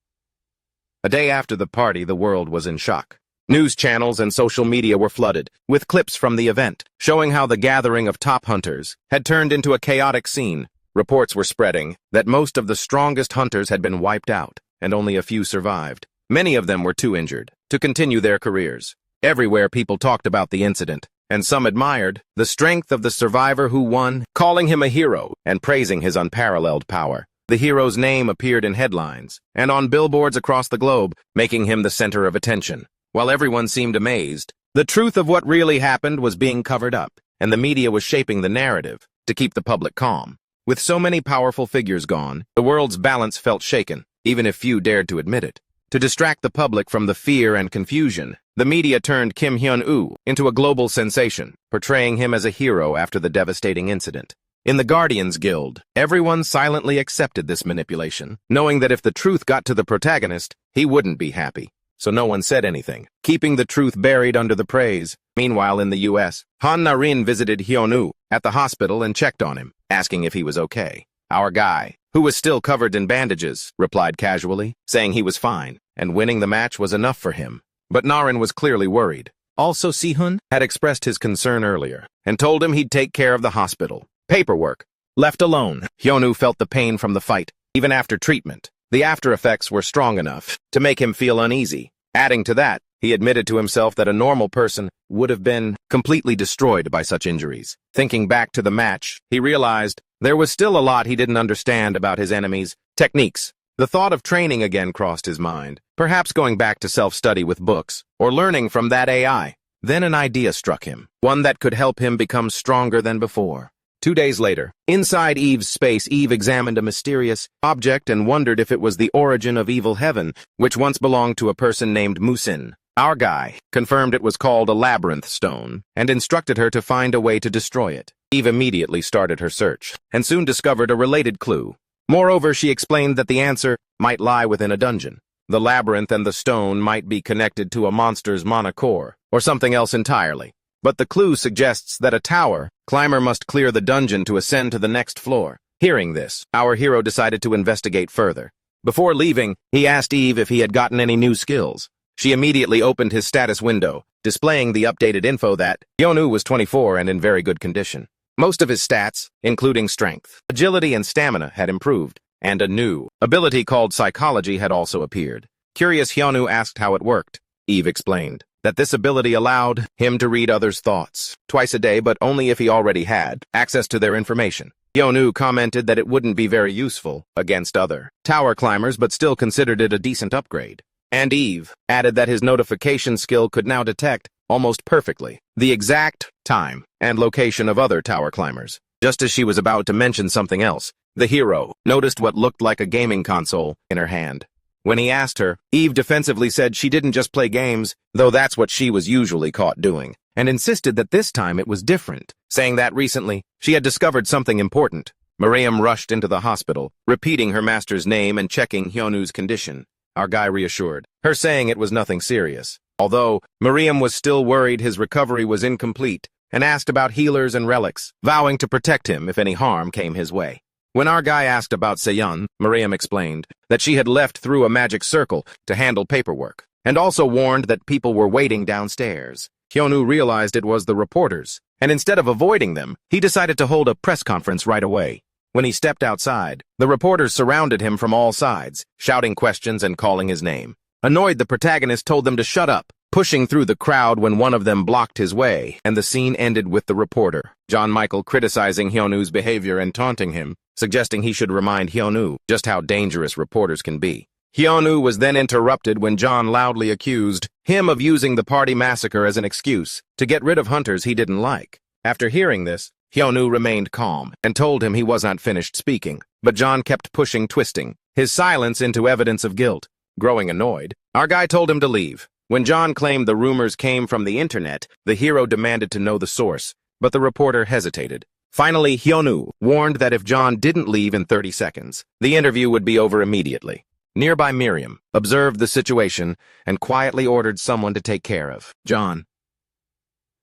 A day after the party, the world was in shock. News channels and social media were flooded with clips from the event, showing how the gathering of top hunters had turned into a chaotic scene. Reports were spreading that most of the strongest hunters had been wiped out, and only a few survived. Many of them were too injured to continue their careers. Everywhere people talked about the incident, and some admired the strength of the survivor who won, calling him a hero and praising his unparalleled power. The hero's name appeared in headlines and on billboards across the globe, making him the center of attention. While everyone seemed amazed, the truth of what really happened was being covered up, and the media was shaping the narrative to keep the public calm. With so many powerful figures gone, the world's balance felt shaken, even if few dared to admit it. To distract the public from the fear and confusion, the media turned Kim Hyun-woo into a global sensation, portraying him as a hero after the devastating incident. In the Guardians Guild, everyone silently accepted this manipulation, knowing that if the truth got to the protagonist, he wouldn't be happy. So no one said anything, keeping the truth buried under the praise. Meanwhile, in the U.S., Han Narin visited Hyun-woo at the hospital and checked on him, asking if he was okay. Our guy, who was still covered in bandages, replied casually, saying he was fine, and winning the match was enough for him. But Narin was clearly worried. Also, Sihun had expressed his concern earlier and told him he'd take care of the hospital. Paperwork. Left alone, Hyun-woo felt the pain from the fight. Even after treatment, the after effects were strong enough to make him feel uneasy. Adding to that, he admitted to himself that a normal person would have been completely destroyed by such injuries. Thinking back to the match, he realized there was still a lot he didn't understand about his enemy's techniques. The thought of training again crossed his mind, perhaps going back to self-study with books, or learning from that AI. Then an idea struck him, one that could help him become stronger than before. 2 days later, inside Eve's space, Eve examined a mysterious object and wondered if it was the origin of Evil Heaven, which once belonged to a person named Musin. Our guy confirmed it was called a labyrinth stone and instructed her to find a way to destroy it. Eve immediately started her search and soon discovered a related clue. Moreover, she explained that the answer might lie within a dungeon. The labyrinth and the stone might be connected to a monster's mana core or something else entirely. But the clue suggests that a tower climber must clear the dungeon to ascend to the next floor. Hearing this, our hero decided to investigate further. Before leaving, he asked Eve if he had gotten any new skills. She immediately opened his status window, displaying the updated info that Hyun-woo was 24 and in very good condition. Most of his stats, including strength, agility, and stamina, had improved, and a new ability called psychology had also appeared. Curious, Hyun-woo asked how it worked. Eve explained that this ability allowed him to read others' thoughts twice a day, but only if he already had access to their information. Hyun-woo commented that it wouldn't be very useful against other tower climbers, but still considered it a decent upgrade. And Eve added that his notification skill could now detect almost perfectly, the exact time and location of other tower climbers. Just as she was about to mention something else, the hero noticed what looked like a gaming console in her hand. When he asked her, Eve defensively said she didn't just play games, though that's what she was usually caught doing, and insisted that this time it was different, saying that recently she had discovered something important. Miriam rushed into the hospital, repeating her master's name and checking Hyunwoo's condition. Our guy reassured her, saying it was nothing serious. Although, Miriam was still worried his recovery was incomplete and asked about healers and relics, vowing to protect him if any harm came his way. When our guy asked about Seyun, Miriam explained that she had left through a magic circle to handle paperwork, and also warned that people were waiting downstairs. Hyunwoo realized it was the reporters, and instead of avoiding them, he decided to hold a press conference right away. When he stepped outside, the reporters surrounded him from all sides, shouting questions and calling his name. Annoyed, the protagonist told them to shut up, pushing through the crowd when one of them blocked his way, and the scene ended with the reporter, John Michael, criticizing Hyunwoo's behavior and taunting him, suggesting he should remind Hyunwoo just how dangerous reporters can be. Hyunwoo was then interrupted when John loudly accused him of using the party massacre as an excuse to get rid of hunters he didn't like. After hearing this, Hyunwoo remained calm and told him he wasn't finished speaking, but John kept pushing, twisting his silence into evidence of guilt. Growing annoyed, our guy told him to leave. When John claimed the rumors came from the internet, the hero demanded to know the source, but the reporter hesitated. Finally, Hyunwoo warned that if John didn't leave in 30 seconds, the interview would be over immediately. Nearby Miriam observed the situation and quietly ordered someone to take care of John.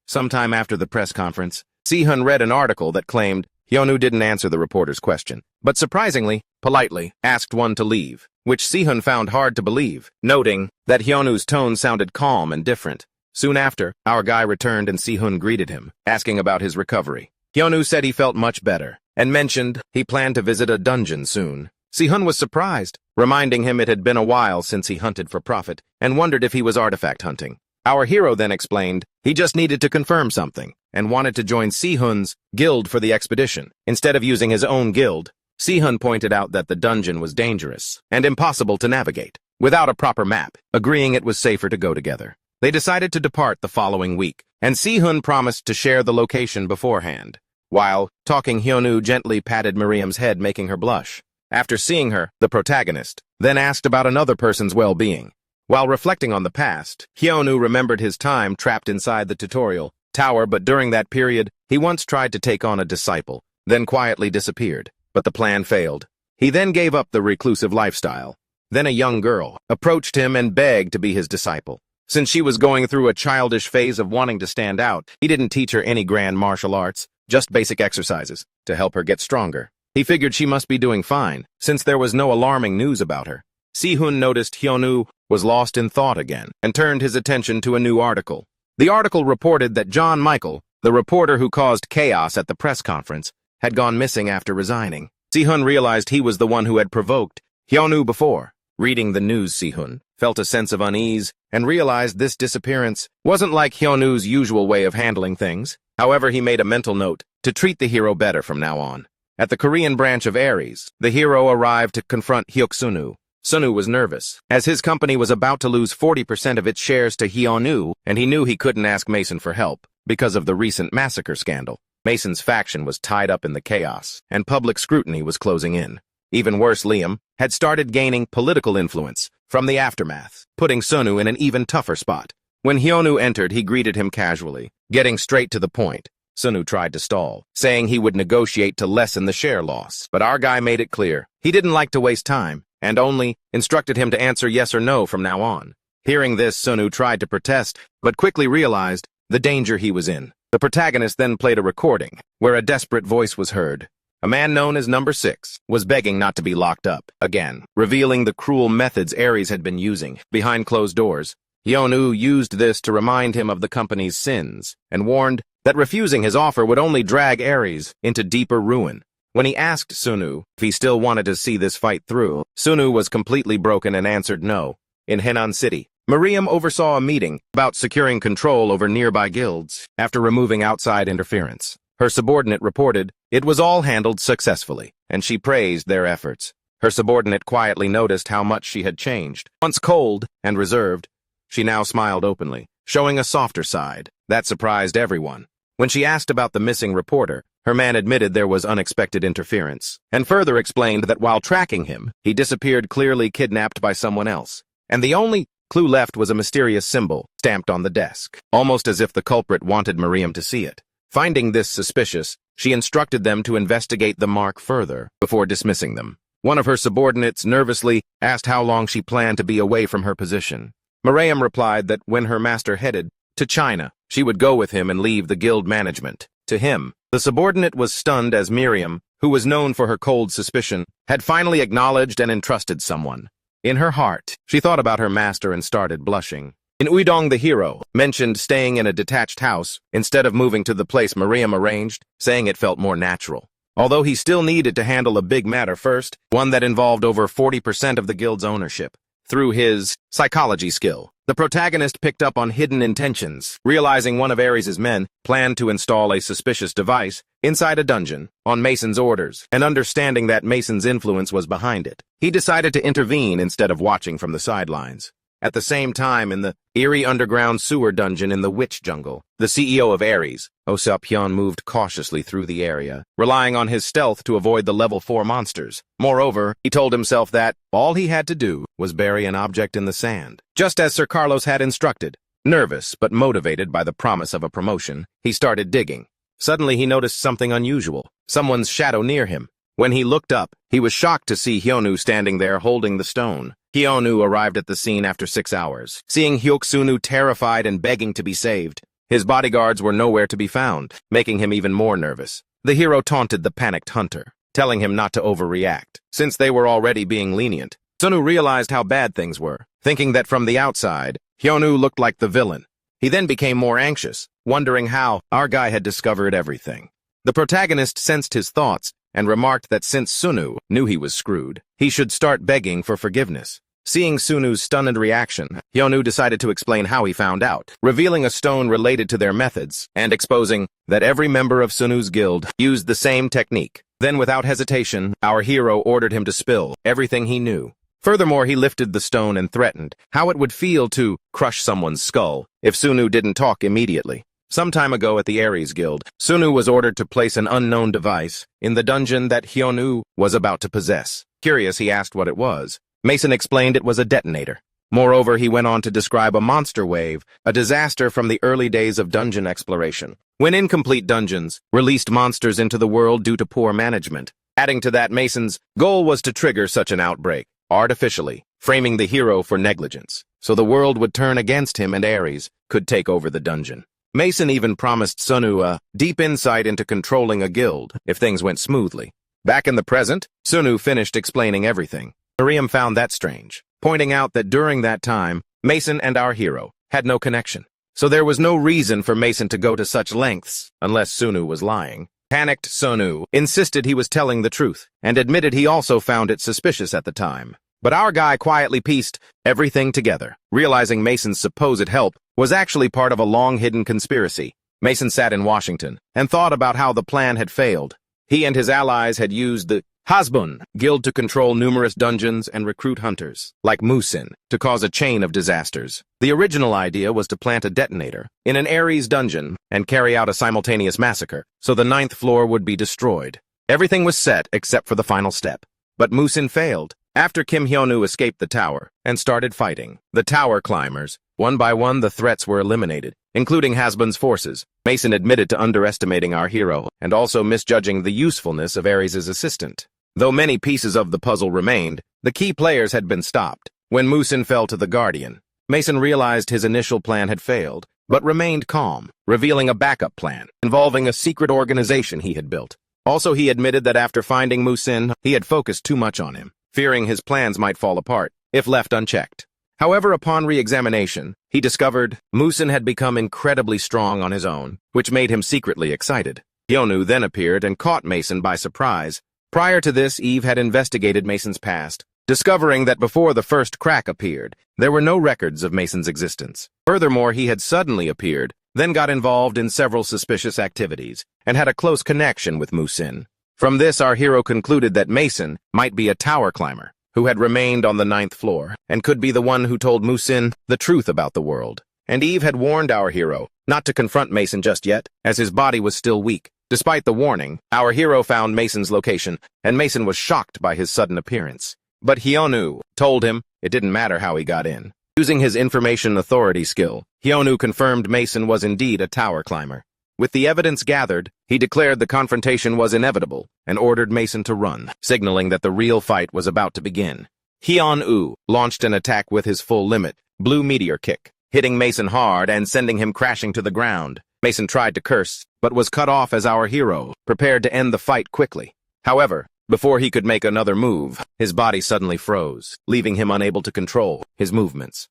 Sometime after the press conference, Sehun read an article that claimed Hyunwoo didn't answer the reporter's question, but surprisingly, politely, asked one to leave, which Sehun found hard to believe, noting that Hyunwoo's tone sounded calm and different. Soon after, our guy returned and Sehun greeted him, asking about his recovery. Hyunwoo said he felt much better, and mentioned he planned to visit a dungeon soon. Sehun was surprised, reminding him it had been a while since he hunted for profit, and wondered if he was artifact hunting. Our hero then explained he just needed to confirm something, and wanted to join Sehun's guild for the expedition. Instead of using his own guild, Sehun pointed out that the dungeon was dangerous and impossible to navigate without a proper map, agreeing it was safer to go together. They decided to depart the following week, and Sehun promised to share the location beforehand. While talking, Hyunwoo gently patted Miriam's head, making her blush. After seeing her, the protagonist then asked about another person's well-being. While reflecting on the past, Hyunwoo remembered his time trapped inside the tutorial tower, but during that period, he once tried to take on a disciple, then quietly disappeared. But the plan failed. He then gave up the reclusive lifestyle. Then a young girl approached him and begged to be his disciple. Since she was going through a childish phase of wanting to stand out, he didn't teach her any grand martial arts, just basic exercises to help her get stronger. He figured she must be doing fine, since there was no alarming news about her. Sehun noticed Hyunwoo was lost in thought again, and turned his attention to a new article. The article reported that John Michael, the reporter who caused chaos at the press conference, had gone missing after resigning. Sehun realized he was the one who had provoked Hyunwoo before. Reading the news, Sehun felt a sense of unease and realized this disappearance wasn't like Hyunwoo's usual way of handling things. However, he made a mental note to treat the hero better from now on. At the Korean branch of Ares, the hero arrived to confront Hyuk-Sunu. Sunu was nervous, as his company was about to lose 40% of its shares to Hyunwoo, and he knew he couldn't ask Mason for help because of the recent massacre scandal. Mason's faction was tied up in the chaos, and public scrutiny was closing in. Even worse, Liam had started gaining political influence from the aftermath, putting Sunu in an even tougher spot. When Hyunwoo entered, he greeted him casually, getting straight to the point. Sunu tried to stall, saying he would negotiate to lessen the share loss, but our guy made it clear he didn't like to waste time, and only instructed him to answer yes or no from now on. Hearing this, Sunu tried to protest, but quickly realized the danger he was in. The protagonist then played a recording, where a desperate voice was heard. A man known as Number 6 was begging not to be locked up again, revealing the cruel methods Ares had been using behind closed doors. Hyunwoo used this to remind him of the company's sins, and warned that refusing his offer would only drag Ares into deeper ruin. When he asked Sunu if he still wanted to see this fight through, Sunu was completely broken and answered no. In Henan City, Miriam oversaw a meeting about securing control over nearby guilds after removing outside interference. Her subordinate reported it was all handled successfully, and she praised their efforts. Her subordinate quietly noticed how much she had changed. Once cold and reserved, she now smiled openly, showing a softer side. That surprised everyone. When she asked about the missing reporter, her man admitted there was unexpected interference, and further explained that while tracking him, he disappeared, clearly kidnapped by someone else. And the only clue left was a mysterious symbol stamped on the desk, almost as if the culprit wanted Miriam to see it. Finding this suspicious, she instructed them to investigate the mark further before dismissing them. One of her subordinates nervously asked how long she planned to be away from her position. Miriam replied that when her master headed to China, she would go with him and leave the guild management to him. The subordinate was stunned as Miriam, who was known for her cold suspicion, had finally acknowledged and entrusted someone. In her heart, she thought about her master and started blushing. In Uidong, the hero mentioned staying in a detached house instead of moving to the place Miriam arranged, saying it felt more natural. Although he still needed to handle a big matter first, one that involved over 40% of the guild's ownership. Through his psychology skill, the protagonist picked up on hidden intentions, realizing one of Ares' men planned to install a suspicious device inside a dungeon on Mason's orders, and understanding that Mason's influence was behind it. He decided to intervene instead of watching from the sidelines. At the same time, in the eerie underground sewer dungeon in the witch jungle, the CEO of Ares, Osapyeon, moved cautiously through the area, relying on his stealth to avoid the level 4 monsters. Moreover, he told himself that all he had to do was bury an object in the sand, just as Sir Carlos had instructed. Nervous but motivated by the promise of a promotion, he started digging. Suddenly he noticed something unusual, someone's shadow near him. When he looked up, he was shocked to see Hyonu standing there holding the stone. Hyonu arrived at the scene after 6 hours, seeing Hyoksunu terrified and begging to be saved. His bodyguards were nowhere to be found, making him even more nervous. The hero taunted the panicked hunter, telling him not to overreact, since they were already being lenient. Sunu realized how bad things were, thinking that from the outside, Hyonu looked like the villain. He then became more anxious, wondering how our guy had discovered everything. The protagonist sensed his thoughts and remarked that since Sunu knew he was screwed, he should start begging for forgiveness. Seeing Sunu's stunned reaction, Hyonu decided to explain how he found out, revealing a stone related to their methods and exposing that every member of Sunu's guild used the same technique. Then, without hesitation, our hero ordered him to spill everything he knew. Furthermore, he lifted the stone and threatened how it would feel to crush someone's skull if Sunu didn't talk immediately. Some time ago at the Ares Guild, Sunu was ordered to place an unknown device in the dungeon that Hyonu was about to possess. Curious, he asked what it was. Mason explained it was a detonator. Moreover, he went on to describe a monster wave, a disaster from the early days of dungeon exploration, when incomplete dungeons released monsters into the world due to poor management. Adding to that, Mason's goal was to trigger such an outbreak, artificially, framing the hero for negligence, so the world would turn against him and Ares could take over the dungeon. Mason even promised Sunu a deep insight into controlling a guild if things went smoothly. Back in the present, Sunu finished explaining everything. Miriam found that strange, pointing out that during that time, Mason and our hero had no connection. So there was no reason for Mason to go to such lengths, unless Sunu was lying. Panicked Sunu insisted he was telling the truth, and admitted he also found it suspicious at the time. But our guy quietly pieced everything together, realizing Mason's supposed help was actually part of a long-hidden conspiracy. Mason sat in Washington and thought about how the plan had failed. He and his allies had used the Hasbun Guild to control numerous dungeons and recruit hunters, like Musin, to cause a chain of disasters. The original idea was to plant a detonator in an Ares dungeon and carry out a simultaneous massacre, so the 9th floor would be destroyed. Everything was set except for the final step. But Musin failed. After Kim Hyonu escaped the tower and started fighting the tower climbers, one by one the threats were eliminated, including Hasbun's forces. Mason admitted to underestimating our hero and also misjudging the usefulness of Ares' assistant. Though many pieces of the puzzle remained, the key players had been stopped. When Musin fell to the Guardian, Mason realized his initial plan had failed, but remained calm, revealing a backup plan involving a secret organization he had built. Also, he admitted that after finding Musin, he had focused too much on him, fearing his plans might fall apart if left unchecked. However, upon re-examination, he discovered Musin had become incredibly strong on his own, which made him secretly excited. Hyonu then appeared and caught Mason by surprise. Prior to this, Eve had investigated Mason's past, discovering that before the first crack appeared, there were no records of Mason's existence. Furthermore, he had suddenly appeared, then got involved in several suspicious activities, and had a close connection with Musin. From this, our hero concluded that Mason might be a tower climber, who had remained on the 9th floor, and could be the one who told Musin the truth about the world. and Eve had warned our hero not to confront Mason just yet, as his body was still weak. Despite the warning, our hero found Mason's location, and Mason was shocked by his sudden appearance. But Hyunwoo told him it didn't matter how he got in. Using his information authority skill, Hyunwoo confirmed Mason was indeed a tower climber. With the evidence gathered, he declared the confrontation was inevitable and ordered Mason to run, signaling that the real fight was about to begin. Hyunwoo launched an attack with his full limit, Blue Meteor Kick, hitting Mason hard and sending him crashing to the ground. Mason tried to curse, but was cut off as our hero prepared to end the fight quickly. However, before he could make another move, his body suddenly froze, leaving him unable to control his movements.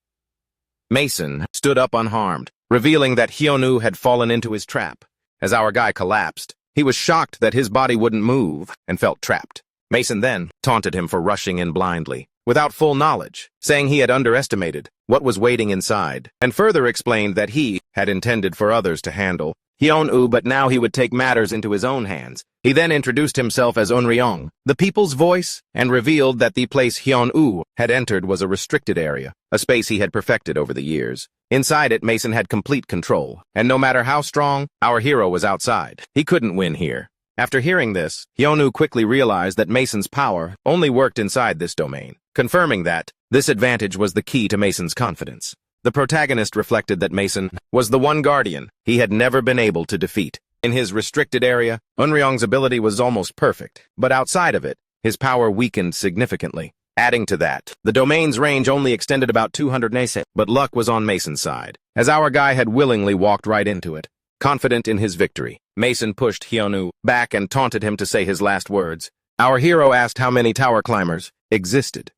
Mason stood up unharmed, revealing that Hyunwoo had fallen into his trap. As our guy collapsed, he was shocked that his body wouldn't move and felt trapped. Mason then taunted him for rushing in blindly, without full knowledge, saying he had underestimated what was waiting inside, and further explained that he had intended for others to handle Hyunwoo, but now he would take matters into his own hands. He then introduced himself as Unryong, the people's voice, and revealed that the place Hyunwoo had entered was a restricted area, a space he had perfected over the years. Inside it, Mason had complete control, and no matter how strong our hero was outside, he couldn't win here. After hearing this, Hyunwoo quickly realized that Mason's power only worked inside this domain, confirming that this advantage was the key to Mason's confidence. The protagonist reflected that Mason was the one guardian he had never been able to defeat. In his restricted area, Unryong's ability was almost perfect, but outside of it, his power weakened significantly. Adding to that, the domain's range only extended about 200 nase, but luck was on Mason's side, as our guy had willingly walked right into it. Confident in his victory, Mason pushed Hyunwoo back and taunted him to say his last words. Our hero asked how many tower climbers existed.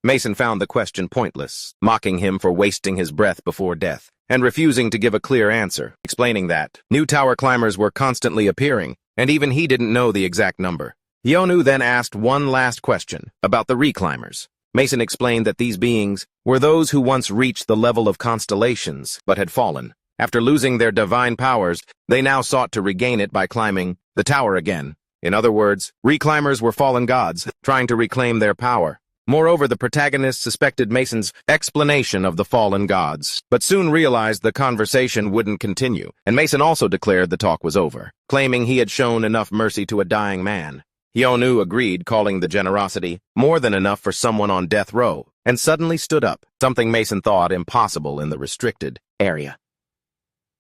Mason found the question pointless, mocking him for wasting his breath before death, and refusing to give a clear answer, explaining that new tower climbers were constantly appearing, and even he didn't know the exact number. Hyunwoo then asked one last question about the reclimbers. Mason explained that these beings were those who once reached the level of constellations but had fallen. After losing their divine powers, they now sought to regain it by climbing the tower again. In other words, reclimbers were fallen gods, trying to reclaim their power. Moreover, the protagonist suspected Mason's explanation of the fallen gods, but soon realized the conversation wouldn't continue, and Mason also declared the talk was over, claiming he had shown enough mercy to a dying man. Hyunwoo agreed, calling the generosity more than enough for someone on death row, and suddenly stood up, something Mason thought impossible in the restricted area.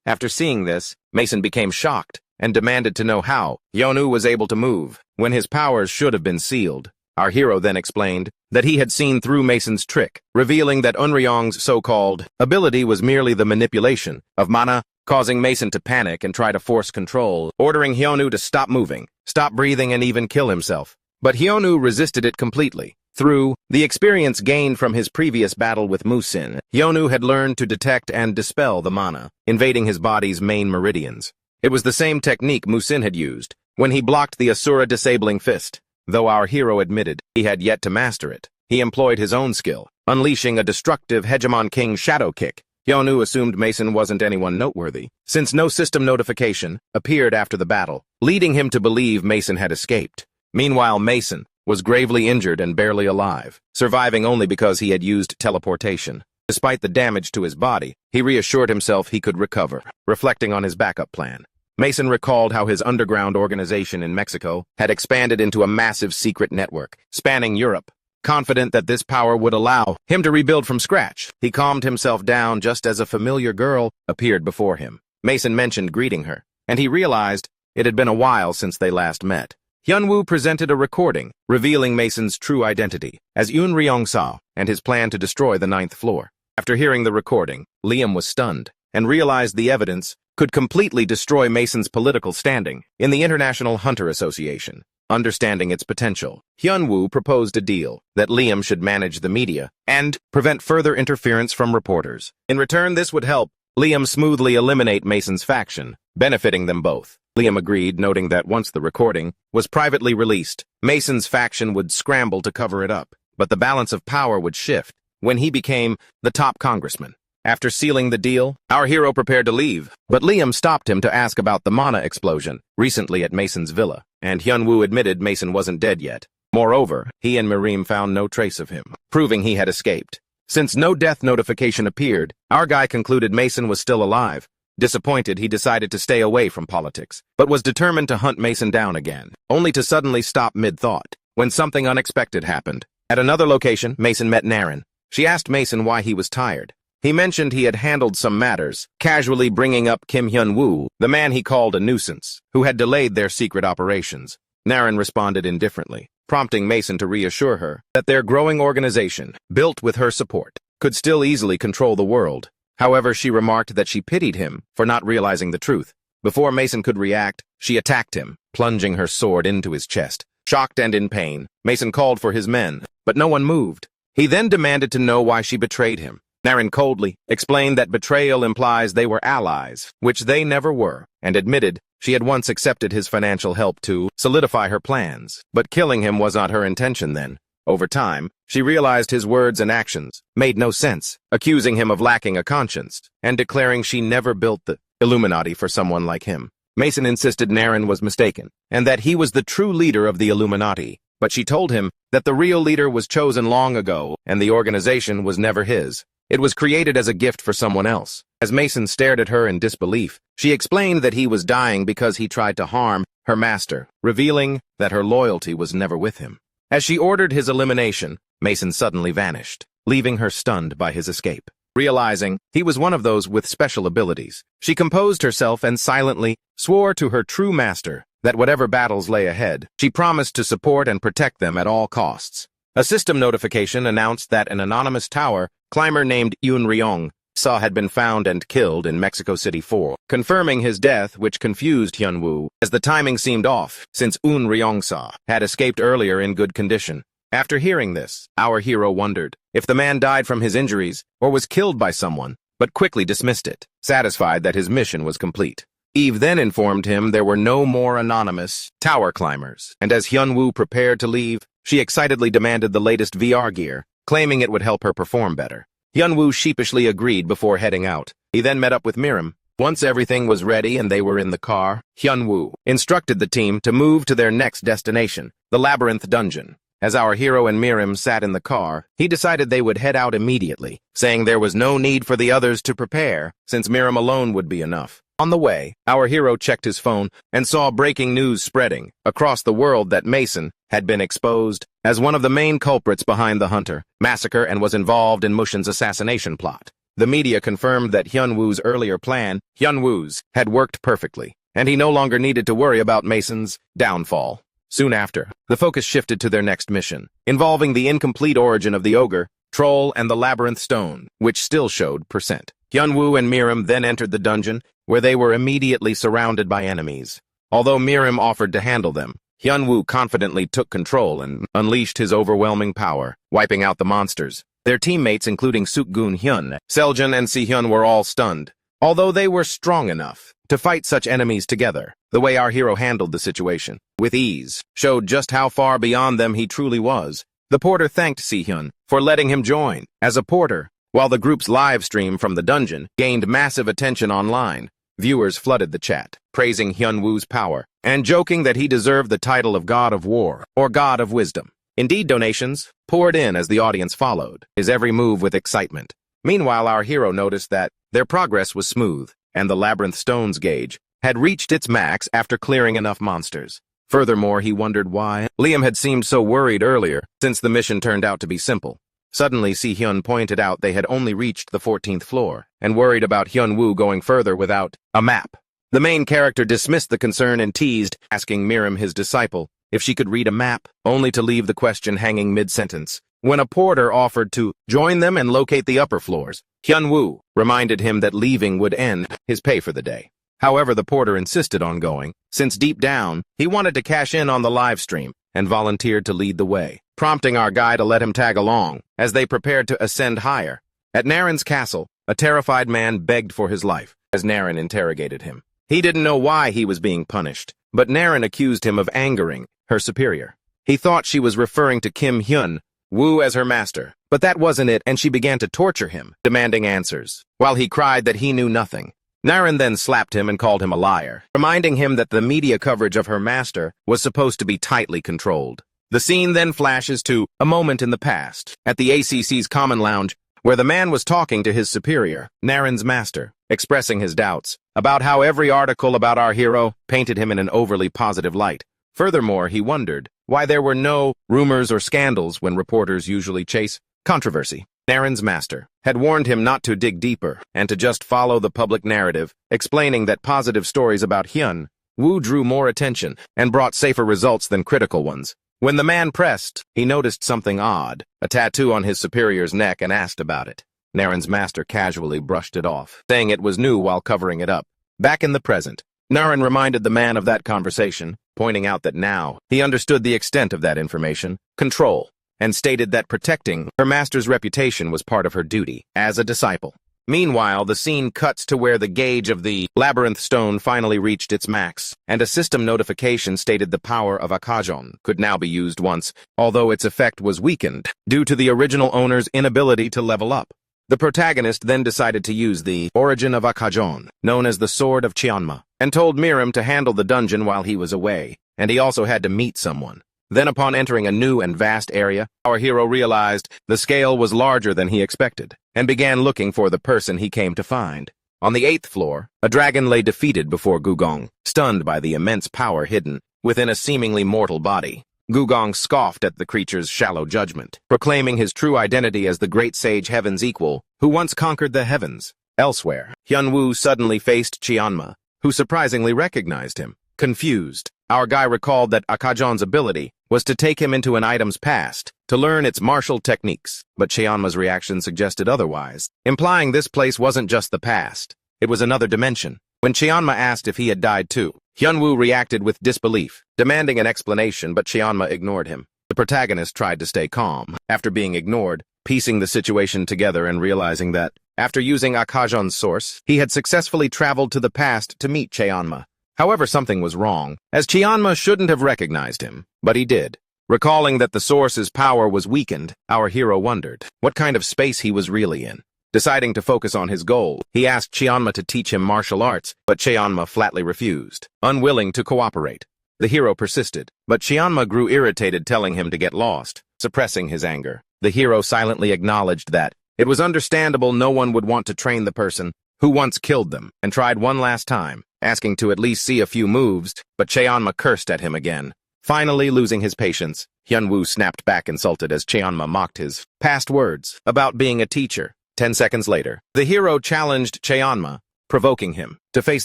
After seeing this, Mason became shocked and demanded to know how Hyunwoo was able to move when his powers should have been sealed. Our hero then explained that he had seen through Mason's trick, revealing that Unryong's so-called ability was merely the manipulation of mana, causing Mason to panic and try to force control, ordering Hyunwoo to stop moving, stop breathing, and even kill himself. But Hyunwoo resisted it completely. Through the experience gained from his previous battle with Musin, Hyunwoo had learned to detect and dispel the mana, invading his body's main meridians. It was the same technique Musin had used when he blocked the Asura disabling fist. Though our hero admitted he had yet to master it, he employed his own skill, unleashing a destructive Hegemon King shadow kick. Hyunwoo assumed Mason wasn't anyone noteworthy, since no system notification appeared after the battle, leading him to believe Mason had escaped. Meanwhile, Mason was gravely injured and barely alive, surviving only because he had used teleportation. Despite the damage to his body, he reassured himself he could recover, reflecting on his backup plan. Mason recalled how his underground organization in Mexico had expanded into a massive secret network, spanning Europe. Confident that this power would allow him to rebuild from scratch, he calmed himself down just as a familiar girl appeared before him. Mason mentioned greeting her, and he realized it had been a while since they last met. Hyunwoo presented a recording, revealing Mason's true identity as Unryong saw and his plan to destroy the 9th floor. After hearing the recording, Liam was stunned and realized the evidence could completely destroy Mason's political standing in the International Hunter Association. Understanding its potential, Hyunwoo proposed a deal that Liam should manage the media and prevent further interference from reporters. In return, this would help Liam smoothly eliminate Mason's faction, benefiting them both. Liam agreed, noting that once the recording was privately released, Mason's faction would scramble to cover it up, but the balance of power would shift when he became the top congressman. After sealing the deal, our hero prepared to leave, but Liam stopped him to ask about the mana explosion recently at Mason's villa, and Hyunwoo admitted Mason wasn't dead yet. Moreover, he and Mirim found no trace of him, proving he had escaped. Since no death notification appeared, our guy concluded Mason was still alive. Disappointed, he decided to stay away from politics, but was determined to hunt Mason down again, only to suddenly stop mid-thought, when something unexpected happened. At another location, Mason met Naren. She asked Mason why he was tired. He mentioned he had handled some matters, casually bringing up Kim Hyun-woo, the man he called a nuisance, who had delayed their secret operations. Naren responded indifferently, prompting Mason to reassure her that their growing organization, built with her support, could still easily control the world. However, she remarked that she pitied him for not realizing the truth. Before Mason could react, she attacked him, plunging her sword into his chest. Shocked and in pain, Mason called for his men, but no one moved. He then demanded to know why she betrayed him. Naren coldly explained that betrayal implies they were allies, which they never were, and admitted she had once accepted his financial help to solidify her plans, but killing him was not her intention then. Over time, she realized his words and actions made no sense, accusing him of lacking a conscience, and declaring she never built the Illuminati for someone like him. Mason insisted Naren was mistaken, and that he was the true leader of the Illuminati, but she told him that the real leader was chosen long ago, and the organization was never his. It was created as a gift for someone else. As Mason stared at her in disbelief, she explained that he was dying because he tried to harm her master, revealing that her loyalty was never with him. As she ordered his elimination, Mason suddenly vanished, leaving her stunned by his escape. Realizing he was one of those with special abilities, she composed herself and silently swore to her true master that whatever battles lay ahead, she promised to support and protect them at all costs. A system notification announced that an anonymous tower climber named Yoon Ryong-sa had been found and killed in Mexico City 4, confirming his death, which confused Hyun-woo, as the timing seemed off, since Yoon Ryong-sa had escaped earlier in good condition. After hearing this, our hero wondered if the man died from his injuries or was killed by someone, but quickly dismissed it, satisfied that his mission was complete. Eve then informed him there were no more anonymous tower climbers, and as Hyun-woo prepared to leave, she excitedly demanded the latest VR gear, claiming it would help her perform better. Hyun-woo sheepishly agreed before heading out. He then met up with Mirim. Once everything was ready and they were in the car, Hyun-woo instructed the team to move to their next destination, the Labyrinth Dungeon. As our hero and Mirim sat in the car, he decided they would head out immediately, saying there was no need for the others to prepare, since Mirim alone would be enough. On the way, our hero checked his phone and saw breaking news spreading across the world that Mason had been exposed as one of the main culprits behind the Hunter massacre and was involved in Mushin's assassination plot. The media confirmed that Hyun-woo's earlier plan, had worked perfectly, and he no longer needed to worry about Mason's downfall. Soon after, the focus shifted to their next mission, involving the incomplete origin of the ogre, troll, and the labyrinth stone, which still showed %. Hyun-woo and Mirim then entered the dungeon, where they were immediately surrounded by enemies. Although Mirim offered to handle them, Hyun-woo confidently took control and unleashed his overwhelming power, wiping out the monsters. Their teammates, including Suk-gun Hyun, Seljun, and Si-hyun, were all stunned. Although they were strong enough to fight such enemies together, the way our hero handled the situation, with ease, showed just how far beyond them he truly was. The porter thanked Si-hyun for letting him join as a porter, while the group's live stream from the dungeon gained massive attention online. Viewers flooded the chat, praising Hyun-woo's power, and joking that he deserved the title of God of War, or God of Wisdom. Indeed, donations poured in as the audience followed his every move with excitement. Meanwhile, our hero noticed that their progress was smooth, and the Labyrinth Stone's gauge had reached its max after clearing enough monsters. Furthermore, he wondered why Liam had seemed so worried earlier, since the mission turned out to be simple. Suddenly, Si-hyun pointed out they had only reached the 14th floor, and worried about Hyun-woo going further without a map. The main character dismissed the concern and teased, asking Mirim, his disciple, if she could read a map, only to leave the question hanging mid-sentence. When a porter offered to join them and locate the upper floors, Hyun-woo reminded him that leaving would end his pay for the day. However, the porter insisted on going, since deep down, he wanted to cash in on the live stream, and volunteered to lead the way, prompting our guy to let him tag along, as they prepared to ascend higher. At Naren's castle, a terrified man begged for his life, as Naren interrogated him. He didn't know why he was being punished, but Naren accused him of angering her superior. He thought she was referring to Kim Hyun-woo as her master, but that wasn't it, and she began to torture him, demanding answers, while he cried that he knew nothing. Naren then slapped him and called him a liar, reminding him that the media coverage of her master was supposed to be tightly controlled. The scene then flashes to a moment in the past, at the ACC's Common Lounge, where the man was talking to his superior, Naren's master, expressing his doubts about how every article about our hero painted him in an overly positive light. Furthermore, he wondered why there were no rumors or scandals when reporters usually chase controversy. Naren's master had warned him not to dig deeper and to just follow the public narrative, explaining that positive stories about Hyun Woo drew more attention and brought safer results than critical ones. When the man pressed, he noticed something odd, a tattoo on his superior's neck, and asked about it. Naren's master casually brushed it off, saying it was new while covering it up. Back in the present, Naren reminded the man of that conversation, pointing out that now he understood the extent of that information, control, and stated that protecting her master's reputation was part of her duty as a disciple. Meanwhile, the scene cuts to where the gauge of the labyrinth stone finally reached its max, and a system notification stated the power of Akajon could now be used once, although its effect was weakened due to the original owner's inability to level up. The protagonist then decided to use the origin of Akajon, known as the Sword of Cheonma, and told Miram to handle the dungeon while he was away, and he also had to meet someone. Then upon entering a new and vast area, our hero realized the scale was larger than he expected, and began looking for the person he came to find. On the 8th floor, a dragon lay defeated before Gugong, stunned by the immense power hidden within a seemingly mortal body. Gugong scoffed at the creature's shallow judgment, proclaiming his true identity as the great sage Heaven's equal, who once conquered the heavens. Elsewhere, Hyunwoo suddenly faced Cheonma, who surprisingly recognized him. Confused, our guy recalled that Akajon's ability was to take him into an item's past, to learn its martial techniques, but Cheonma's reaction suggested otherwise, implying this place wasn't just the past, it was another dimension. When Cheonma asked if he had died too, Hyunwoo reacted with disbelief, demanding an explanation, but Cheonma ignored him. The protagonist tried to stay calm, after being ignored, piecing the situation together and realizing that, after using Akajon's source, he had successfully traveled to the past to meet Cheonma. However, something was wrong, as Cheonma shouldn't have recognized him, but he did. Recalling that the source's power was weakened, our hero wondered what kind of space he was really in. Deciding to focus on his goal, he asked Cheonma to teach him martial arts, but Cheonma flatly refused, unwilling to cooperate. The hero persisted, but Cheonma grew irritated, telling him to get lost. Suppressing his anger, the hero silently acknowledged that it was understandable no one would want to train the person who once killed them, and tried one last time, asking to at least see a few moves, but Cheonma cursed at him again. Finally, losing his patience, Hyunwoo snapped back, insulted as Cheonma mocked his past words about being a teacher. 10 seconds later, the hero challenged Cheonma, provoking him to face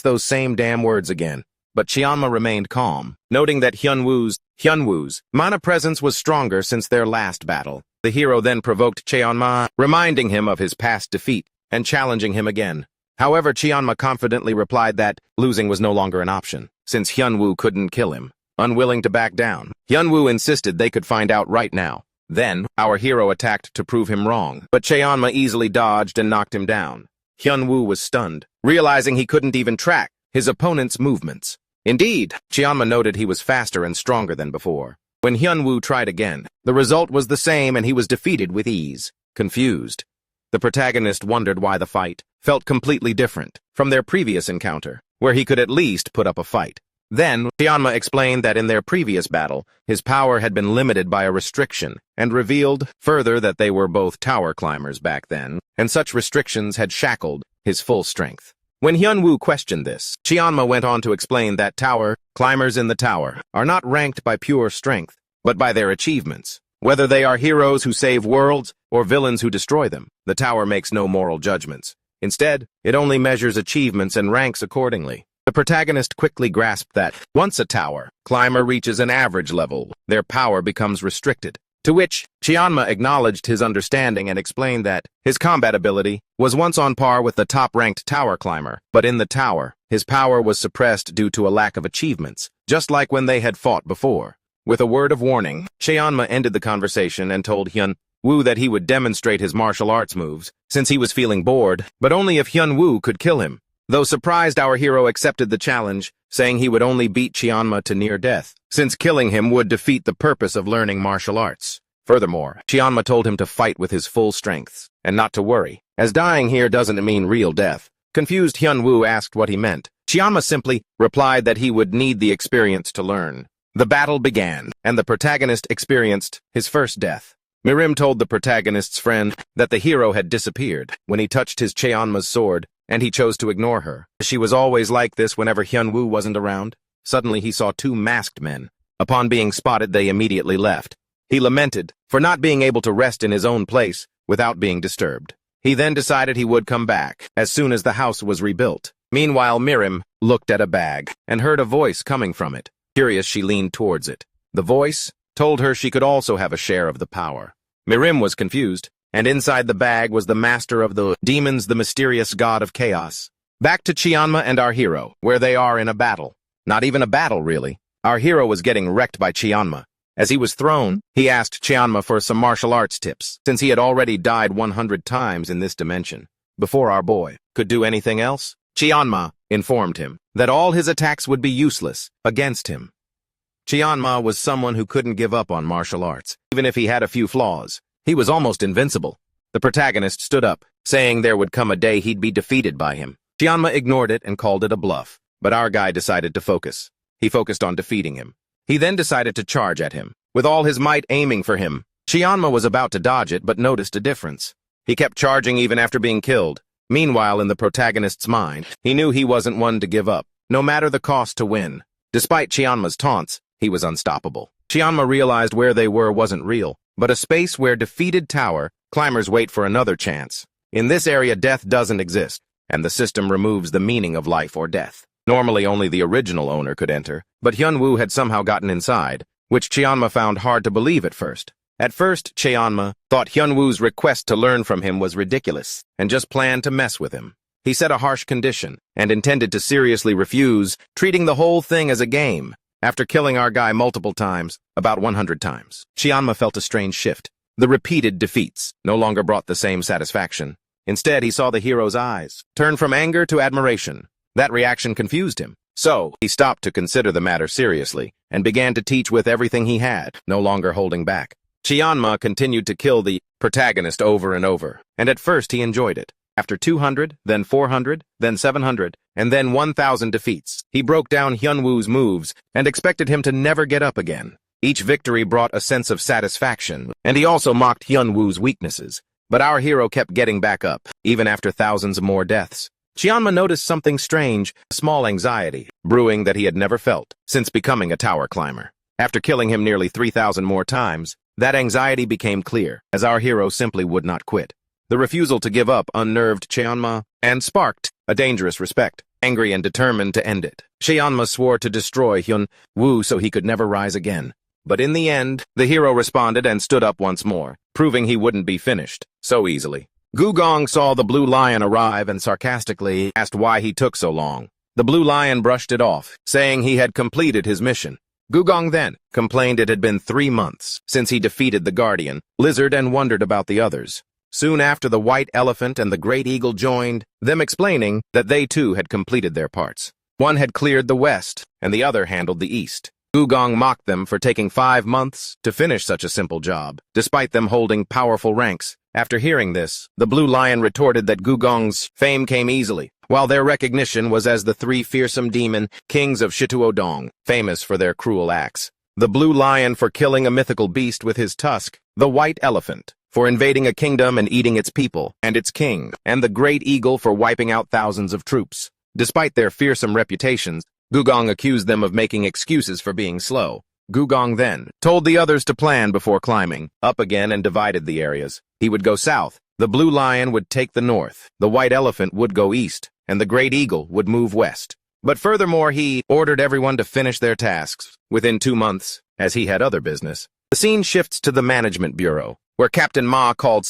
those same damn words again. But Cheonma remained calm, noting that Hyunwoo's mana presence was stronger since their last battle. The hero then provoked Cheonma, reminding him of his past defeat and challenging him again. However, Cheonma confidently replied that losing was no longer an option, since Hyunwoo couldn't kill him. Unwilling to back down, Hyunwoo insisted they could find out right now. Then, our hero attacked to prove him wrong, but Cheonma easily dodged and knocked him down. Hyunwoo was stunned, realizing he couldn't even track his opponent's movements. Indeed, Cheonma noted he was faster and stronger than before. When Hyunwoo tried again, the result was the same and he was defeated with ease. Confused, the protagonist wondered why the fight felt completely different from their previous encounter, where he could at least put up a fight. Then, Cheonma explained that in their previous battle, his power had been limited by a restriction, and revealed further that they were both tower climbers back then, and such restrictions had shackled his full strength. When Hyunwoo questioned this, Cheonma went on to explain that tower climbers in the tower are not ranked by pure strength, but by their achievements. Whether they are heroes who save worlds or villains who destroy them, the tower makes no moral judgments. Instead, it only measures achievements and ranks accordingly. The protagonist quickly grasped that, once a tower climber reaches an average level, their power becomes restricted, to which Cheonma acknowledged his understanding and explained that his combat ability was once on par with the top-ranked tower climber, but in the tower, his power was suppressed due to a lack of achievements, just like when they had fought before. With a word of warning, Cheonma ended the conversation and told Hyunwoo that he would demonstrate his martial arts moves, since he was feeling bored, but only if Hyunwoo could kill him. Though surprised, our hero accepted the challenge, saying he would only beat Cheonma to near death, since killing him would defeat the purpose of learning martial arts. Furthermore, Cheonma told him to fight with his full strength, and not to worry, as dying here doesn't mean real death. Confused, Hyunwoo asked what he meant. Cheonma simply replied that he would need the experience to learn. The battle began, and the protagonist experienced his first death. Mirim told the protagonist's friend that the hero had disappeared when he touched his Cheonma's sword, and he chose to ignore her. She was always like this whenever Hyunwoo wasn't around. Suddenly he saw two masked men. Upon being spotted, they immediately left. He lamented for not being able to rest in his own place without being disturbed. He then decided he would come back as soon as the house was rebuilt. Meanwhile, Mirim looked at a bag and heard a voice coming from it. Curious, she leaned towards it. The voice told her she could also have a share of the power. Mirim was confused, and inside the bag was the master of the demons, the mysterious god of chaos. Back to Cheonma and our hero, where they are in a battle. Not even a battle, really. Our hero was getting wrecked by Cheonma. As he was thrown, he asked Cheonma for some martial arts tips, since he had already died 100 times in this dimension. Before our boy could do anything else, Cheonma informed him that all his attacks would be useless against him. Cheonma was someone who couldn't give up on martial arts, even if he had a few flaws. He was almost invincible. The protagonist stood up, saying there would come a day he'd be defeated by him. Cheonma ignored it and called it a bluff, but our guy decided to focus. He focused on defeating him. He then decided to charge at him, with all his might aiming for him. Cheonma was about to dodge it, but noticed a difference. He kept charging even after being killed. Meanwhile, in the protagonist's mind, he knew he wasn't one to give up, no matter the cost to win. Despite Cheonma's taunts, he was unstoppable. Cheonma realized where they were wasn't real, but a space where defeated tower climbers wait for another chance. In this area, death doesn't exist, and the system removes the meaning of life or death. Normally, only the original owner could enter, but Hyunwoo had somehow gotten inside, which Cheonma found hard to believe at first. At first, Cheonma thought Hyunwoo's request to learn from him was ridiculous, and just planned to mess with him. He set a harsh condition, and intended to seriously refuse, treating the whole thing as a game. After killing our guy multiple times, about 100 times, Cheonma felt a strange shift. The repeated defeats no longer brought the same satisfaction. Instead, he saw the hero's eyes turn from anger to admiration. That reaction confused him. So, he stopped to consider the matter seriously, and began to teach with everything he had, no longer holding back. Cheonma continued to kill the protagonist over and over, and at first he enjoyed it. After 200, then 400, then 700, and then 1,000 defeats, he broke down Hyunwoo's moves and expected him to never get up again. Each victory brought a sense of satisfaction, and he also mocked Hyunwoo's weaknesses. But our hero kept getting back up, even after thousands more deaths. Cheonma noticed something strange, a small anxiety, brewing that he had never felt since becoming a tower climber. After killing him nearly 3,000 more times, that anxiety became clear, as our hero simply would not quit. The refusal to give up unnerved Cheonma and sparked a dangerous respect, angry and determined to end it. Cheonma swore to destroy Hyunwoo so he could never rise again. But in the end, the hero responded and stood up once more, proving he wouldn't be finished so easily. Gugong saw the blue lion arrive and sarcastically asked why he took so long. The blue lion brushed it off, saying he had completed his mission. Gugong then complained it had been 3 months since he defeated the guardian lizard and wondered about the others. Soon after, the white elephant and the great eagle joined, them explaining that they too had completed their parts. One had cleared the west, and the other handled the east. Gugong mocked them for taking 5 months to finish such a simple job, despite them holding powerful ranks. After hearing this, the blue lion retorted that Gugong's fame came easily, while their recognition was as the 3 fearsome demon kings of Shituodong, famous for their cruel acts. The blue lion for killing a mythical beast with his tusk, the white elephant for invading a kingdom and eating its people and its king, and the great eagle for wiping out thousands of troops. Despite their fearsome reputations, Gugong accused them of making excuses for being slow. Gugong then told the others to plan before climbing up again and divided the areas. He would go south, the blue lion would take the north, the white elephant would go east, and the great eagle would move west. But furthermore, he ordered everyone to finish their tasks within 2 months, as he had other business. The scene shifts to the management bureau, where Captain Ma called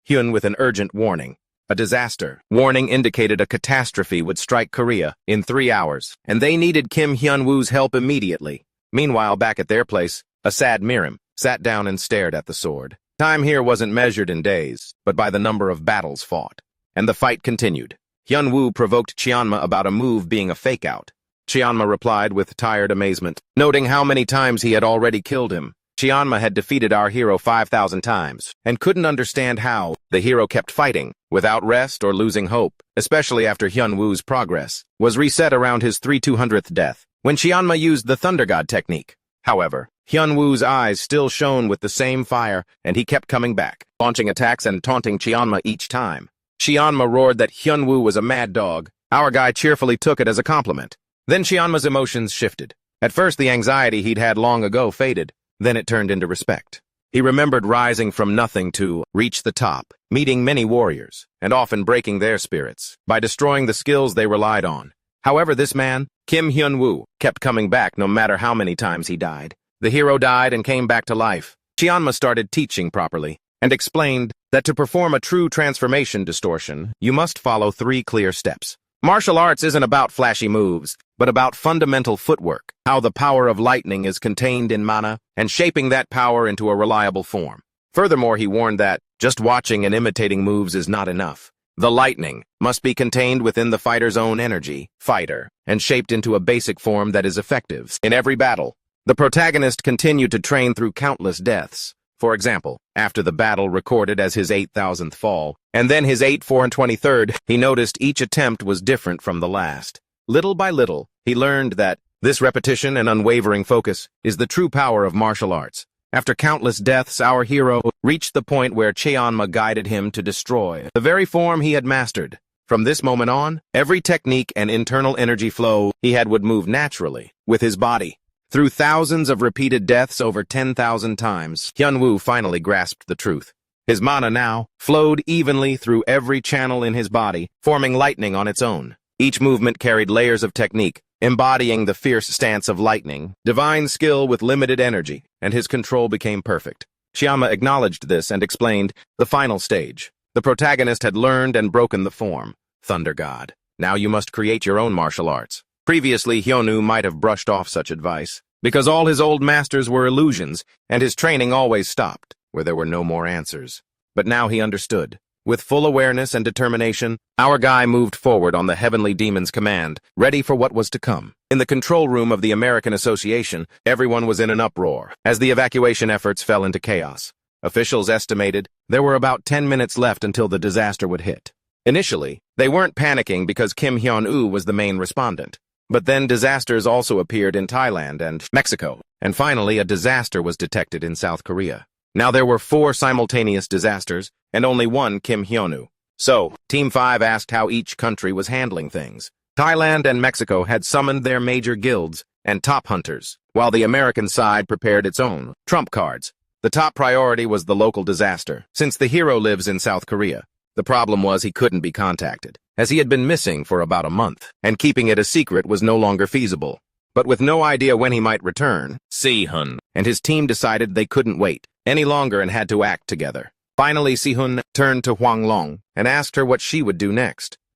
Hyun with an urgent warning. A disaster warning indicated a catastrophe would strike Korea in 3 hours, and they needed Kim Hyunwoo's help immediately. Meanwhile, back at their place, a sad Mirim sat down and stared at the sword. Time here wasn't measured in days, but by the number of battles fought. And the fight continued. Hyunwoo provoked Cheonma about a move being a fake-out. Cheonma replied with tired amazement, noting how many times he had already killed him. Cheonma had defeated our hero 5,000 times, and couldn't understand how the hero kept fighting, without rest or losing hope, especially after Hyunwoo's progress was reset around his 200th death, when Cheonma used the Thunder God technique. However, Hyunwoo's eyes still shone with the same fire, and he kept coming back, launching attacks and taunting Cheonma each time. Cheonma roared that Hyunwoo was a mad dog. Our guy cheerfully took it as a compliment. Then Cheonma's emotions shifted. At first, the anxiety he'd had long ago faded. Then it turned into respect. He remembered rising from nothing to reach the top, meeting many warriors, and often breaking their spirits by destroying the skills they relied on. However, this man, Kim Hyunwoo, kept coming back no matter how many times he died. The hero died and came back to life. Cheonma started teaching properly and explained that to perform a true transformation distortion, you must follow 3 clear steps. Martial arts isn't about flashy moves, but about fundamental footwork, how the power of lightning is contained in mana, and shaping that power into a reliable form. Furthermore, he warned that just watching and imitating moves is not enough. The lightning must be contained within the fighter's own energy, and shaped into a basic form that is effective in every battle. The protagonist continued to train through countless deaths. For example, after the battle recorded as his 8,000th fall, and then his 8,423rd, he noticed each attempt was different from the last. Little by little, he learned that this repetition and unwavering focus is the true power of martial arts. After countless deaths, our hero reached the point where Cheonma guided him to destroy the very form he had mastered. From this moment on, every technique and internal energy flow he had would move naturally with his body. Through thousands of repeated deaths over 10,000 times, Hyunwoo finally grasped the truth. His mana now flowed evenly through every channel in his body, forming lightning on its own. Each movement carried layers of technique, embodying the fierce stance of lightning, divine skill with limited energy, and his control became perfect. Cheonma acknowledged this and explained the final stage. The protagonist had learned and broken the form, Thunder God. Now you must create your own martial arts. Previously, Hyunwoo might have brushed off such advice, because all his old masters were illusions, and his training always stopped, where there were no more answers. But now he understood. With full awareness and determination, our guy moved forward on the Heavenly Demon's command, ready for what was to come. In the control room of the American Association, everyone was in an uproar, as the evacuation efforts fell into chaos. Officials estimated there were about 10 minutes left until the disaster would hit. Initially, they weren't panicking because Kim Hyun-woo was the main respondent. But then disasters also appeared in Thailand and Mexico, and finally a disaster was detected in South Korea. Now there were 4 simultaneous disasters, and only one Kim Hyun-woo. So, Team 5 asked how each country was handling things. Thailand and Mexico had summoned their major guilds and top hunters, while the American side prepared its own trump cards. The top priority was the local disaster, since the hero lives in South Korea. The problem was he couldn't be contacted, as he had been missing for about a month, and keeping it a secret was no longer feasible. But with no idea when he might return, Si-hun and his team decided they couldn't wait any longer and had to act together. Finally, Si-hun turned to Huang Long and asked her what she would do next.